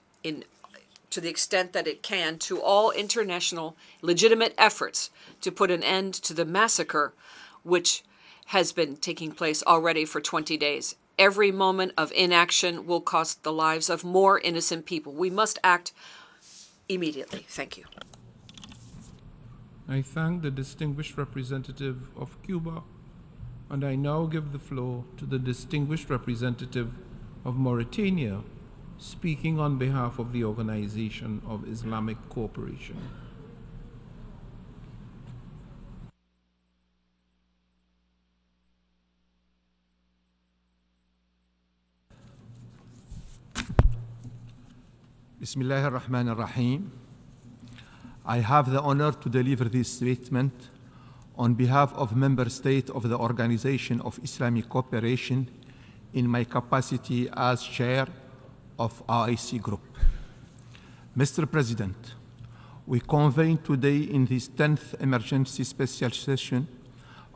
to the extent that it can to all international legitimate efforts to put an end to the massacre which has been taking place already for 20 days. Every moment of inaction will cost the lives of more innocent people. We must act immediately. Thank you. I thank the distinguished representative of Cuba, and I now give the floor to the distinguished representative of Mauritania, speaking on behalf of the Organization of Islamic Cooperation. Bismillah ar-Rahman ar-Rahim. I have the honor to deliver this statement on behalf of Member State of the Organization of Islamic Cooperation in my capacity as Chair of OIC Group. Mr. President, we convene today in this 10th emergency special session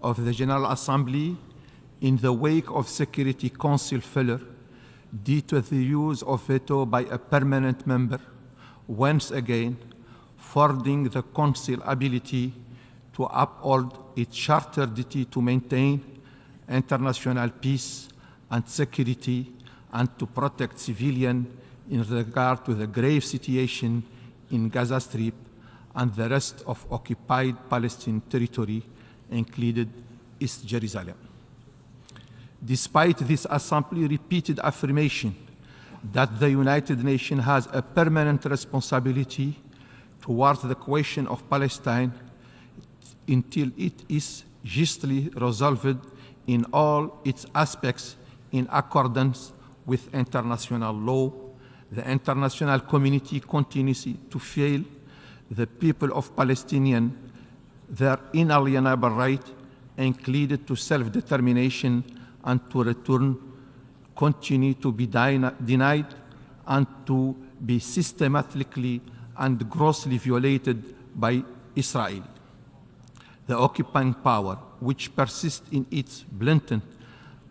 of the General Assembly in the wake of Security Council failure due to the use of veto by a permanent member, once again furthering the Council's ability to uphold its charter duty to maintain international peace and security and to protect civilians in regard to the grave situation in Gaza Strip and the rest of occupied Palestinian territory, including East Jerusalem. Despite this Assembly's repeated affirmation that the United Nations has a permanent responsibility towards the question of Palestine until it is justly resolved in all its aspects in accordance with international law, the international community continues to fail the people of Palestinian their inalienable right, included to self-determination and to return, continue to be denied and to be systematically and grossly violated by Israel. The occupying power, which persists in its blatant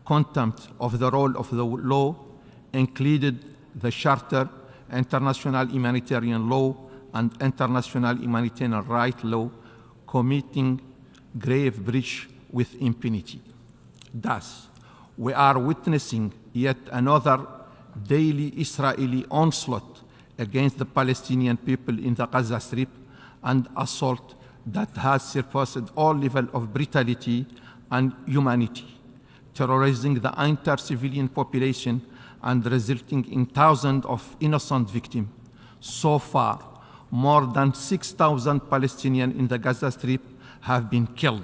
contempt of the role of the law, included the Charter, international humanitarian law, and international humanitarian right law, committing grave breach with impunity. Thus, we are witnessing yet another daily Israeli onslaught against the Palestinian people in the Gaza Strip, and assault that has surpassed all levels of brutality and humanity, terrorizing the entire civilian population and resulting in thousands of innocent victims. So far, more than 6,000 Palestinians in the Gaza Strip have been killed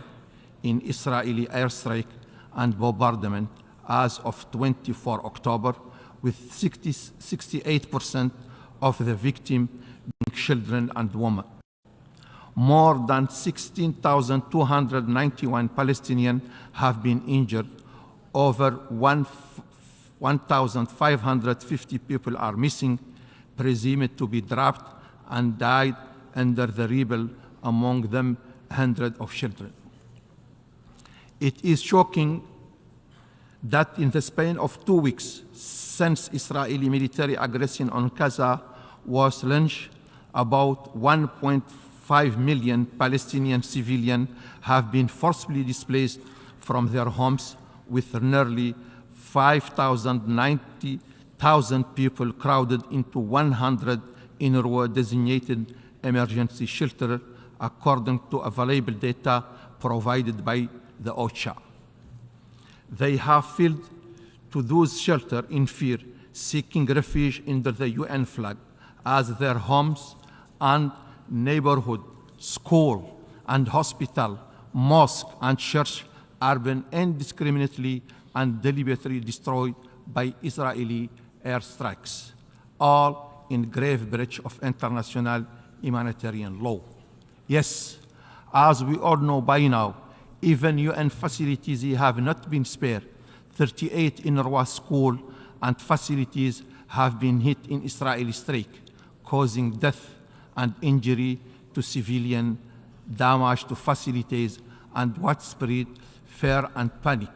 in Israeli airstrike and bombardment as of 24 October, with 68% of the victims being children and women. More than 16,291 Palestinians have been injured. Over 1,550 people are missing, presumed to be trapped and died under the rebel, among them hundreds of children. It is shocking that in the span of 2 weeks since Israeli military aggression on Gaza was launched, about 1.5 million Palestinian civilians have been forcibly displaced from their homes, with nearly 90,000 people crowded into 100 UNRWA designated emergency shelters, according to available data provided by the OCHA. They have fled to those shelters in fear, seeking refuge under the UN flag, as their homes and neighborhood, school and hospital, mosque and church are being indiscriminately and deliberately destroyed by Israeli airstrikes, all in grave breach of international humanitarian law. Yes, as we all know by now, even UN facilities have not been spared, 38 UNRWA schools and facilities have been hit in Israeli strike, causing death and injury to civilian, damage to facilities, and widespread fear and panic.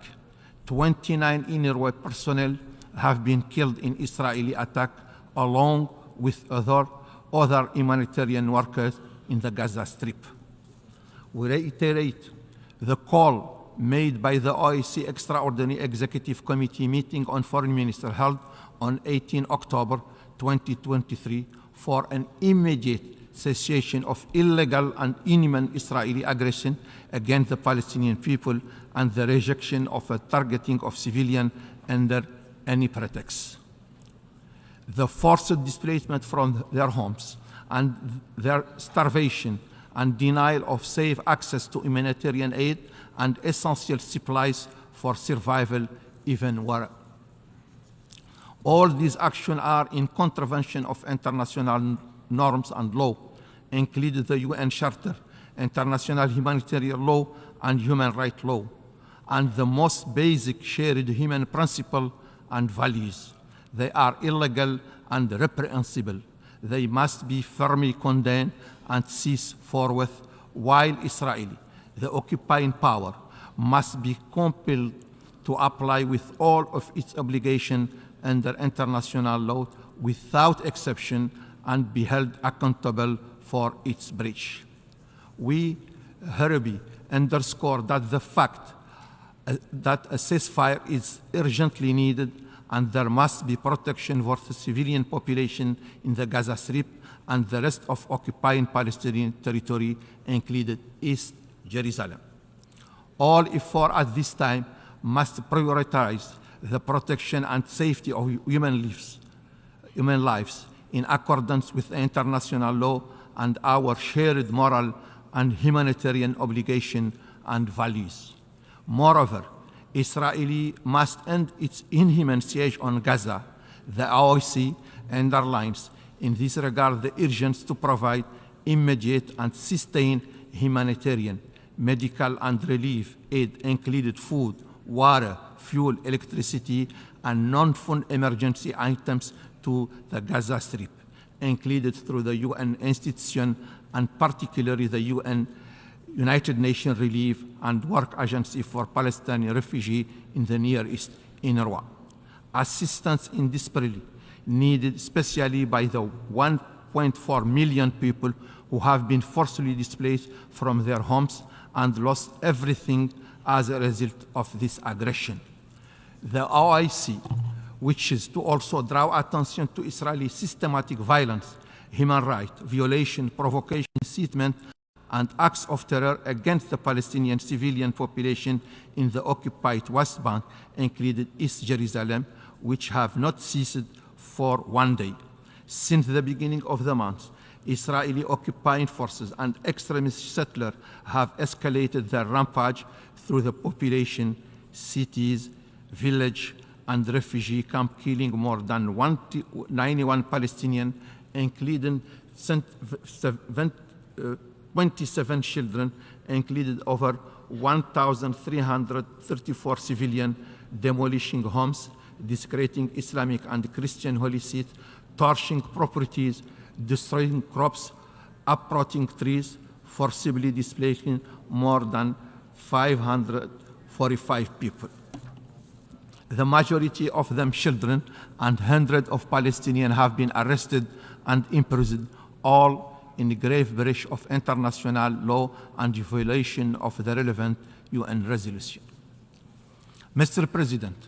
29 UNRWA personnel have been killed in Israeli attack, along with other humanitarian workers in the Gaza Strip. We reiterate the call made by the OIC Extraordinary Executive Committee meeting on Foreign Ministers held on 18 October 2023 for an immediate cessation of illegal and inhuman Israeli aggression against the Palestinian people and the rejection of a targeting of civilians under any pretext. The forced displacement from their homes and their starvation and denial of safe access to humanitarian aid and essential supplies for survival even worse. All these actions are in contravention of international norms and law, including the UN Charter, international humanitarian law, and human rights law, and the most basic shared human principles and values. They are illegal and reprehensible. They must be firmly condemned and cease forthwith, while Israel, the occupying power, must be compelled to apply with all of its obligations under international law without exception and be held accountable for its breach. We hereby underscore that the fact that a ceasefire is urgently needed and there must be protection for the civilian population in the Gaza Strip and the rest of occupying Palestinian territory, including East Jerusalem. All efforts at this time must prioritize the protection and safety of human lives in accordance with international law and our shared moral and humanitarian obligation and values. Moreover, Israel must end its inhuman siege on Gaza. The OIC underlines in this regard the urgency to provide immediate and sustained humanitarian, medical and relief aid, including food, water, fuel, electricity, and non-food emergency items to the Gaza Strip, included through the UN institution and particularly the United Nations Relief and Work Agency for Palestinian Refugees in the Near East, UNRWA. Assistance is desperately needed, especially by the 1.4 million people who have been forcibly displaced from their homes and lost everything as a result of this aggression. The OIC wishes to also draw attention to Israeli systematic violence, human rights violation, provocation, incitement, and acts of terror against the Palestinian civilian population in the occupied West Bank, including East Jerusalem, which have not ceased for one day. Since the beginning of the month, Israeli occupying forces and extremist settlers have escalated their rampage through the population, cities, villages, and refugee camps, killing more than 91 Palestinians, including 27 children, included over 1,334 civilians, demolishing homes, desecrating Islamic and Christian holy sites, torching properties, destroying crops, uprooting trees, forcibly displacing more than 545 people. The majority of them children, and hundreds of Palestinians have been arrested and imprisoned, all in grave breach of international law and violation of the relevant UN resolution. Mr. President,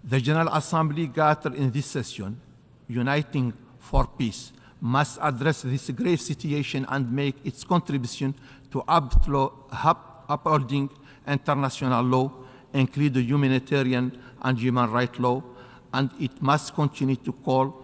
the General Assembly gathered in this session, uniting for peace, must address this grave situation and make its contribution to upholding international law, including humanitarian and human rights law, and it must continue to call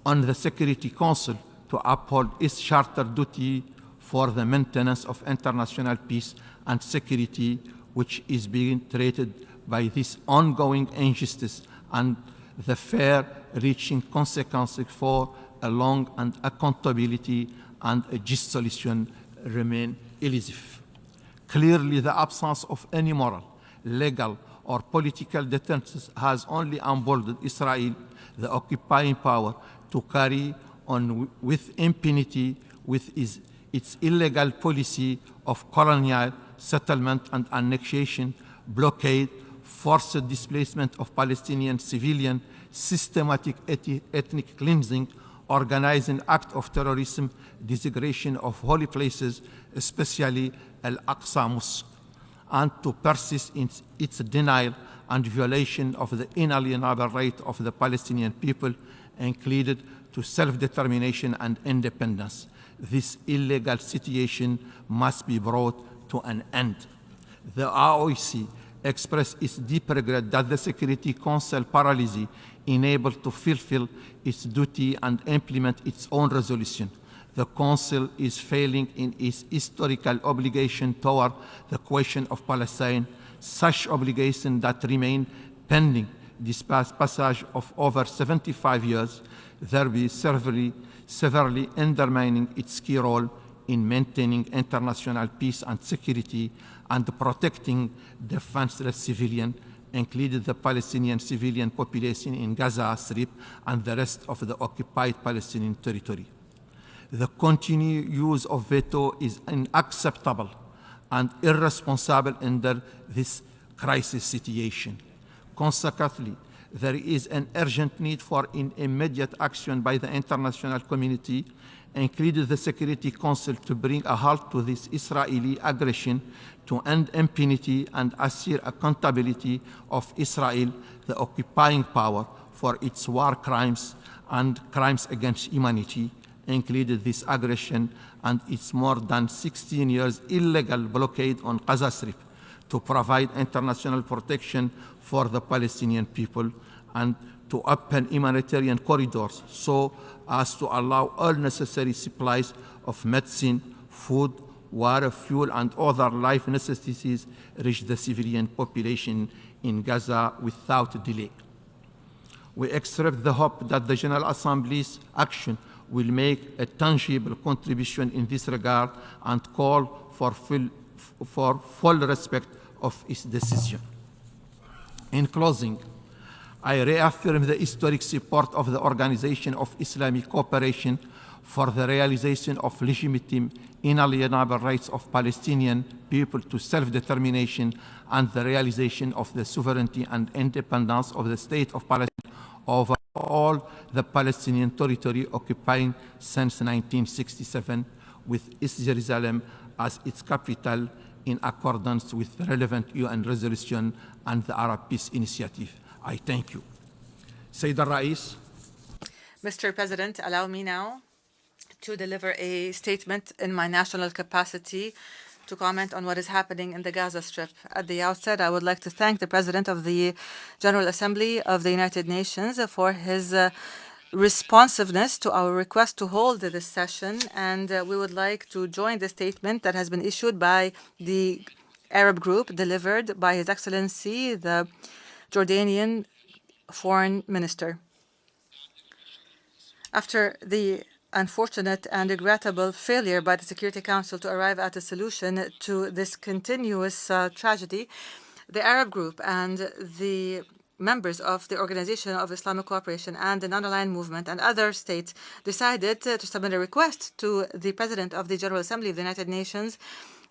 on the Security Council to uphold its charter duty for the maintenance of international peace and security, which is being threatened by this ongoing injustice and the fair-reaching consequences for a long and accountability and a just solution remain elusive. Clearly, the absence of any moral, legal, or political deterrence has only emboldened Israel, the occupying power, to carry on with impunity with its illegal policy of colonial settlement and annexation, blockade, forced displacement of Palestinian civilians, systematic ethnic cleansing, organizing acts of terrorism, desecration of holy places, especially Al-Aqsa Mosque, and to persist in its denial and violation of the inalienable right of the Palestinian people, included to self-determination and independence. This illegal situation must be brought to an end. The OIC expressed its deep regret that the Security Council paralysis enabled to fulfill its duty and implement its own resolution. The Council is failing in its historical obligation toward the question of Palestine, such obligation that remain pending this passage of over 75 years, thereby severely undermining its key role in maintaining international peace and security and protecting defenseless civilians, including the Palestinian civilian population in Gaza Strip and the rest of the occupied Palestinian territory. The continued use of veto is unacceptable and irresponsible under this crisis situation. Consequently, there is an urgent need for immediate action by the international community, including the Security Council, to bring a halt to this Israeli aggression, to end impunity and assure accountability of Israel, the occupying power, for its war crimes and crimes against humanity, including this aggression and its more than 16 years illegal blockade on Gaza Strip, to provide international protection for the Palestinian people and to open humanitarian corridors so as to allow all necessary supplies of medicine, food, water, fuel, and other life necessities reach the civilian population in Gaza without delay. We express the hope that the General Assembly's action will make a tangible contribution in this regard and call for full respect of its decision. In closing, I reaffirm the historic support of the Organization of Islamic Cooperation for the realization of legitimate, inalienable rights of Palestinian people to self-determination and the realization of the sovereignty and independence of the State of Palestine over all the Palestinian territory occupying since 1967, with East Jerusalem as its capital in accordance with the relevant UN resolution and the Arab Peace Initiative. I thank you. Sayyid al-Rais. Mr. President, allow me now to deliver a statement in my national capacity to comment on what is happening in the Gaza Strip. At the outset, I would like to thank the President of the General Assembly of the United Nations for his responsiveness to our request to hold this session, and we would like to join the statement that has been issued by the Arab group delivered by His Excellency, the Jordanian Foreign Minister. After the unfortunate and regrettable failure by the Security Council to arrive at a solution to this continuous tragedy, the Arab group and the members of the Organization of Islamic Cooperation and the Non-Aligned Movement and other states decided to submit a request to the President of the General Assembly of the United Nations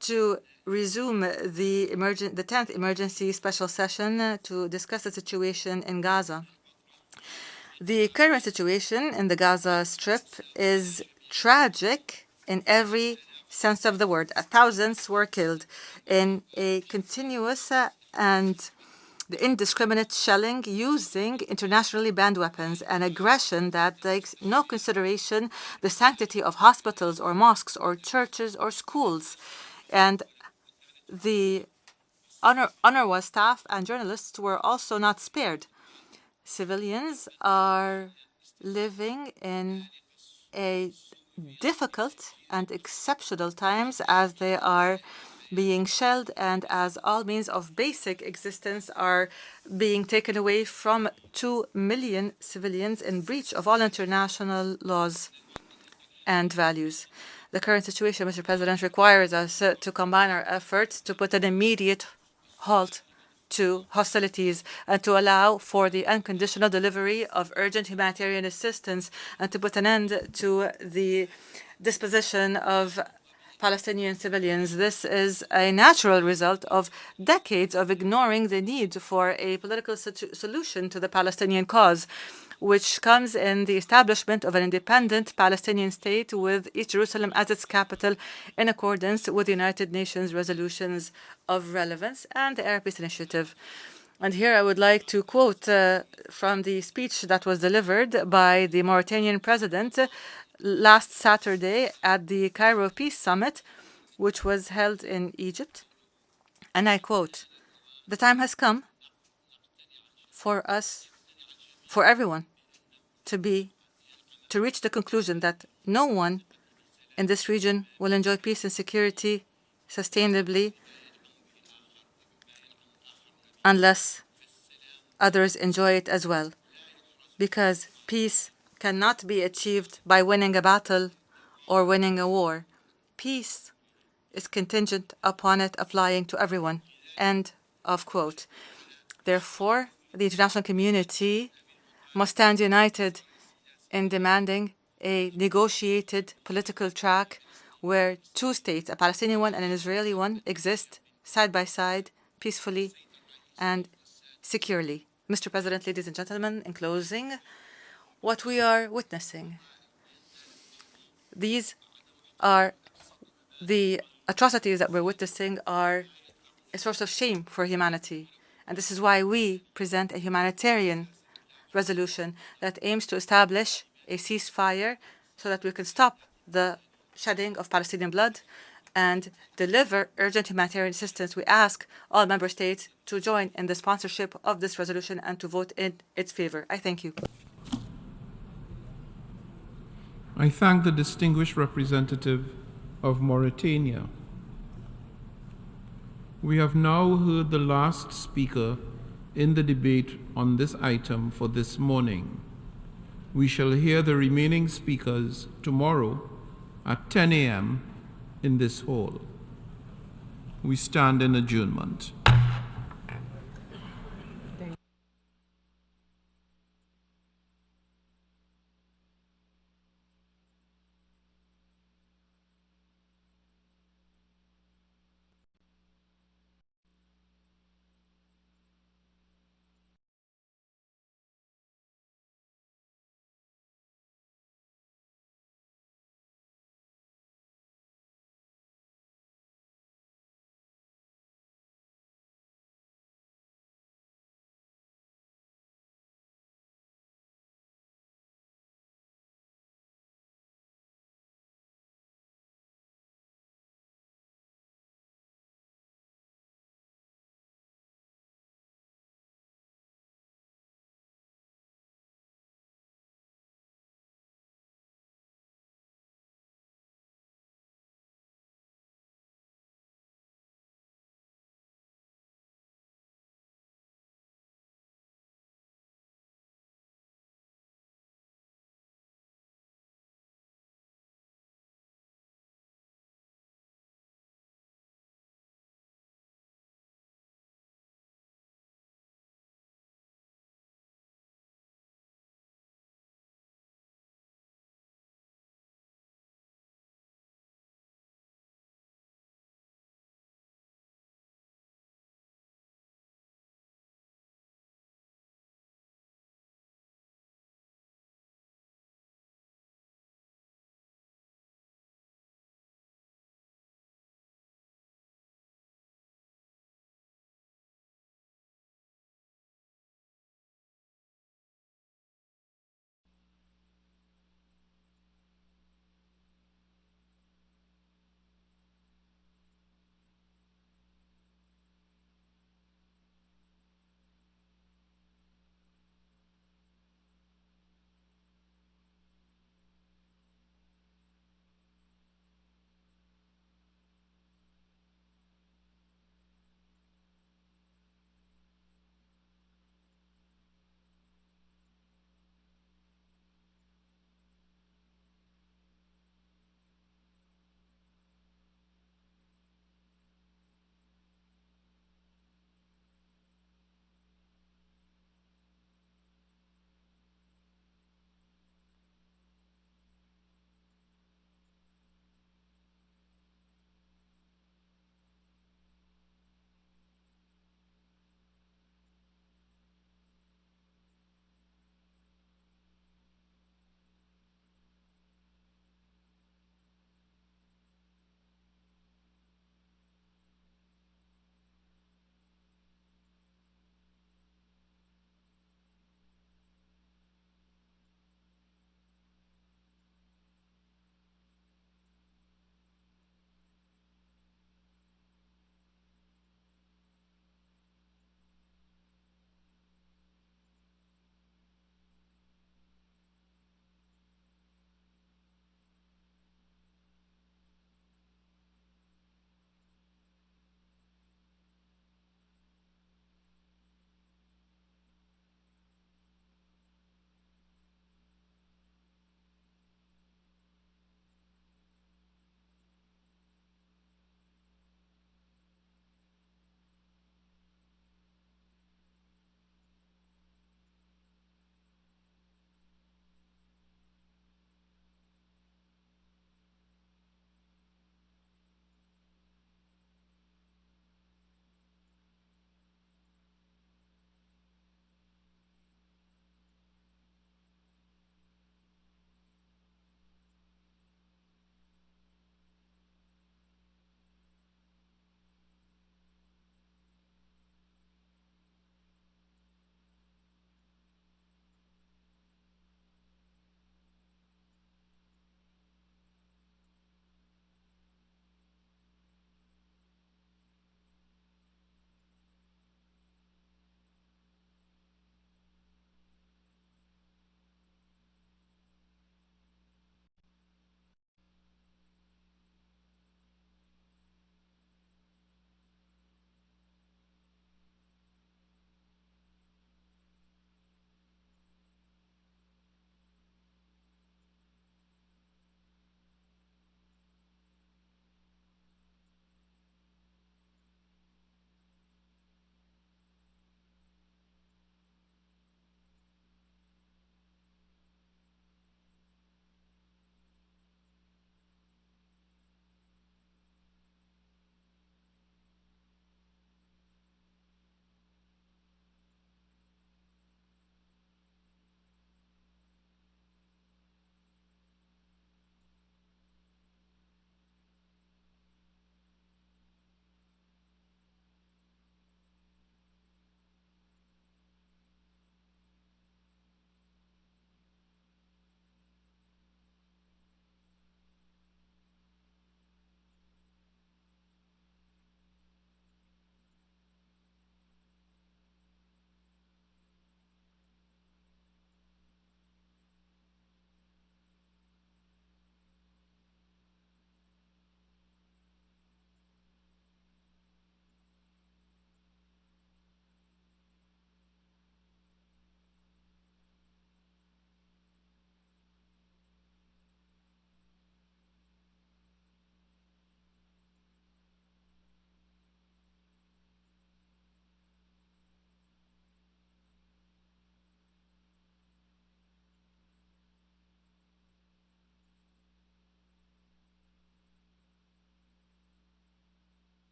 to resume the 10th emergency special session to discuss the situation in Gaza. The current situation in the Gaza Strip is tragic in every sense of the word. Thousands were killed in a continuous and indiscriminate shelling using internationally banned weapons, an aggression that takes no consideration the sanctity of hospitals or mosques or churches or schools. And the UNRWA staff and journalists were also not spared. Civilians are living in a difficult and exceptional times as they are being shelled and as all means of basic existence are being taken away from 2 million civilians in breach of all international laws and values. The current situation, Mr. President, requires us to combine our efforts to put an immediate halt to hostilities and to allow for the unconditional delivery of urgent humanitarian assistance and to put an end to the disposition of Palestinian civilians. This is a natural result of decades of ignoring the need for a political solution to the Palestinian cause, which comes in the establishment of an independent Palestinian state with East Jerusalem as its capital in accordance with the United Nations resolutions of relevance and the Arab Peace Initiative. And here I would like to quote from the speech that was delivered by the Mauritanian president last Saturday at the Cairo Peace Summit, which was held in Egypt. And I quote, "The time has come for us, for everyone, to reach the conclusion that no one in this region will enjoy peace and security sustainably unless others enjoy it as well. Because peace cannot be achieved by winning a battle or winning a war. Peace is contingent upon it applying to everyone." End of quote. Therefore, the international community must stand united in demanding a negotiated political track where two states, a Palestinian one and an Israeli one, exist side by side, peacefully and securely. Mr. President, ladies and gentlemen, in closing, what we are witnessing, these are the atrocities that we're witnessing are a source of shame for humanity. And this is why we present a humanitarian resolution that aims to establish a ceasefire so that we can stop the shedding of Palestinian blood and deliver urgent humanitarian assistance. We ask all member states to join in the sponsorship of this resolution and to vote in its favor. I thank you. I thank the distinguished representative of Mauritania. We have now heard the last speaker in the debate on this item for this morning. We shall hear the remaining speakers tomorrow at 10 a.m. in this hall. We stand in adjournment.